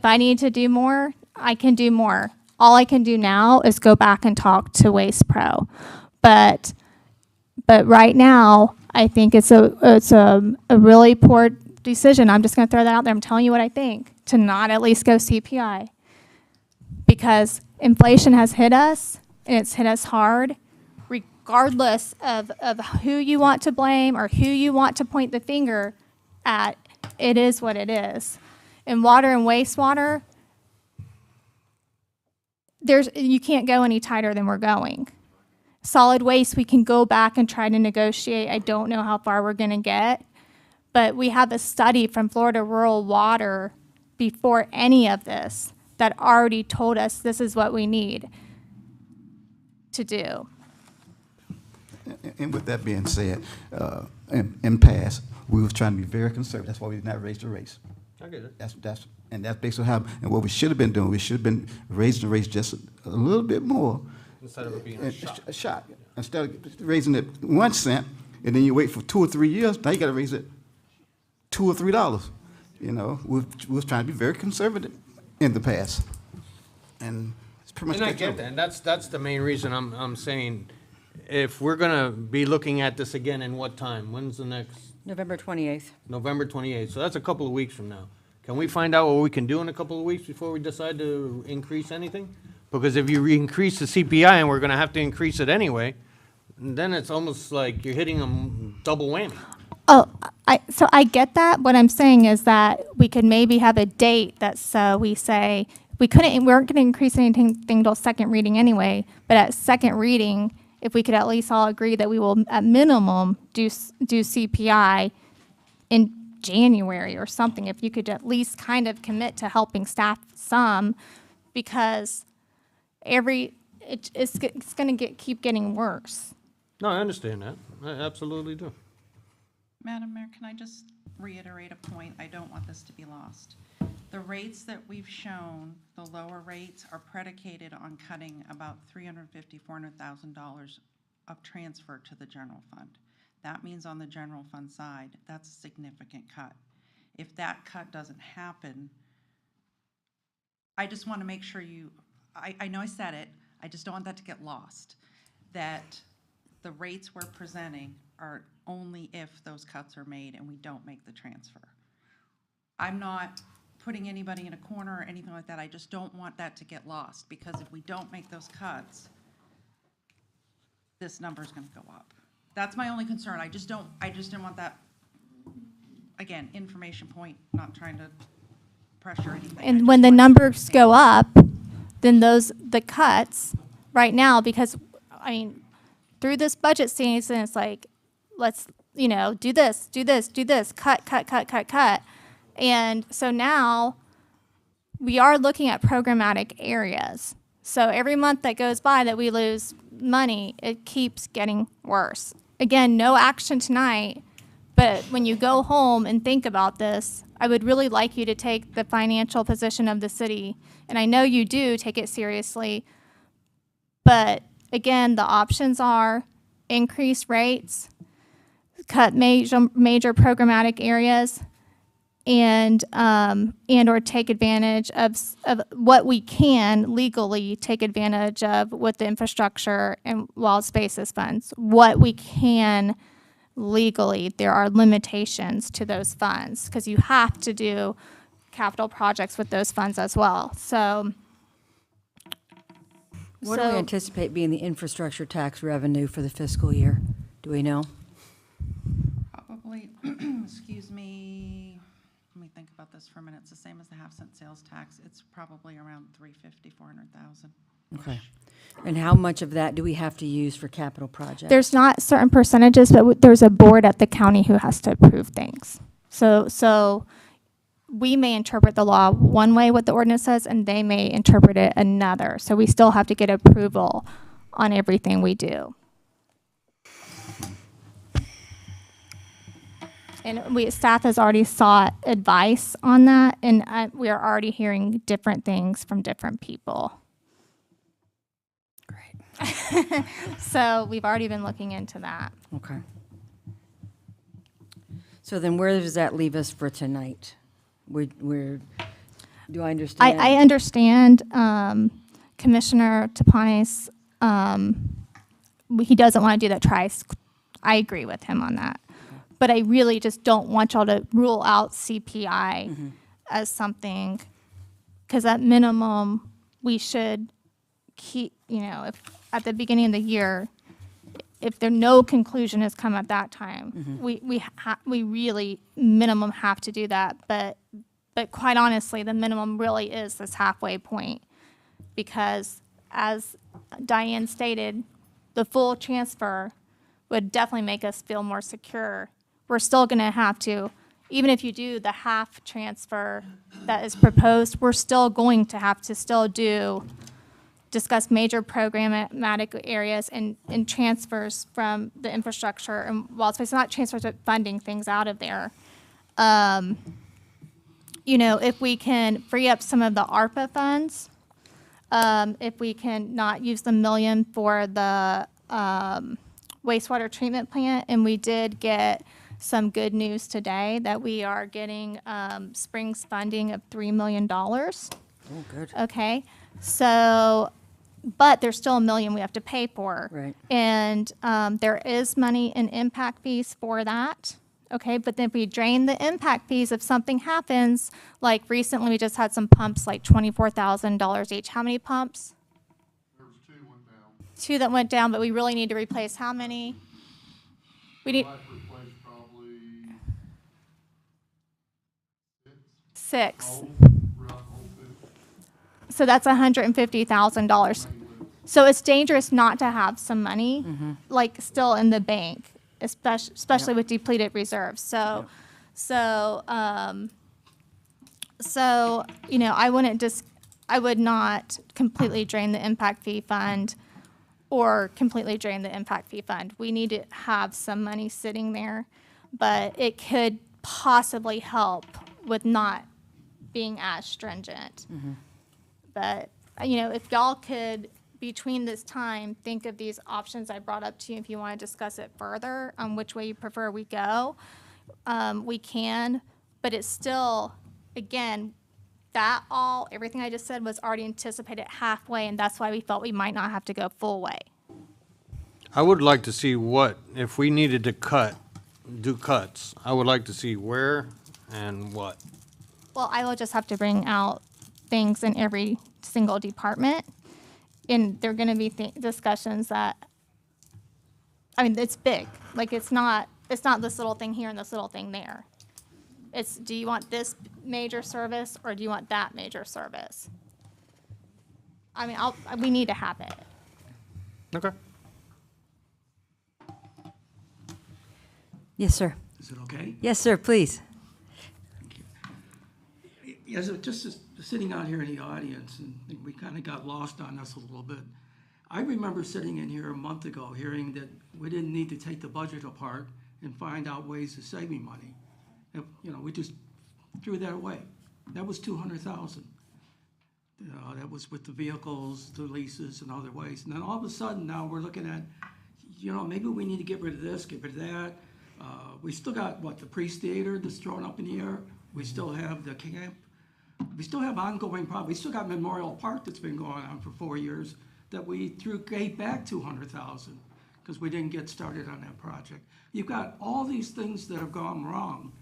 I need to do more, I can do more. All I can do now is go back and talk to Waste Pro. But right now, I think it's a really poor decision. I'm just going to throw that out there. I'm telling you what I think, to not at least go CPI. Because inflation has hit us, and it's hit us hard, regardless of who you want to blame or who you want to point the finger at. It is what it is. In water and wastewater, you can't go any tighter than we're going. Solid waste, we can go back and try to negotiate. I don't know how far we're going to get, but we have a study from Florida Rural Water before any of this that already told us this is what we need to do. And with that being said, in past, we was trying to be very conservative. That's why we did not raise the rates. I get it. That's basically how, and what we should have been doing, we should have been raising the rates just a little bit more. Instead of it being a shot. Instead of raising it 1 cent, and then you wait for 2 or 3 years, now you gotta raise it $2 or $3. You know, we was trying to be very conservative in the past. And it's pretty much. And I get that, and that's the main reason I'm saying, if we're gonna be looking at this again in what time? When's the next? November 28th. November 28th, so that's a couple of weeks from now. Can we find out what we can do in a couple of weeks before we decide to increase anything? Because if you increase the CPI and we're gonna have to increase it anyway, then it's almost like you're hitting them double whammy. Oh, so I get that. What I'm saying is that we could maybe have a date that we say, we weren't gonna increase anything till second reading anyway, but at second reading, if we could at least all agree that we will, at minimum, do CPI in January or something, if you could at least kind of commit to helping staff some, because it's going to keep getting worse. No, I understand that. I absolutely do. Madam Mayor, can I just reiterate a point? I don't want this to be lost. The rates that we've shown, the lower rates, are predicated on cutting about $350,000, $400,000 of transfer to the general fund. That means on the general fund side, that's a significant cut. If that cut doesn't happen, I just want to make sure I know I said it, I just don't want that to get lost, that the rates we're presenting are only if those cuts are made and we don't make the transfer. I'm not putting anybody in a corner or anything like that. I just don't want that to get lost, because if we don't make those cuts, this number's going to go up. That's my only concern. I just didn't want that, again, information point, not trying to pressure anything. And when the numbers go up, then the cuts right now, because, I mean, through this budget season, it's like, let's, do this, cut. And so now we are looking at programmatic areas. So every month that goes by that we lose money, it keeps getting worse. Again, no action tonight, but when you go home and think about this, I would really like you to take the financial position of the city. And I know you do take it seriously, but again, the options are increase rates, cut major programmatic areas, and or take advantage of what we can legally take advantage of with the infrastructure and wild spaces funds. What we can legally, there are limitations to those funds because you have to do capital projects with those funds as well. So What do we anticipate being the infrastructure tax revenue for the fiscal year? Do we know? Probably, excuse me, let me think about this for a minute. It's the same as the half-cent sales tax. It's probably around 350, 400,000. Okay. And how much of that do we have to use for capital projects? there's not certain percentages, but there's a board at the county who has to approve things. So we may interpret the law one way, what the ordinance says, and they may interpret it another. So we still have to get approval on everything we do. And staff has already sought advice on that, and we are already hearing different things from different people. Great. So we've already been looking into that. Okay. So then where does that leave us for tonight? Do I understand? I understand Commissioner Tapanes, he doesn't want to do that twice. I agree with him on that. But I really just don't want y'all to rule out CPI as something, because at minimum, we should keep, if at the beginning of the year, if no conclusion has come at that time, we really minimum have to do that. But quite honestly, the minimum really is this halfway point, because as Diane stated, the full transfer would definitely make us feel more secure. We're still going to have to, even if you do the half transfer that is proposed, we're still going to have to discuss major programmatic areas and transfers from the infrastructure and wild space, not transfers, but funding things out of there. If we can free up some of the ARPA funds, if we can not use the $1 million for the wastewater treatment plant, and we did get some good news today that we are getting Springs funding of $3 million. Oh, good. Okay, so, but there's still $1 million we have to pay for. Right. And there is money in impact fees for that. Okay, but then if we drain the impact fees, if something happens, like recently we just had some pumps, like $24,000 each. How many pumps? There was 2 went down. 2 that went down, but we really need to replace how many? We need Might replace probably 6. old, rough old food. So that's $150,000. So it's dangerous not to have some money, like still in the bank, especially with depleted reserves. So I would not completely drain the impact fee fund or completely drain the impact fee fund. We need to have some money sitting there. but it could possibly help with not being as stringent. But, if y'all could, between this time, think of these options I brought up to you, if you want to discuss it further on which way you prefer we go, we can, but it's still, again, everything I just said was already anticipated halfway, and that's why we felt we might not have to go full way. I would like to see if we needed to do cuts, I would like to see where and what. Well, I will just have to bring out things in every single department, and there are going to be discussions that, it's big. Like, it's not this little thing here and this little thing there. It's, do you want this major service or do you want that major service? We need to have it. Okay. Yes, sir. Is it okay? Yes, sir, please. Yes, just sitting out here in the audience, and we kind of got lost on this a little bit. I remember sitting in here a month ago hearing that we didn't need to take the budget apart and find out ways of saving money. And, we just threw that away. That was $200,000. That was with the vehicles, the leases, and other ways. And then all of a sudden now we're looking at, maybe we need to get rid of this, get rid of that. We still got, the Priest Theater that's thrown up in the air. We still have the camp. We still have ongoing problems. We still got Memorial Park that's been going on for 4 years that we gave back $200,000 because we didn't get started on that project. You've got all these things that have gone wrong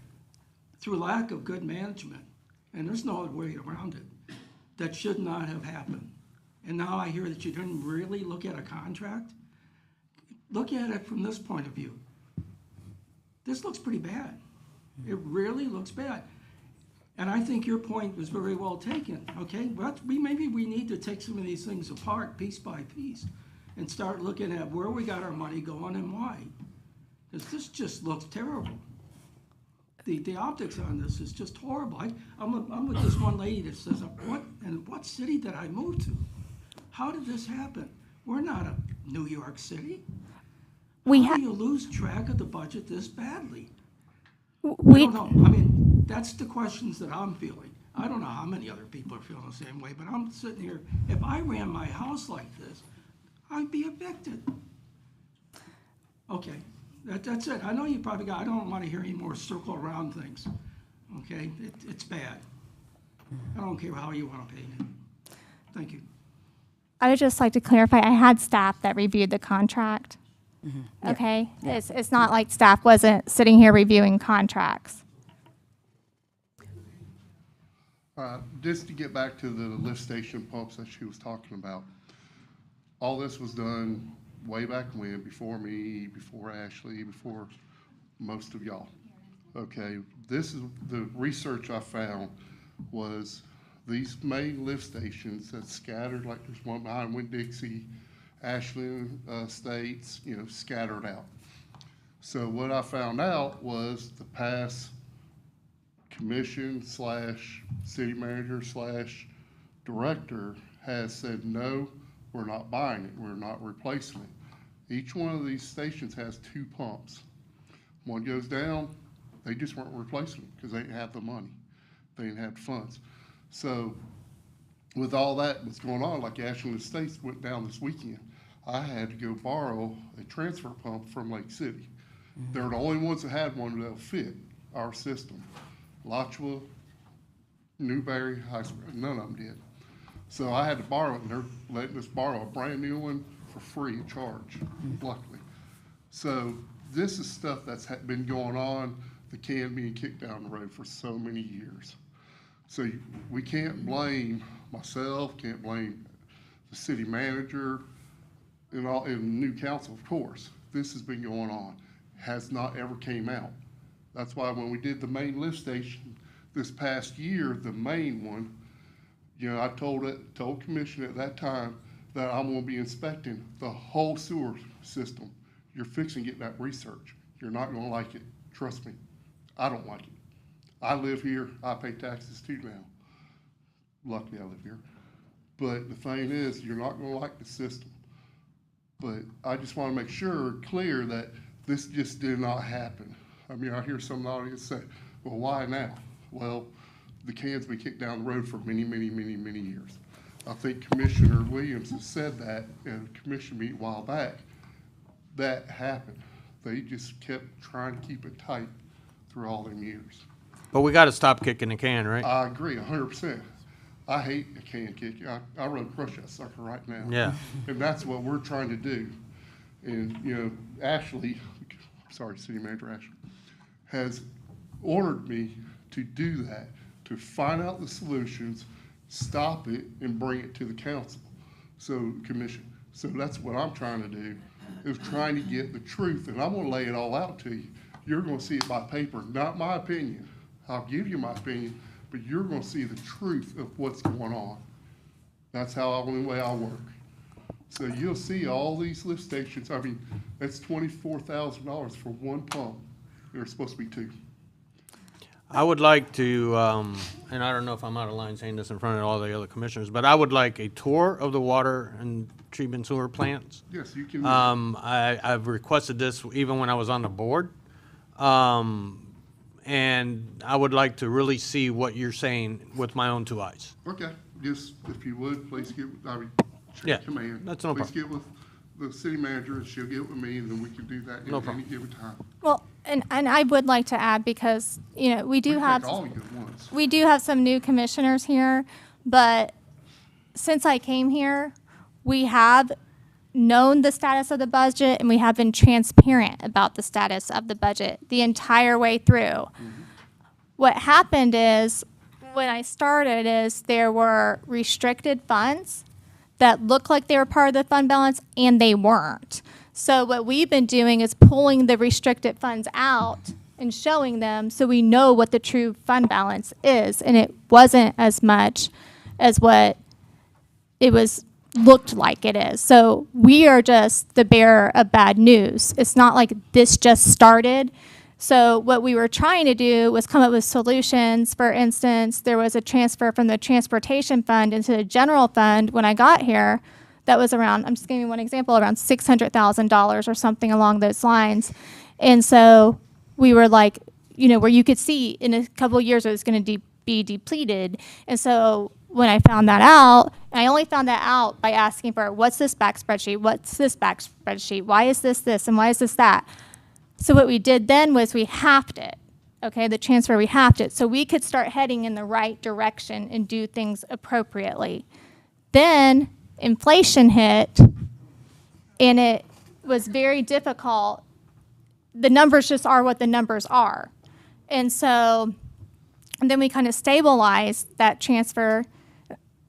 through lack of good management, and there's no other way around it, that should not have happened. And now I hear that you didn't really look at a contract. Look at it from this point of view. This looks pretty bad. It really looks bad. And I think your point was very well taken, okay? But maybe we need to take some of these things apart piece by piece and start looking at where we got our money going and why. Because this just looks terrible. The optics on this is just horrible. I'm with this one lady that says, what city did I move to? How did this happen? We're not a New York City. How do you lose track of the budget this badly? I don't know. That's the questions that I'm feeling. I don't know how many other people are feeling the same way, but I'm sitting here, if I ran my house like this, I'd be evicted. Okay, that's it. I know you probably I don't want to hear any more circle around things, okay? It's bad. I don't care how you want to paint it. Thank you. I would just like to clarify, I had staff that reviewed the contract. Yeah. Okay? Yeah. It's not like staff wasn't sitting here reviewing contracts. Just to get back to the lift station pumps that she was talking about, all this was done way back when, before me, before Ashley, before most of y'all. Okay, this is the research I found was these main lift stations that's scattered, like there's one behind Winn-Dixie, Ashland Estates, scattered out. So what I found out was the past commission / city manager / director has said, no, we're not buying it, we're not replacing it. Each one of these stations has 2 pumps. One goes down, they just weren't replacing it because they didn't have the money. They didn't have the funds. So with all that was going on, like Ashland Estates went down this weekend, I had to go borrow a transfer pump from Lake City. They're the only ones that had one that'll fit our system. Lachua, Newberry, High Spring, none of them did. So I had to borrow it, and they're letting us borrow a brand new one for free of charge, luckily. So this is stuff that's been going on, the can being kicked down the road for so many years. So we can't blame myself, can't blame the city manager, and new council, of course. This has been going on, has not ever came out. That's why when we did the main lift station this past year, the main one, I told commission at that time that I'm gonna be inspecting the whole sewer system. You're fixing to get that research. You're not gonna like it, trust me. I don't like it. I live here, I pay taxes too now. Luckily I live here. But the thing is, you're not gonna like the system. But I just wanna make sure, clear, that this just did not happen. I mean, I hear some of the audience say, well, why now? Well, the can's been kicked down the road for many, many, many, many years. I think Commissioner Williams has said that in a commission meeting a while back. That happened. They just kept trying to keep it tight through all them years. But we got to stop kicking the can, right? I agree 100%. I hate a can kick. I run crush that sucker right now. Yeah. And that's what we're trying to do. And, you know, Ashley, sorry, City Manager Ashley, has ordered me to do that, to find out the solutions, stop it, and bring it to the council, so commission. So that's what I'm trying to do, is trying to get the truth, and I'm gonna lay it all out to you. You're gonna see it by paper, not my opinion. I'll give you my opinion, but you're gonna see the truth of what's going on. That's how only way I work. So you'll see all these lift stations. I mean, that's $24,000 for one pump. There's supposed to be two. I would like to, and I don't know if I'm out of line saying this in front of all the other commissioners, but I would like a tour of the water and treatment sewer plants. Yes, you can. I've requested this even when I was on the board. And I would like to really see what you're saying with my own two eyes. Okay, just if you would, please get, Yeah, command. that's no Please get with the city manager, and she'll get with me, and then we can do that No at any problem. given time. Well, and I would like to add, because, you know, we do can have, take all of you at once. we do have some new commissioners here, but since I came here, we have known the status of the budget, and we have been transparent about the status of the budget the entire way through. What happened is, when I started, is there were restricted funds that looked like they were part of the fund balance, and they weren't. So what we've been doing is pulling the restricted funds out and showing them, so we know what the true fund balance is, and it wasn't as much as what it was looked like it is. So we are just the bearer of bad news. It's not like this just started. So what we were trying to do was come up with solutions. For instance, there was a transfer from the transportation fund into the general fund when I got here that was around, I'm just giving you one example, around $600,000 or something along those lines. And so we were like, you know, where you could see in a couple of years it was going to be depleted. And so when I found that out, and I only found that out by asking for, what's this back spreadsheet? What's this back spreadsheet? Why is this, and why is this that? So what we did then was we halved it, okay, the transfer, we halved it, so we could start heading in the right direction and do things appropriately. Then inflation hit, and it was very difficult. The numbers just are what the numbers are. And so, and then we kind of stabilized that transfer,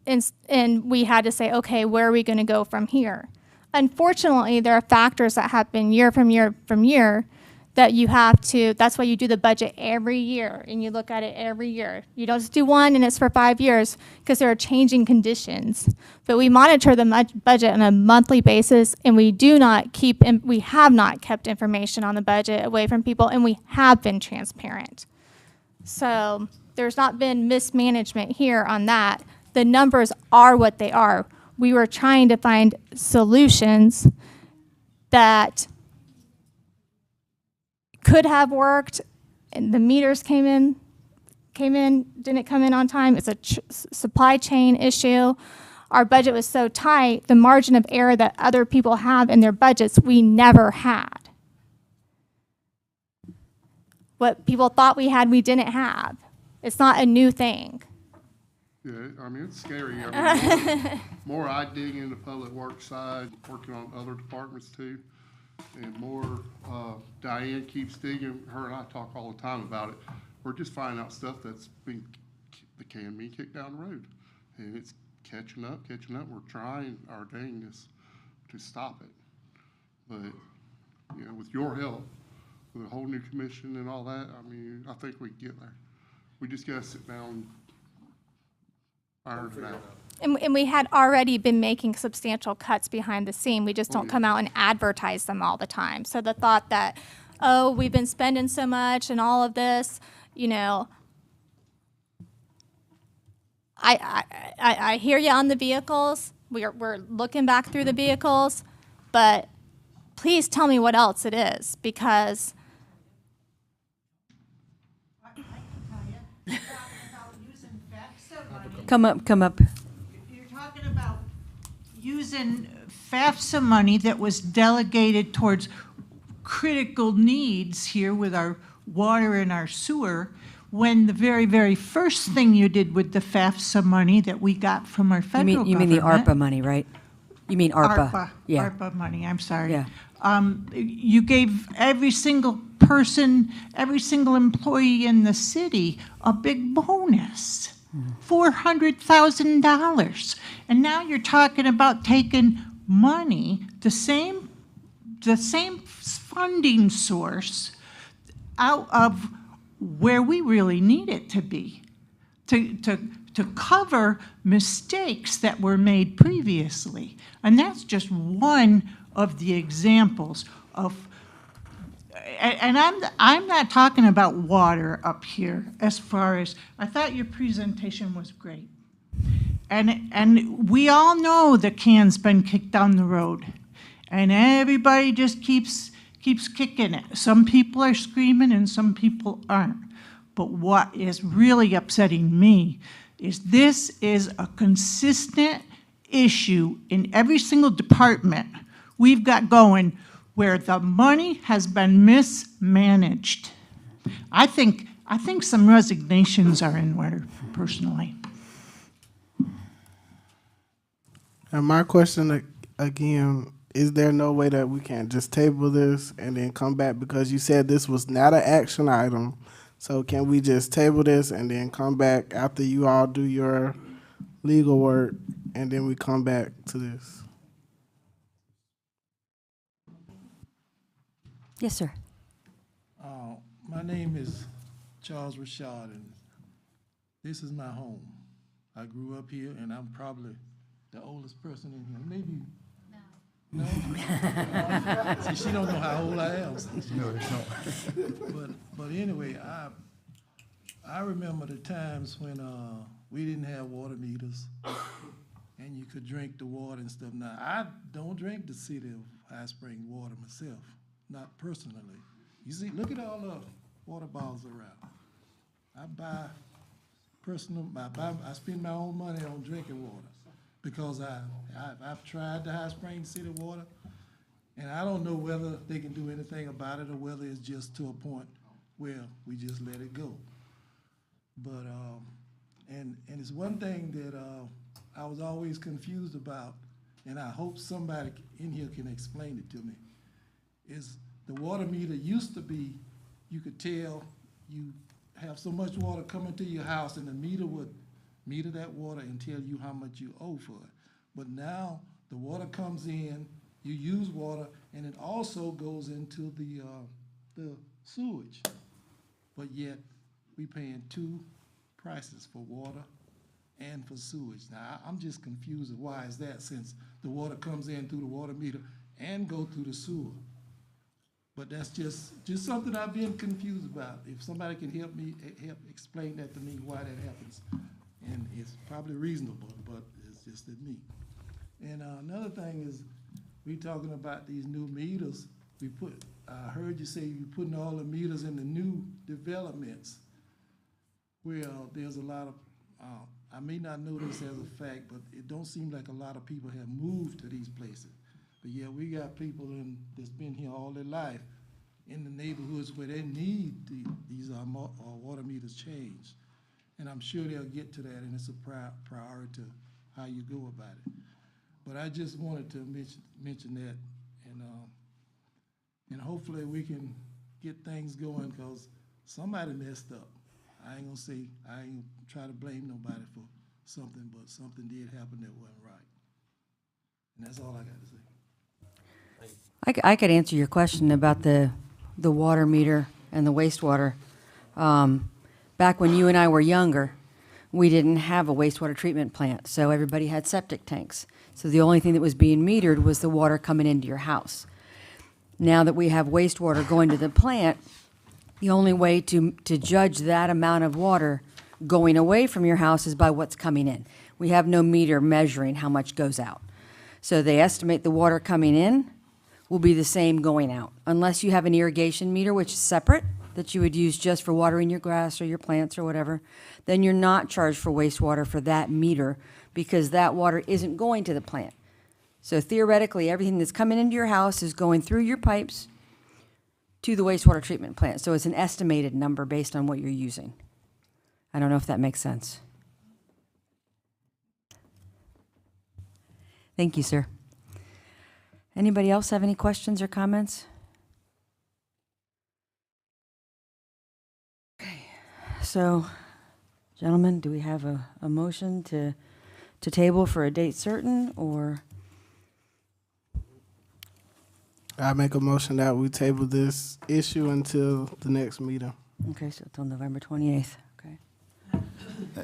and we had to say, okay, where are we going to go from here? Unfortunately, there are factors that happen year from year from year that you have to, that's why you do the budget every year, and you look at it every year. You don't just do one and it's for 5 years, because there are changing conditions. But we monitor the budget on a monthly basis, and we have not kept information on the budget away from people, and we have been transparent. So there's not been mismanagement here on that. The numbers are what they are. We were trying to find solutions that could have worked, and the meters didn't come in on time. It's a supply chain issue. Our budget was so tight, the margin of error that other people have in their budgets, we never had. What people thought we had, we didn't have. It's not a new thing. Yeah, I mean, it's scary. I mean, more I dig into public works side, working on other departments too, and more Diane keeps digging. Her and I talk all the time about it. We're just finding out stuff that can be kicked down the road, and it's catching up. We're trying our dangest to stop it, but you know, with your help, with a whole new commission and all that, I mean, I think we can get there. We just gotta sit down and iron it out. And we had already been making substantial cuts behind the scene. We just don't come out and advertise them all the time. So the thought that, oh, we've been spending so much and all of this, you know, I hear you on the vehicles. We're looking back through the vehicles, but please tell me what else it is, because Come up. You're talking about using FAFSA money that was delegated towards critical needs here with our water and our sewer, when the very, very first thing you did with the FAFSA money that we got from our federal government. You mean the ARPA money, right? You mean ARPA? Yeah. ARPA money, I'm sorry. Yeah. You gave every single person, every single employee in the city a big bonus. $400,000. And now you're talking about taking money, the same funding source, out of where we really need it to be, to cover mistakes that were made previously. And that's just one of the examples of, and I'm not talking about water up here as far as, I thought your presentation was great. And we all know the can's been kicked down the road, and everybody just keeps kicking it. Some people are screaming and some people aren't. But what is really upsetting me is this is a consistent issue in every single department we've got going where the money has been mismanaged. I think some resignations are in order, personally. And my question again, is there no way that we can just table this and then come back? Because you said this was not an action item. So can we just table this and then come back after you all do your legal work, and then we come back to this? Yes, sir. My name is Charles Rashad, and this is my home. I grew up here, and I'm probably the oldest person in here. Maybe. No. See, she don't know how old I am. But anyway, I remember the times when we didn't have water meters, and you could drink the water and stuff. Now, I don't drink the city of High Spring water myself, not personally. You see, look at all the water bottles around. I buy I spend my own money on drinking water because I've tried the High Spring city water, and I don't know whether they can do anything about it or whether it's just to a point where we just let it go. But, and it's one thing that I was always confused about, and I hope somebody in here can explain it to me, is the water meter used to be, you could tell you have so much water coming to your house, and the meter would meter that water and tell you how much you owe for it. But now the water comes in, you use water, and it also goes into the sewage. But yet we paying two prices for water and for sewage. Now I'm just confused of why is that, since the water comes in through the water meter and go through the sewer. But that's just something I've been confused about. If somebody can help explain that to me, why that happens. And it's probably reasonable, but it's just at me. And another thing is, we talking about these new meters. I heard you say you're putting all the meters in the new developments. Well, there's a lot of, I may not know this as a fact, but it don't seem like a lot of people have moved to these places. But yeah, we got people that's been here all their life in the neighborhoods where they need these water meters changed. And I'm sure they'll get to that, and it's a priority how you go about it. But I just wanted to mention that, and hopefully we can get things going, because somebody messed up. I ain't try to blame nobody for something, but something did happen that wasn't right. And that's all I got to say. I could answer your question about the water meter and the wastewater. Back when you and I were younger, we didn't have a wastewater treatment plant, so everybody had septic tanks. So the only thing that was being metered was the water coming into your house. Now that we have wastewater going to the plant, the only way to judge that amount of water going away from your house is by what's coming in. We have no meter measuring how much goes out. So they estimate the water coming in will be the same going out. Unless you have an irrigation meter, which is separate, that you would use just for watering your grass or your plants or whatever, then you're not charged for wastewater for that meter because that water isn't going to the plant. So theoretically, everything that's coming into your house is going through your pipes to the wastewater treatment plant. So it's an estimated number based on what you're using. I don't know if that makes sense. Thank you, sir. Anybody else have any questions or comments? Okay, so, gentlemen, do we have a motion to table for a date certain, or? I make a motion that we table this issue until the next meeting. Okay, so till November 28th, okay.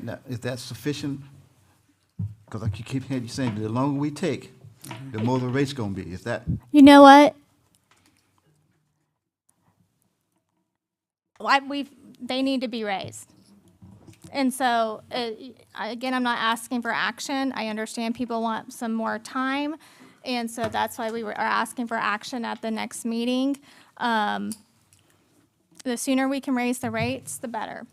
Now, is that sufficient? Because like you keep hearing you saying, the longer we take, the more the rate's gonna be. Is that? You know what? They need to be raised. And so, again, I'm not asking for action. I understand people want some more time. And so that's why we are asking for action at the next meeting. The sooner we can raise the rates, the better.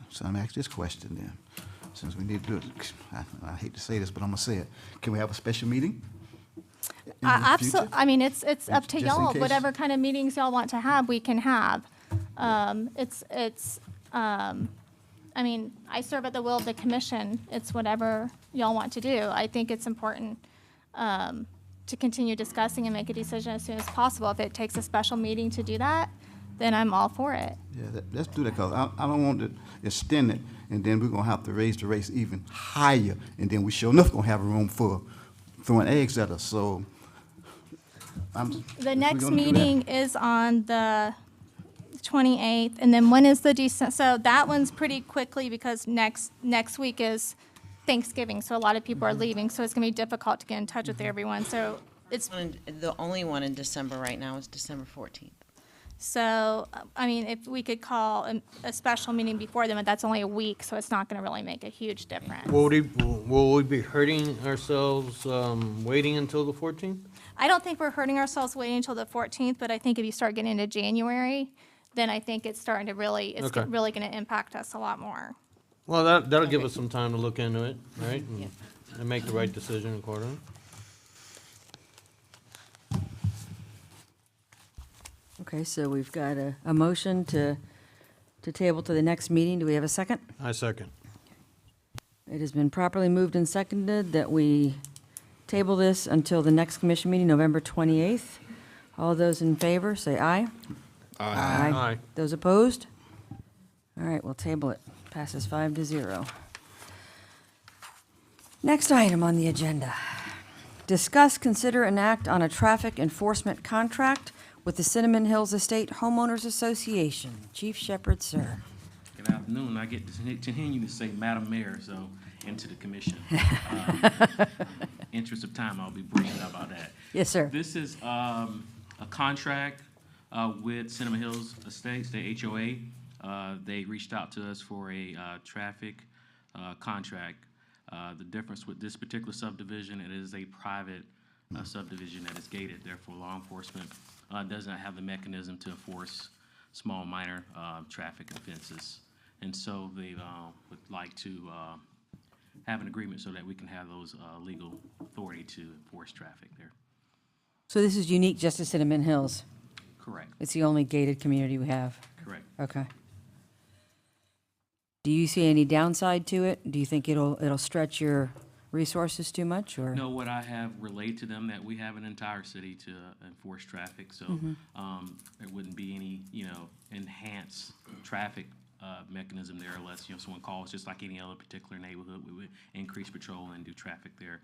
So I'm asking this question then, since we need to do it. I hate to say this, but I'm gonna say it. Can we have a special meeting? Absolutely. I mean, it's up to Just in y'all. case? Whatever kind of meetings y'all want to have, we can have. I mean, I serve at the will of the commission. It's whatever y'all want to do. I think it's important to continue discussing and make a decision as soon as possible. If it takes a special meeting to do that, then I'm all for it. Yeah, let's do that, because I don't want to extend it, and then we're gonna have to raise the rates even higher, and then we sure enough gonna have a room for throwing eggs at us, so. The next meeting is on the 28th, and then when is the so that one's pretty quickly because next week is Thanksgiving, so a lot of people are leaving, so it's gonna be difficult to get in touch with everyone, so it's. The only one in December right now is December 14th. So, I mean, if we could call a special meeting before then, but that's only a week, so it's not gonna really make a huge difference. Will we be hurting ourselves waiting until the 14th? I don't think we're hurting ourselves waiting until the 14th, but I think if you start getting into January, then I think it's starting to really, it's Okay. really gonna impact us a lot more. Well, that'll give us some time to look into it, right? And make the right decision accordingly. Okay, so we've got a motion to table to the next meeting. Do we have a second? I second. It has been properly moved and seconded that we table this until the next commission meeting, November 28th. All those in favor, say aye. Aye. Aye. Those opposed? All right, we'll table it. Passes 5-0. Next item on the agenda. Discuss, consider, and act on a traffic enforcement contract with the Cinnamon Hills Estate Homeowners Association. Chief Shepherd, sir. Good afternoon. I get to continue to say Madam Mayor, so, and to the commission. Interest of time, I'll be brief about that. Yes, sir. This is a contract with Cinnamon Hills Estates, the HOA. They reached out to us for a traffic contract. The difference with this particular subdivision, it is a private subdivision that is gated, therefore law enforcement does not have the mechanism to enforce small minor traffic offenses. And so they would like to have an agreement so that we can have those legal authority to enforce traffic there. So this is unique just to Cinnamon Hills? Correct. It's the only gated community we have? Correct. Okay. Do you see any downside to it? Do you think it'll stretch your resources too much, or? No, what I have relayed to them that we have an entire city to enforce traffic, so there wouldn't be any, enhanced traffic mechanism there unless, someone calls, just like any other particular neighborhood, we would increase patrol and do traffic there.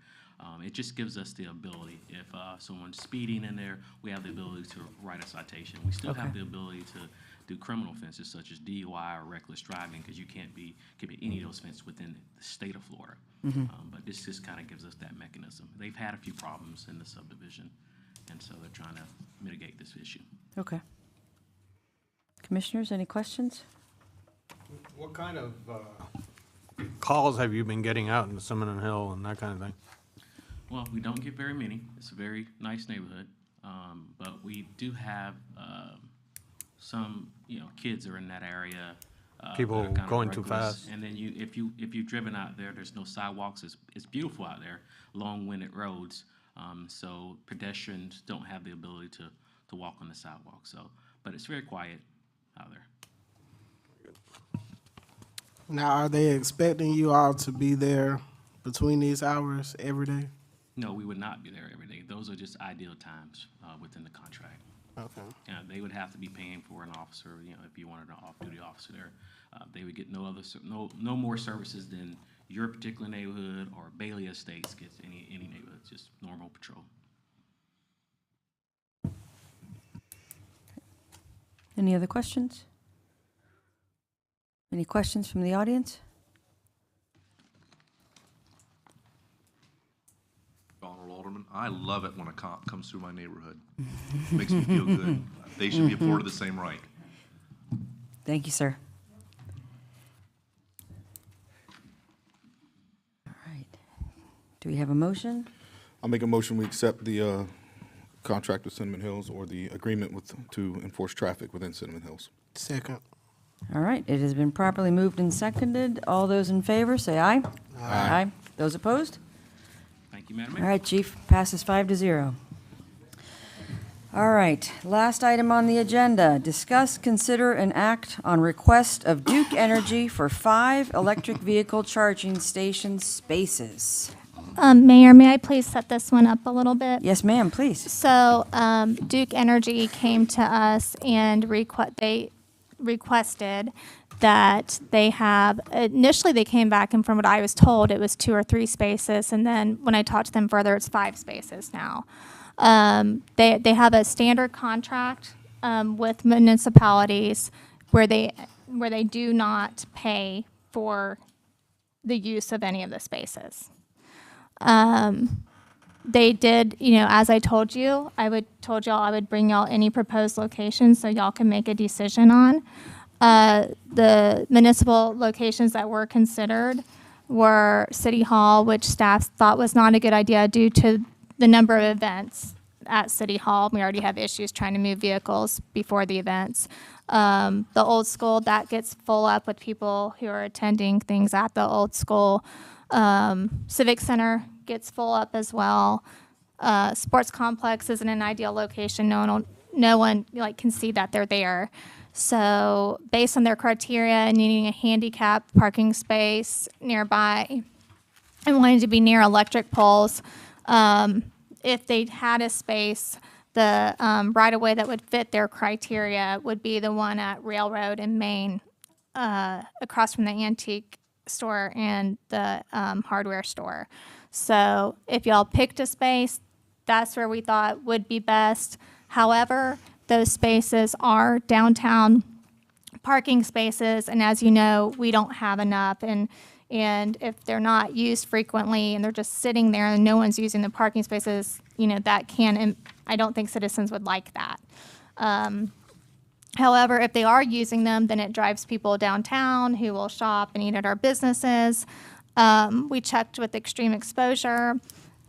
It just gives us the ability, if someone's speeding in there, we have the ability to write a citation. We still have the ability to do criminal offenses such as DUI or reckless driving, because you can't commit any of those offenses within the state of Florida. But this just kind of gives us that mechanism. They've had a few problems in the subdivision, and so they're trying to mitigate this issue. Okay. Commissioners, any questions? What kind of calls have you been getting out in Cinnamon Hill and that kind of thing? Well, we don't get very many. It's a very nice neighborhood, but we do have some, kids are in that area. that People are kinda going too reckless. fast. And then if you've driven out there, there's no sidewalks. It's beautiful out there, long-winded roads. So pedestrians don't have the ability to walk on the sidewalk. So, but it's very quiet out there. Now, are they expecting you all to be there between these hours every day? No, we would not be there every day. Those are just ideal times within the contract. Okay. They would have to be paying for an officer, if you wanted an off-duty officer there. They would get no more services than your particular neighborhood or Bailey Estates gets, any neighborhood, just normal patrol. Any other questions? Any questions from the audience? Donald Alderman, I love it when a cop comes through my neighborhood. Makes me feel good. They should be afforded the same right. Thank you, sir. All right. Do we have a motion? I'll make a motion, we accept the contract with Cinnamon Hills or the agreement to enforce traffic within Cinnamon Hills. Second. All right, it has been properly moved and seconded. All those in favor, say aye. Aye. Those opposed? Thank you, Madam All Mayor. right, Chief, passes 5-0. All right, last item on the agenda, discuss, consider, and act on request of Duke Energy for 5 electric vehicle charging station spaces. Mayor, may I please set this one up a little bit? Yes, ma'am, please. So Duke Energy came to us and they requested that they have, initially they came back and from what I was told, it was 2 or 3 spaces. And then when I talked to them further, it's 5 spaces now. They have a standard contract with municipalities where they do not pay for the use of any of the spaces. They did, as I told you, I would bring y'all any proposed locations so y'all can make a decision on. The municipal locations that were considered were City Hall, which staff thought was not a good idea due to the number of events at City Hall. We already have issues trying to move vehicles before the events. The Old School, that gets full up with people who are attending things at the Old School. Civic Center gets full up as well. Sports Complex isn't an ideal location. No one can see that they're there. So based on their criteria and needing a handicap parking space nearby and wanting to be near electric poles, if they had a space, the right-of-way that would fit their criteria would be the one at Railroad and Main, across from the antique store and the hardware store. So if y'all picked a space, that's where we thought would be best. However, those spaces are downtown parking spaces, and as you know, we don't have enough. And if they're not used frequently and they're just sitting there and no one's using the parking spaces, that can, I don't think citizens would like that. However, if they are using them, then it drives people downtown who will shop and eat at our businesses. We checked with Extreme Exposure.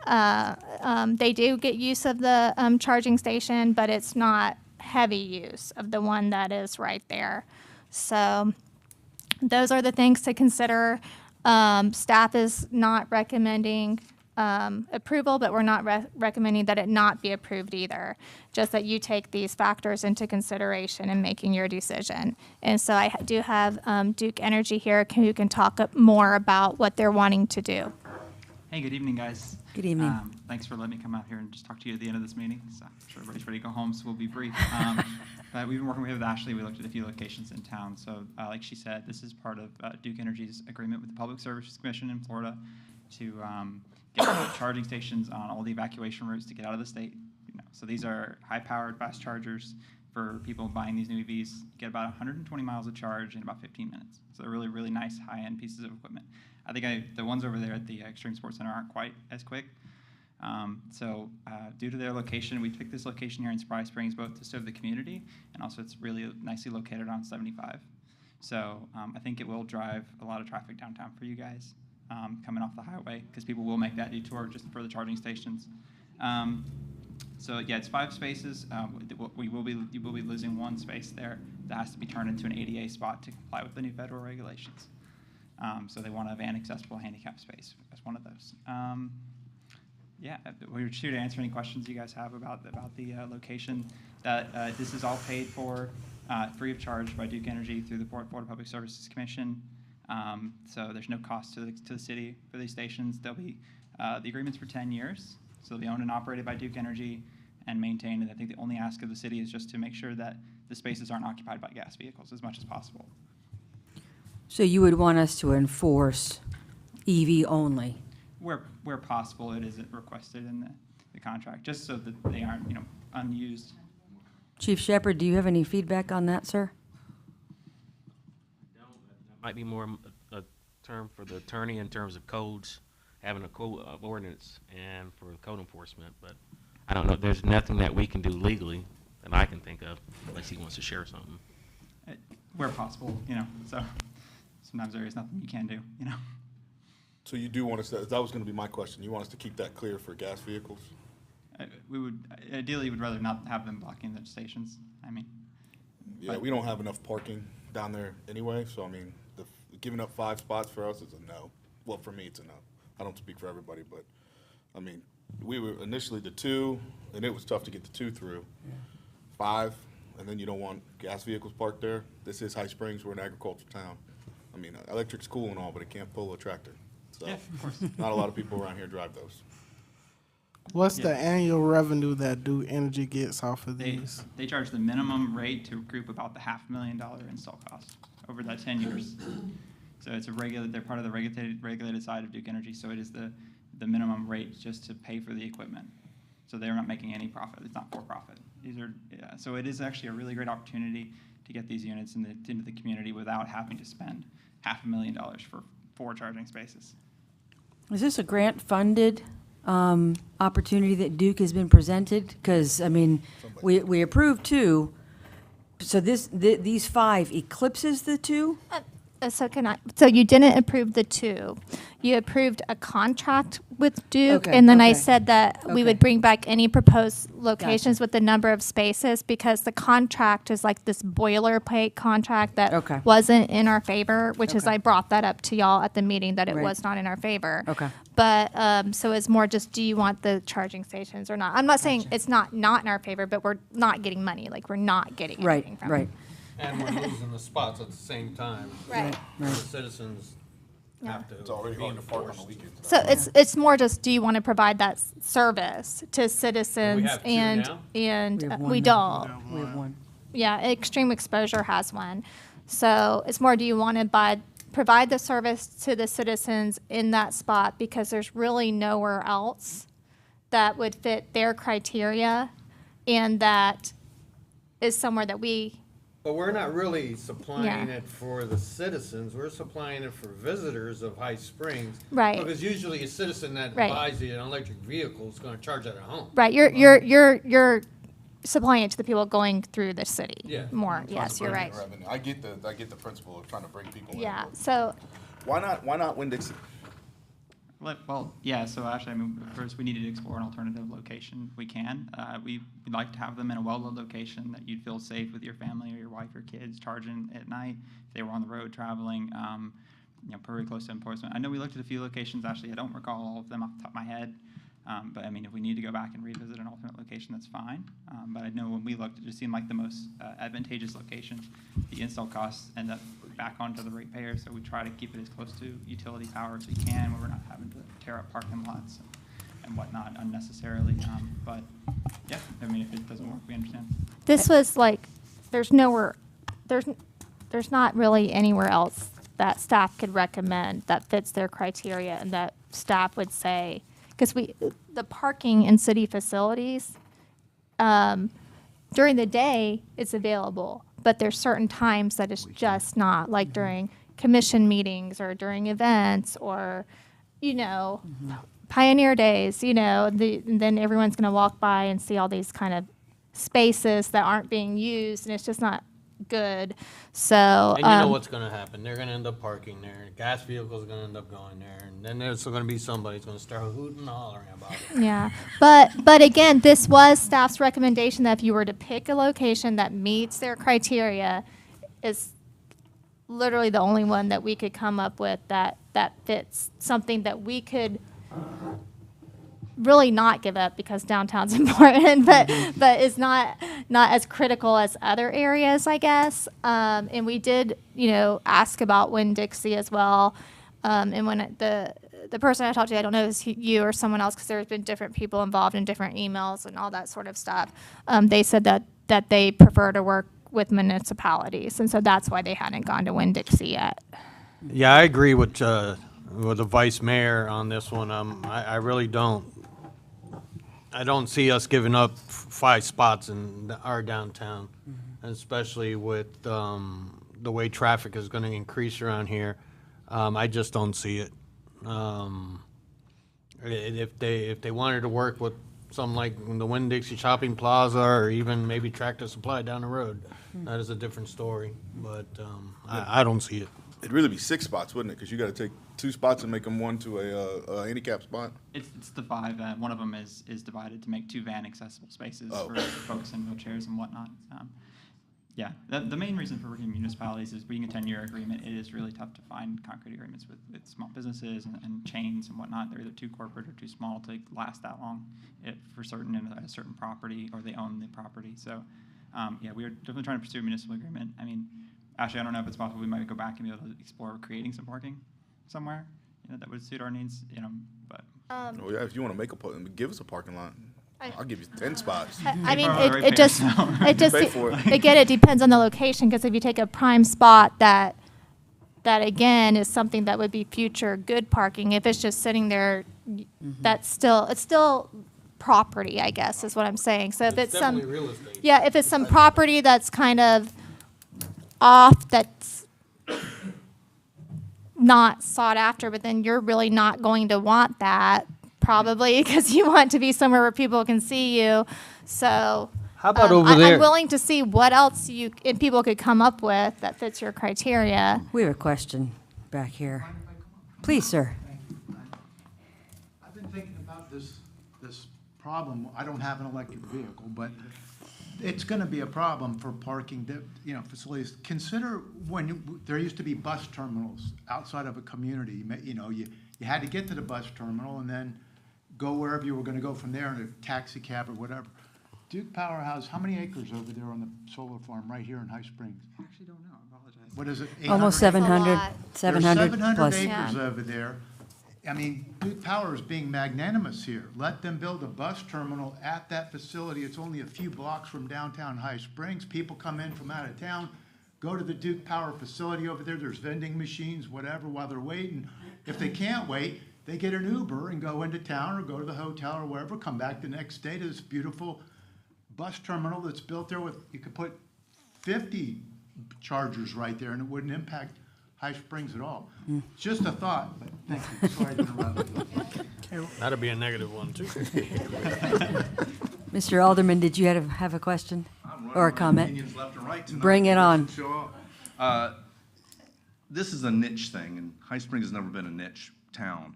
They do get use of the charging station, but it's not heavy use of the one that is right there. So those are the things to consider. Staff is not recommending approval, but we're not recommending that it not be approved either. Just that you take these factors into consideration in making your decision. And so I do have Duke Energy here who can talk more about what they're wanting to do. Hey, good evening, guys. Good evening. Thanks for letting me come out here and just talk to you at the end of this meeting. So I'm sure everybody's ready to go home, so we'll be brief. But we've been working with Ashley. We looked at a few locations in town. So like she said, this is part of Duke Energy's agreement with the Public Services Commission in Florida to get charging stations on all the evacuation routes to get out of the state. So these are high-powered fast chargers for people buying these new EVs. You get about 120 miles of charge in about 15 minutes. So they're really, really nice high-end pieces of equipment. I think the ones over there at the Extreme Sports Center aren't quite as quick. Due to their location, we picked this location here in Spry Springs both to serve the community and also it's really nicely located on 75. So I think it will drive a lot of traffic downtown for you guys coming off the highway because people will make that detour just for the charging stations. So yeah, it's 5 spaces. You will be losing 1 space there that has to be turned into an ADA spot to comply with the new federal regulations. So they want a van accessible handicap space as one of those. Yeah, we're here to answer any questions you guys have about the location. This is all paid for free of charge by Duke Energy through the Florida Public Services Commission. So there's no cost to the city for these stations. They'll be the agreement's for 10 years. So they'll be owned and operated by Duke Energy and maintained. And I think the only ask of the city is just to make sure that the spaces aren't occupied by gas vehicles as much as possible. So you would want us to enforce EV only? Where possible, it is requested in the contract, just so that they aren't, unused. Chief Shepherd, do you have any feedback on that, sir? Might be more a term for the attorney in terms of codes, having a code ordinance and for code enforcement, but I don't know, there's nothing that we can do legally that I can think of, unless he wants to share something. Where possible, so sometimes there is nothing you can do, So you do want us to, that was gonna be my question, you want us to keep that clear for gas vehicles? We would, ideally, would rather not have them blocking the stations, Yeah, we don't have enough parking down there anyway, so I mean, giving up 5 spots for us is a no. Well, for me, it's a no. I don't speak for everybody, but, I mean, we were initially the 2, and it was tough to get the 2 through. 5, and then you don't want gas vehicles parked there. This is High Springs, we're an agricultural town. I mean, electric's cool and all, but it can't pull a tractor. So, Yeah, of course. not a lot of people around here drive those. What's the annual revenue that Duke Energy gets off of They these? charge the minimum rate to group about the $500,000 install cost over that 10 years. So it's they're part of the regulated side of Duke Energy, so it is the minimum rate just to pay for the equipment. So they're not making any profit. It's not for profit. So it is actually a really great opportunity to get these units into the community without having to spend $500,000 for 4 charging spaces. Is this a grant-funded opportunity that Duke has been presented? Because, we approved 2, so these 5 eclipses the 2? So you didn't approve the 2. You approved a contract with Duke, Okay, and then I okay. said that we Okay. would bring back any proposed locations with the number of spaces, because the contract is like this boilerplate contract that Okay. wasn't in our favor, which is, Okay. I brought that up to y'all at the meeting, that it Right. was not in our favor. Okay. But, so it's more just, do you want the charging stations or not? I'm not saying it's not in our favor, but we're not getting money, like, we're not getting Right, anything from right. it. And we're losing the spots at the same time. Right. The citizens have to. It's already hard to park on the weekends. So it's more just, do you want to provide that service to citizens? have 2 and now? and We have we one don't. now. We have 1. Yeah, Extreme Exposure has one. So it's more, do you want to provide the service to the citizens in that spot, because there's really nowhere else that would fit their criteria, and that is somewhere that we. But we're not really supplying Yeah. it for the citizens, we're supplying it for visitors of High Springs. Right. Because usually a citizen that Right. buys an electric vehicle is gonna charge that at home. Right, you're supplying it to the people going through the city. Yeah. More, Trying to yes, you're bring right. in revenue. I get the principle of trying to bring people in. Yeah, but so, Why not Winn-Dixie? Well, yeah, so actually, first we needed to explore an alternative location. We can. We'd like to have them in a well-lit location that you'd feel safe with your family or your wife or kids charging at night if they were on the road traveling, pretty close to enforcement. I know we looked at a few locations, actually, I don't recall all of them off the top of my head. But if we need to go back and revisit an alternate location, that's fine. But I know when we looked, it just seemed like the most advantageous location. The install costs end up back onto the ratepayer, so we try to keep it as close to utility power as we can, where we're not having to tear up parking lots and whatnot unnecessarily. But yeah, if it doesn't work, we understand. this was like, there's not really anywhere else that staff could recommend that fits their criteria, and that staff would say, because the parking in city facilities, during the day, it's available, but there's certain times that it's just not, like during commission meetings or during events, or, Pioneer Days, and then everyone's going to walk by and see all these kind of spaces that aren't being used, and it's just not good. So, And you know what's gonna happen, they're gonna end up parking there, gas vehicles are gonna end up going there, and then there's gonna be somebody who's gonna start hooting and hollering about it. yeah, but again, this was staff's recommendation that if you were to pick a location that meets their criteria, is literally the only one that we could come up with that fits something that we could really not give up because downtown's important, but it's not as critical as other areas, I guess. And we did, ask about Winn-Dixie as well. And when the person I talked to, I don't know if it's you or someone else, because there's been different people involved in different emails and all that sort of stuff. They said that they prefer to work with municipalities, and so that's why they hadn't gone to Winn-Dixie yet. Yeah, I agree with the vice mayor on this one. I really don't. I don't see us giving up 5 spots in our downtown, especially with the way traffic is going to increase around here. I just don't see it. If they wanted to work with something like the Winn-Dixie Shopping Plaza or even maybe Tractor Supply down the road, that is a different story. But I don't see it. It'd really be 6 spots, wouldn't it? Because you got to take 2 spots and make them one to a handicap spot. It's the 5. One of them is divided to make 2 van accessible spaces for folks in wheelchairs and whatnot. Yeah, the main reason for working in municipalities is being a 10-year agreement. It is really tough to find concrete agreements with small businesses and chains and whatnot. They're either too corporate or too small to last that long for certain in a certain property, or they own the property. So, yeah, we are definitely trying to pursue a municipal agreement. I mean, actually, I don't know if it's possible. We might go back and be able to explore creating some parking somewhere, that would suit our needs. But Oh yeah, if you want to make give us a parking lot. I'll give you 10 spots. I mean, Right it just, Pay for it. again, it depends on the location, because if you take a prime spot that again is something that would be future good parking, if it's just sitting there, it's still property, I guess, is what I'm saying. So if it's some, definitely real estate. yeah, if it's some property that's kind of off, that's not sought after, but then you're really not going to want that, probably, because you want to be somewhere where people can see you. So How about over there? I'm willing to see what else people could come up with that fits your criteria. We have a question back here. Please, sir. I've been thinking about this problem. I don't have an electric vehicle, but it's going to be a problem for parking, facilities. Consider when there used to be bus terminals outside of a community. You had to get to the bus terminal and then go wherever you were going to go from there in a taxi cab or whatever. Duke Power has how many acres over there on the solar farm right here in High Springs? I actually don't know. I apologize. What is it? Almost 700, 700 There's 700 plus. acres over there. I mean, Duke Power is being magnanimous here. Let them build a bus terminal at that facility. It's only a few blocks from downtown High Springs. People come in from out of town, go to the Duke Power facility over there. There's vending machines, whatever, while they're waiting. If they can't wait, they get an Uber and go into town or go to the hotel or wherever, come back the next day to this beautiful bus terminal that's built there you could put 50 chargers right there and it wouldn't impact High Springs at all. It's just a thought, but thank you. Sorry to interrupt. That'd be a negative one, too. Mr. Alderman, did you have a question or a comment? Opinions left and right tonight. Bring it on. Show up. This is a niche thing, and High Springs has never been a niche town.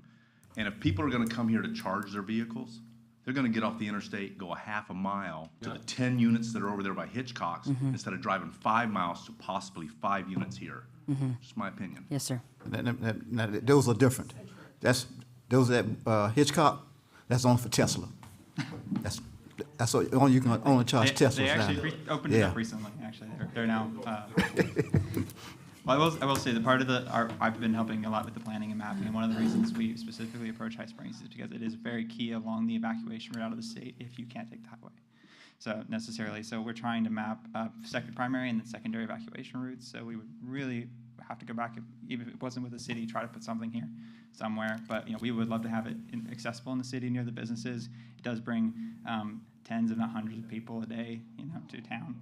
And if people are going to come here to charge their vehicles, they're going to get off the interstate, go a half a mile to the 10 units that are over there by Hitchcock's instead of driving 5 miles to possibly 5 units here. Just my opinion. Yes, sir. Those are different. Those at Hitchcock, that's only for Tesla. That's only you can only charge Teslas. They actually opened it up recently. Actually, they're now. Well, I will say that part of I've been helping a lot with the planning and mapping, and one of the reasons we specifically approach High Springs is because it is very key along the evacuation route out of the state if you can't take the highway. So we're trying to map second primary and then secondary evacuation routes. So we would really have to go back, even if it wasn't with the city, try to put something here somewhere. But we would love to have it accessible in the city near the businesses. It does bring tens, if not hundreds of people a day, to town.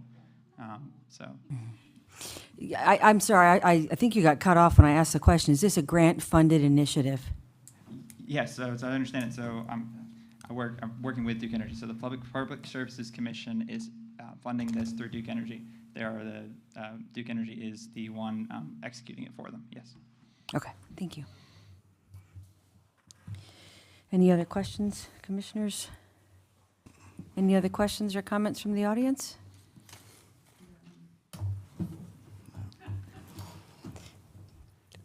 I'm sorry, I think you got cut off when I asked the question. Is this a grant-funded initiative? Yes, so I understand it. So I'm working with Duke Energy. So the Public Services Commission is funding this through Duke Energy. they are Duke Energy is the one executing it for them, yes. Okay, thank you. Any other questions, commissioners? Any other questions or comments from the audience?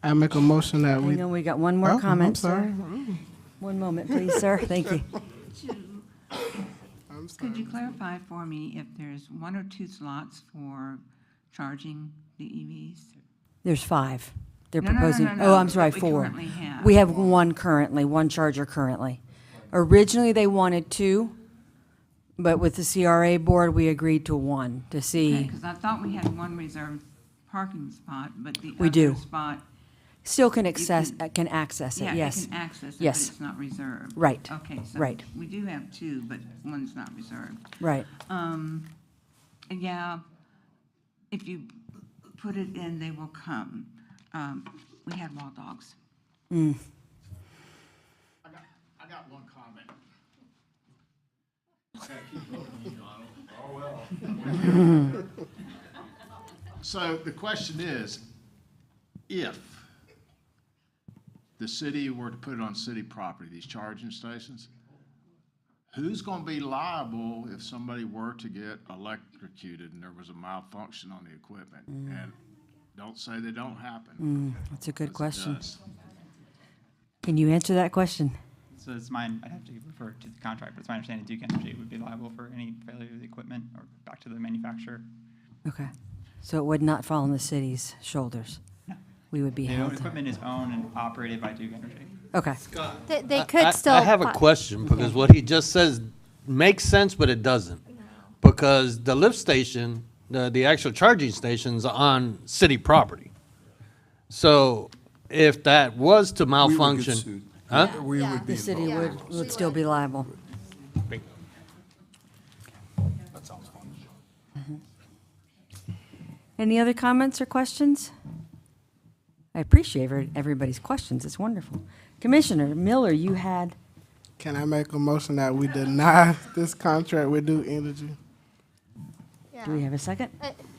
I make a motion that I we. know we got one more Oh, comment, I'm sorry. sir. One moment, please, sir. Thank you. Could you clarify for me if there's 1 or 2 slots for charging the EVs? There's 5. They're No, no, no, proposing, no, oh, no, I'm sorry, that we 4. currently have. We have 1 currently, 1 charger currently. Originally, they wanted 2, but with the CRA board, we agreed to 1 to see. Because I thought we had 1 reserved parking spot, but the We other do. spot. Still can you access, can access it, Yeah, yes. it can access it, but Yes. it's not reserved. Right, Okay, so right. we do have 2, but 1's not reserved. Right. Yeah, if you put it in, they will come. We had raw dogs. Mm. I got one comment. So the question is, if the city were to put it on city property, these charging stations, who's going to be liable if somebody were to get electrocuted and there was a malfunction on the equipment? And don't say they don't happen. That's a good because it question. does. Can you answer that question? So it's mine, I'd have to refer to the contract, but it's my understanding Duke Energy would be liable for any failure of the equipment or back to the manufacturer. Okay. So it would not fall on the city's shoulders? No. We would be The held. equipment is owned and operated by Duke Energy. Okay. They could still. I have a question, because what he just says makes sense, but it doesn't. Because the lift station, the actual charging station's on city property. So if that was to We would get malfunction. sued. Huh? We would be The city involved. would still be liable. That sounds fun. Any other comments or questions? I appreciate everybody's questions. It's wonderful. Commissioner Miller, you had, Can I make a motion that we deny this contract with Duke Energy? do we have a second?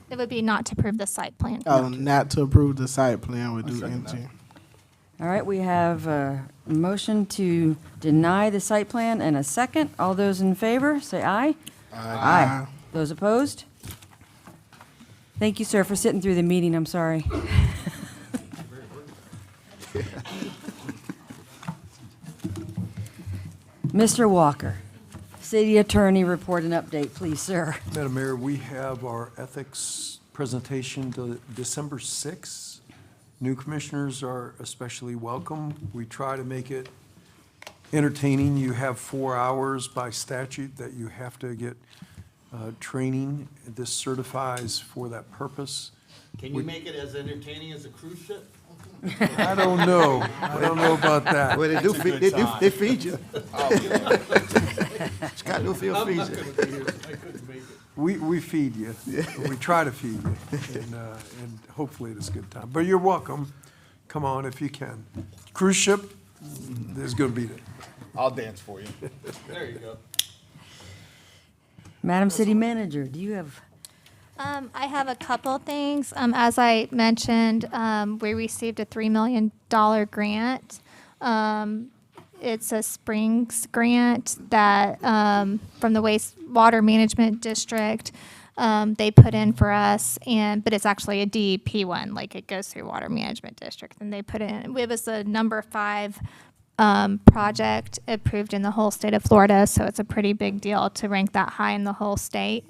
It would be not to approve the site plan. Oh, not to approve the site plan with Duke Energy. All right, we have a motion to deny the site plan and a second. All those in favor, say aye. Aye. Those opposed? Thank you, sir, for sitting through the meeting. I'm sorry. Mr. Walker, city attorney, report and update, please, sir. Madam Mayor, we have our ethics presentation to December 6th. New commissioners are especially welcome. We try to make it entertaining. You have 4 hours by statute that you have to get training. This certifies for that purpose. Can you make it as entertaining as a cruise ship? I don't know. I don't know about that. Well, they do feed, they feed you. Scott Newfield feeds you. We feed you. We try to feed you, and hopefully it's a good time. But you're welcome. Come on if you can. Cruise ship is going to be there. I'll dance for you. There you go. Madam City Manager, do you have? I have a couple things. As I mentioned, we received a $3 million grant. It's a Springs grant that, from the Wastewater Management District, they put in for us, but it's actually a DEP one, like it goes through Water Management District, and they put in, it was the number 5 project approved in the whole state of Florida, so it's a pretty big deal to rank that high in the whole state.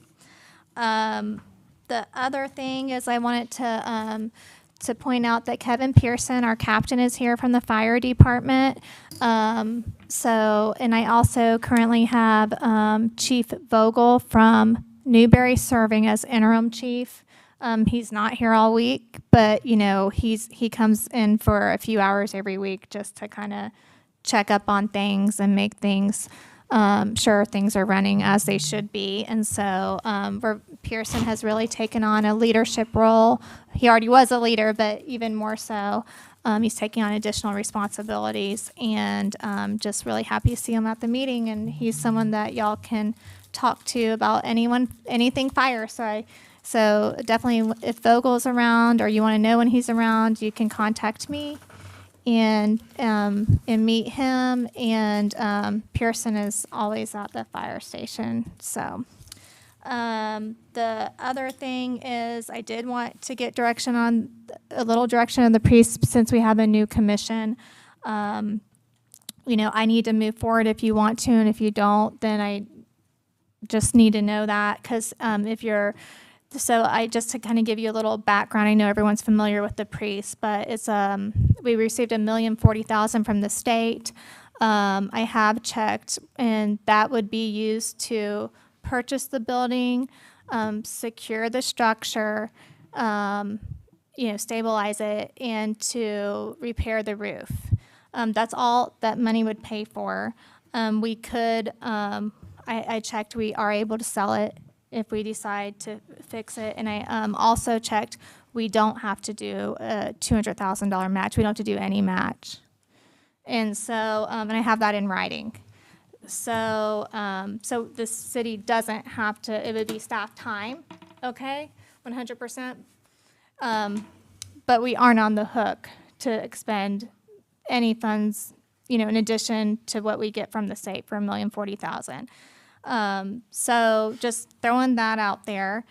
The other thing is I wanted to point out that Kevin Pearson, our captain, is here from the fire department. And I also currently have Chief Vogel from Newberry serving as interim chief. He's not here all week, but he comes in for a few hours every week just to kind of check up on things and make things sure things are running as they should be. And so Pearson has really taken on a leadership role. He already was a leader, but even more so. He's taking on additional responsibilities, and just really happy to see him at the meeting. And he's someone that y'all can talk to about anything fire. So I So definitely, if Vogel's around or you want to know when he's around, you can contact me and meet him. And Pearson is always at the fire station. So the other thing is, I did want to get a little direction on the priest since we have a new commission. I need to move forward if you want to, and if you don't, then I just need to know that, because just to kind of give you a little background, I know everyone's familiar with the priest, but it's we received $1,040,000 from the state. I have checked, and that would be used to purchase the building, secure the structure, stabilize it, and to repair the roof. That's all that money would pay for. We could, I checked, we are able to sell it if we decide to fix it. And I also checked, we don't have to do a $200,000 match. We don't have to do any match. And so, and I have that in writing. So, so the city doesn't have to, it would be staff time, okay, 100%. But we aren't on the hook to expend any funds, in addition to what we get from the state for $1,040,000. So just throwing that out there,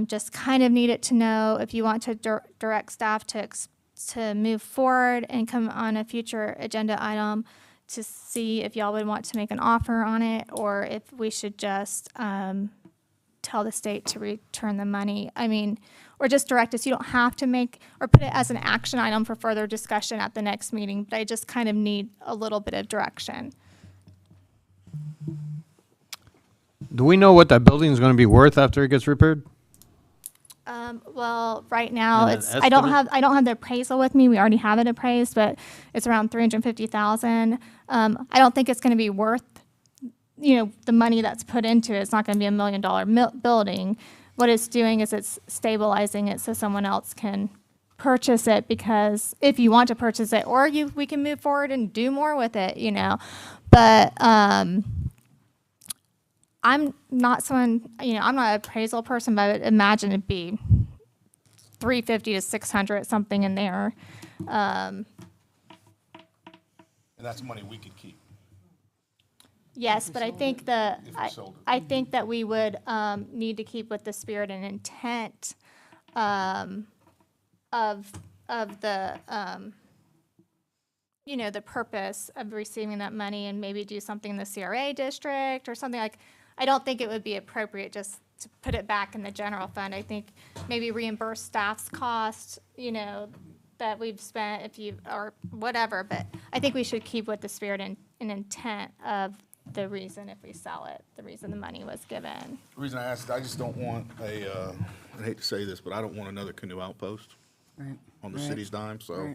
just kind of needed to know if you want to direct staff to move forward and come on a future agenda item to see if y'all would want to make an offer on it, or if we should just tell the state to return the money. Or just direct us. You don't have to make or put it as an action item for further discussion at the next meeting, but I just kind of need a little bit of direction. Do we know what that building is going to be worth after it gets repaired? Well, right now And it's an I don't estimate? have the appraisal with me. We already have it appraised, but it's around $350,000. I don't think it's going to be worth the money that's put into it. It's not going to be $1 million building. What it's doing is it's stabilizing it so someone else can purchase it, because if you want to purchase it, or we can move forward and do more with it, But I'm not someone, I'm not an appraisal person, but I would imagine it'd be 350 to 600, something in there. And that's money we could keep. Yes, but I think I think that we would need to keep with the spirit and intent of the the purpose of receiving that money, and maybe do something in the CRA district or something like. I don't think it would be appropriate just to put it back in the general fund. I think maybe reimburse staff's costs, that we've spent or whatever. But I think we should keep with the spirit and intent of the reason if we sell it, the reason the money was given. The reason I asked, I just don't want I hate to say this, but I don't want another canoe outpost on the city's dime, so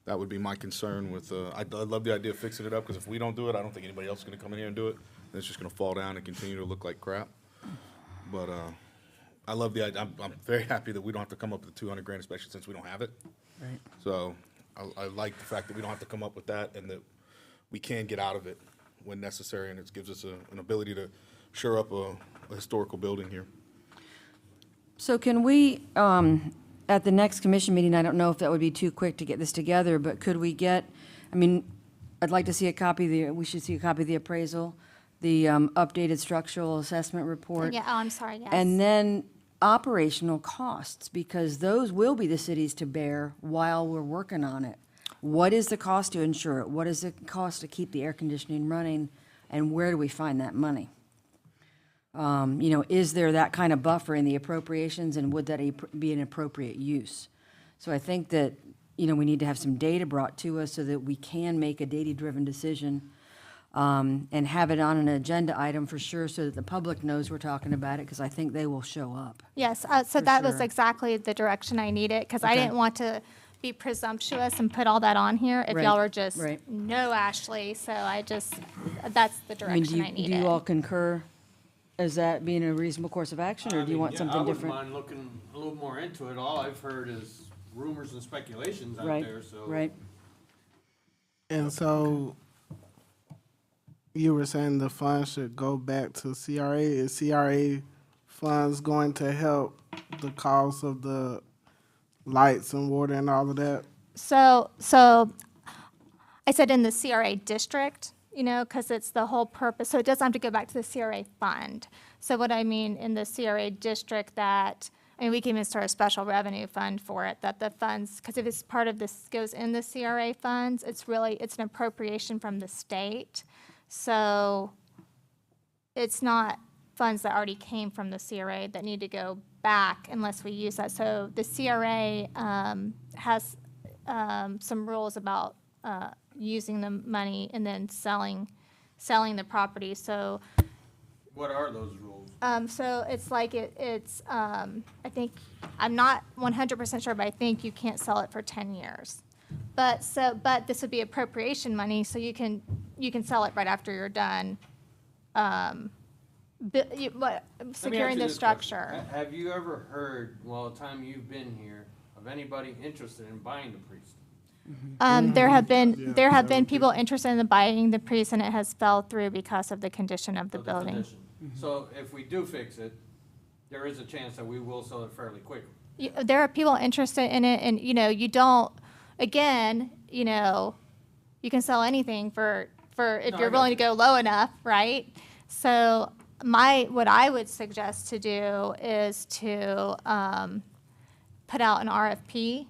that would be my concern with, I love the idea of fixing it up, because if we don't do it, I don't think anybody else is gonna come in here and do it, and it's just gonna fall down and continue to look like crap. But, I love the idea, I'm very happy that we don't have to come up with the $200,000, especially since we don't have it. Right. So, I like the fact that we don't have to come up with that, and that we can get out of it when necessary, and it gives us an ability to shore up a historical building here. So can we, at the next commission meeting, I don't know if that would be too quick to get this together, but could we get, I'd like to see a copy we should see a copy of the appraisal, the updated structural assessment report. Yeah, I'm sorry, yes. And then operational costs, because those will be the cities to bear while we're working on it. What is the cost to insure it? What is the cost to keep the air conditioning running? And where do we find that money? Is there that kind of buffer in the appropriations, and would that be an appropriate use? So I think that, we need to have some data brought to us so that we can make a data-driven decision, and have it on an agenda item for sure, so that the public knows we're talking about it, because I think they will show up. Yes, so For that was sure. exactly the direction I needed, because I Okay. didn't want to be presumptuous and put all that on here if Right, y'all were just, right. no, Ashley, so that's the direction I do needed. you all concur as that being a reasonable course of action, or do you want something different? I wouldn't mind looking a little more into it. All I've heard is rumors and speculations out Right, there, so. right. And so you were saying the funds should go back to CRA. Is CRA funds going to help the cost of the lights and water and all of that? So I said in the CRA district, you know, because it's the whole purpose. So it doesn't have to go back to the CRA fund. So what I mean in the CRA district that, I mean, we can even start a special revenue fund for it, that the funds, because if it's part of this, goes in the CRA funds, it's an appropriation from the state. So it's not funds that already came from the CRA that need to go back unless we use that. So the CRA has some rules about using the money and then selling the property. So What are those rules? so it's like I think, I'm not 100% sure, but I think you can't sell it for 10 years. But this would be appropriation money, so you can sell it right after you're done. Securing the structure. Have you ever heard, well, the time you've been here, of anybody interested in buying the priest? There have been people interested in buying the priest, and it has fell through because of the condition of the building. Condition. So if we do fix it, there is a chance that we will sell it fairly quickly. There are people interested in it, and, you know, you don't, again, you know, you can sell anything for if you're willing to go low enough, right? So what I would suggest to do is to put out an RFP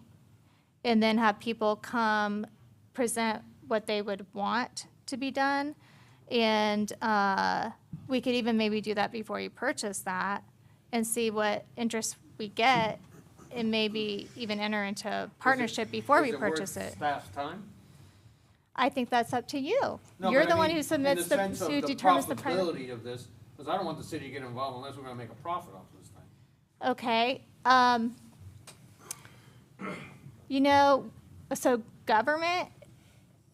and then have people come present what they would want to be done. And we could even maybe do that before you purchase that and see what interest we get and maybe even enter into a partnership before we purchase it. Staff's time? I think that's up to you. No, You're but I the one mean, who submits in the sense who of determines the the price. profitability of this, because I don't want the city to get involved unless we're gonna make a profit off this thing. Okay. You know, so government,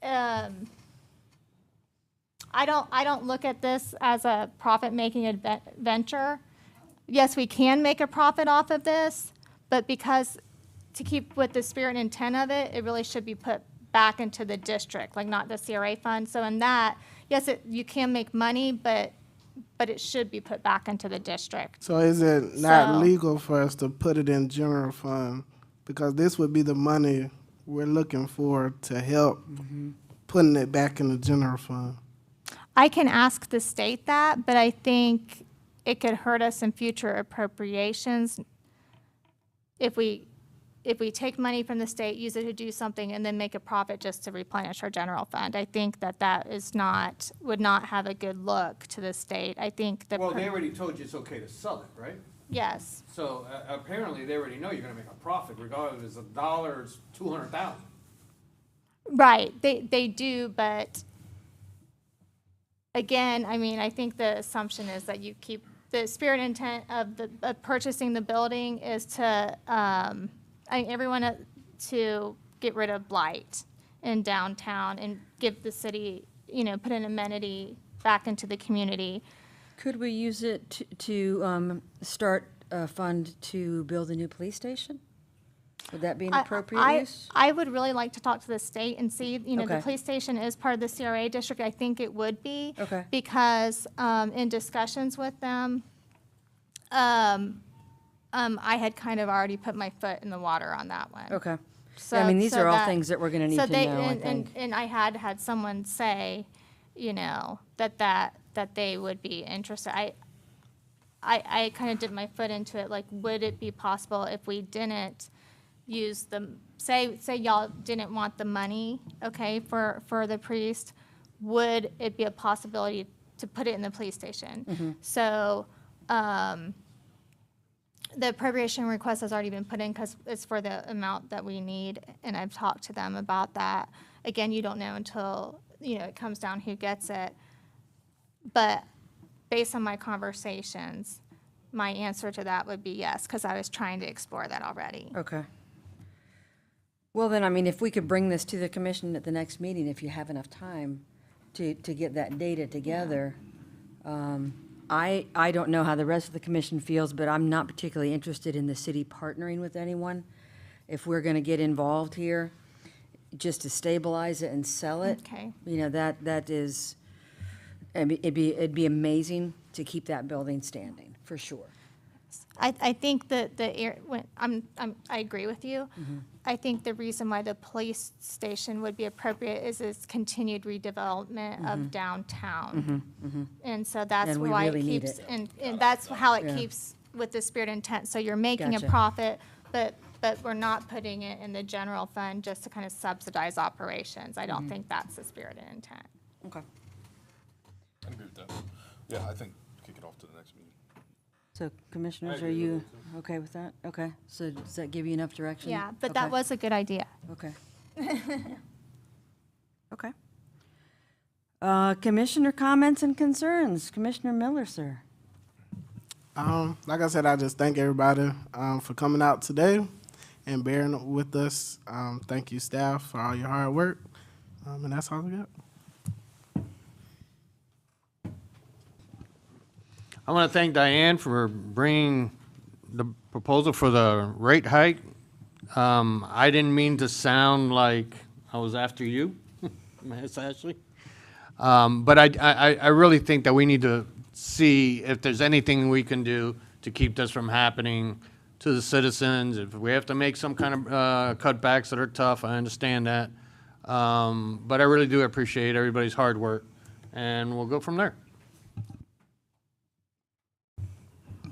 I don't look at this as a profit-making venture. Yes, we can make a profit off of this, but because to keep with the spirit and intent of it, it really should be put back into the district, like not the CRA fund. So in that, yes, you can make money, but it should be put back into the district. So is it not So- legal for us to put it in general fund? Because this would be the money we're looking for to help putting it back in the general fund. I can ask the state that, but I think it could hurt us in future appropriations if we take money from the state, use it to do something, and then make a profit just to replenish our general fund. I think that would not have a good look to the state. I think Well, they already told you it's okay to sell it, right? yes. So apparently they already know you're gonna make a profit regardless if it's $1 or it's 200,000. Right, they do, but again, I mean, I think the assumption is that you keep, the spirit and intent of purchasing the building is to, everyone to get rid of blight in downtown and give the city, you know, put an amenity back into the community. Could we use it to start a fund to build a new police station? Would that be an appropriate use? I would really like to talk to the state and see, you know, the Okay. police station is part of the CRA district. I think it would be. Okay. Because in discussions with them, I had kind of already put my foot in the water on that one. Okay. So, I mean, these are all that- things that we're gonna need so to they- know, I and- think. And I had someone say, you know, that they would be interested. I kind of did my foot into it, like, would it be possible if we didn't use say y'all didn't want the money, okay, for the priest, would it be a possibility to put it in the police station? So, the appropriation request has already been put in because it's for the amount that we need, and I've talked to them about that. Again, you don't know until, you know, it comes down who gets it. But based on my conversations, my answer to that would be yes, because I was trying to explore that already. Okay. Well, then, I mean, if we could bring this to the commission at the next meeting, if you have enough time to get that data together. I don't know how the rest of the commission feels, but I'm not particularly interested in the city partnering with anyone. If we're gonna get involved here, just to stabilize it and sell it. Okay. You know, that is, I mean, it'd be amazing to keep that building standing, for sure. I think that I agree with you. Mm-hmm. I think the reason why the police station would be appropriate is its continued redevelopment of downtown. And so that's And we why really it need keeps, it. and that's how it Yeah. keeps with the spirit and intent. So you're making Gotcha. a profit, but we're not putting it in the general fund just to kind of subsidize operations. I don't think that's the spirit and intent. Okay. I agree with that. Yeah, I think kick it off to the next meeting. So commissioners, are you okay with that? Okay, so does that give you enough direction? Yeah, but that Okay. was a good idea. Okay. Okay. Commissioner comments and concerns. Commissioner Miller, sir. Like I said, I just thank everybody for coming out today and bearing with us. Thank you, staff, for all your hard work. And that's all I got. I want to thank Diane for bringing the proposal for the rate hike. I didn't mean to sound like I was after you, Ms. Ashley. But I really think that we need to see if there's anything we can do to keep this from happening to the citizens. If we have to make some kind of cutbacks that are tough, I understand that. But I really do appreciate everybody's hard work, and we'll go from there.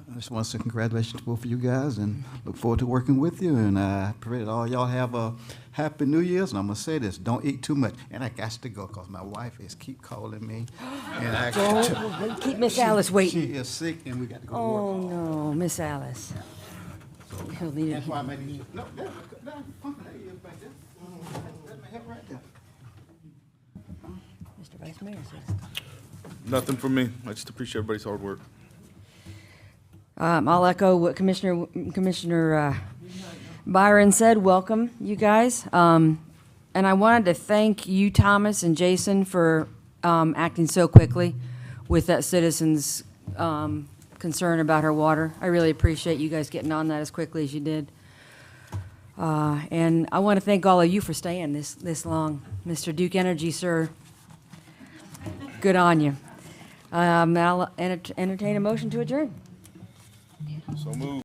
I just want to say congratulations to both of you guys and look forward to working with you. And I pray that all y'all have a happy New Year's. And I'm going to say this, don't eat too much. And I got to go because my wife is keep calling me. And I Don't keep Miss Alice waiting. She is sick and we got to go to work. Oh, no, Miss Alice. He'll need it. That's why I made you. No, that's pumping that is back there. That's my hip right there. Mr. Vice Mayor says. Nothing from me. I just appreciate everybody's hard work. I'll echo what Commissioner Byron said. Welcome, you guys. And I wanted to thank you, Thomas and Jason, for acting so quickly with that citizen's concern about her water. I really appreciate you guys getting on that as quickly as you did. And I want to thank all of you for staying this long. Mr. Duke Energy, sir, good on you. I'll entertain a motion to adjourn. So move.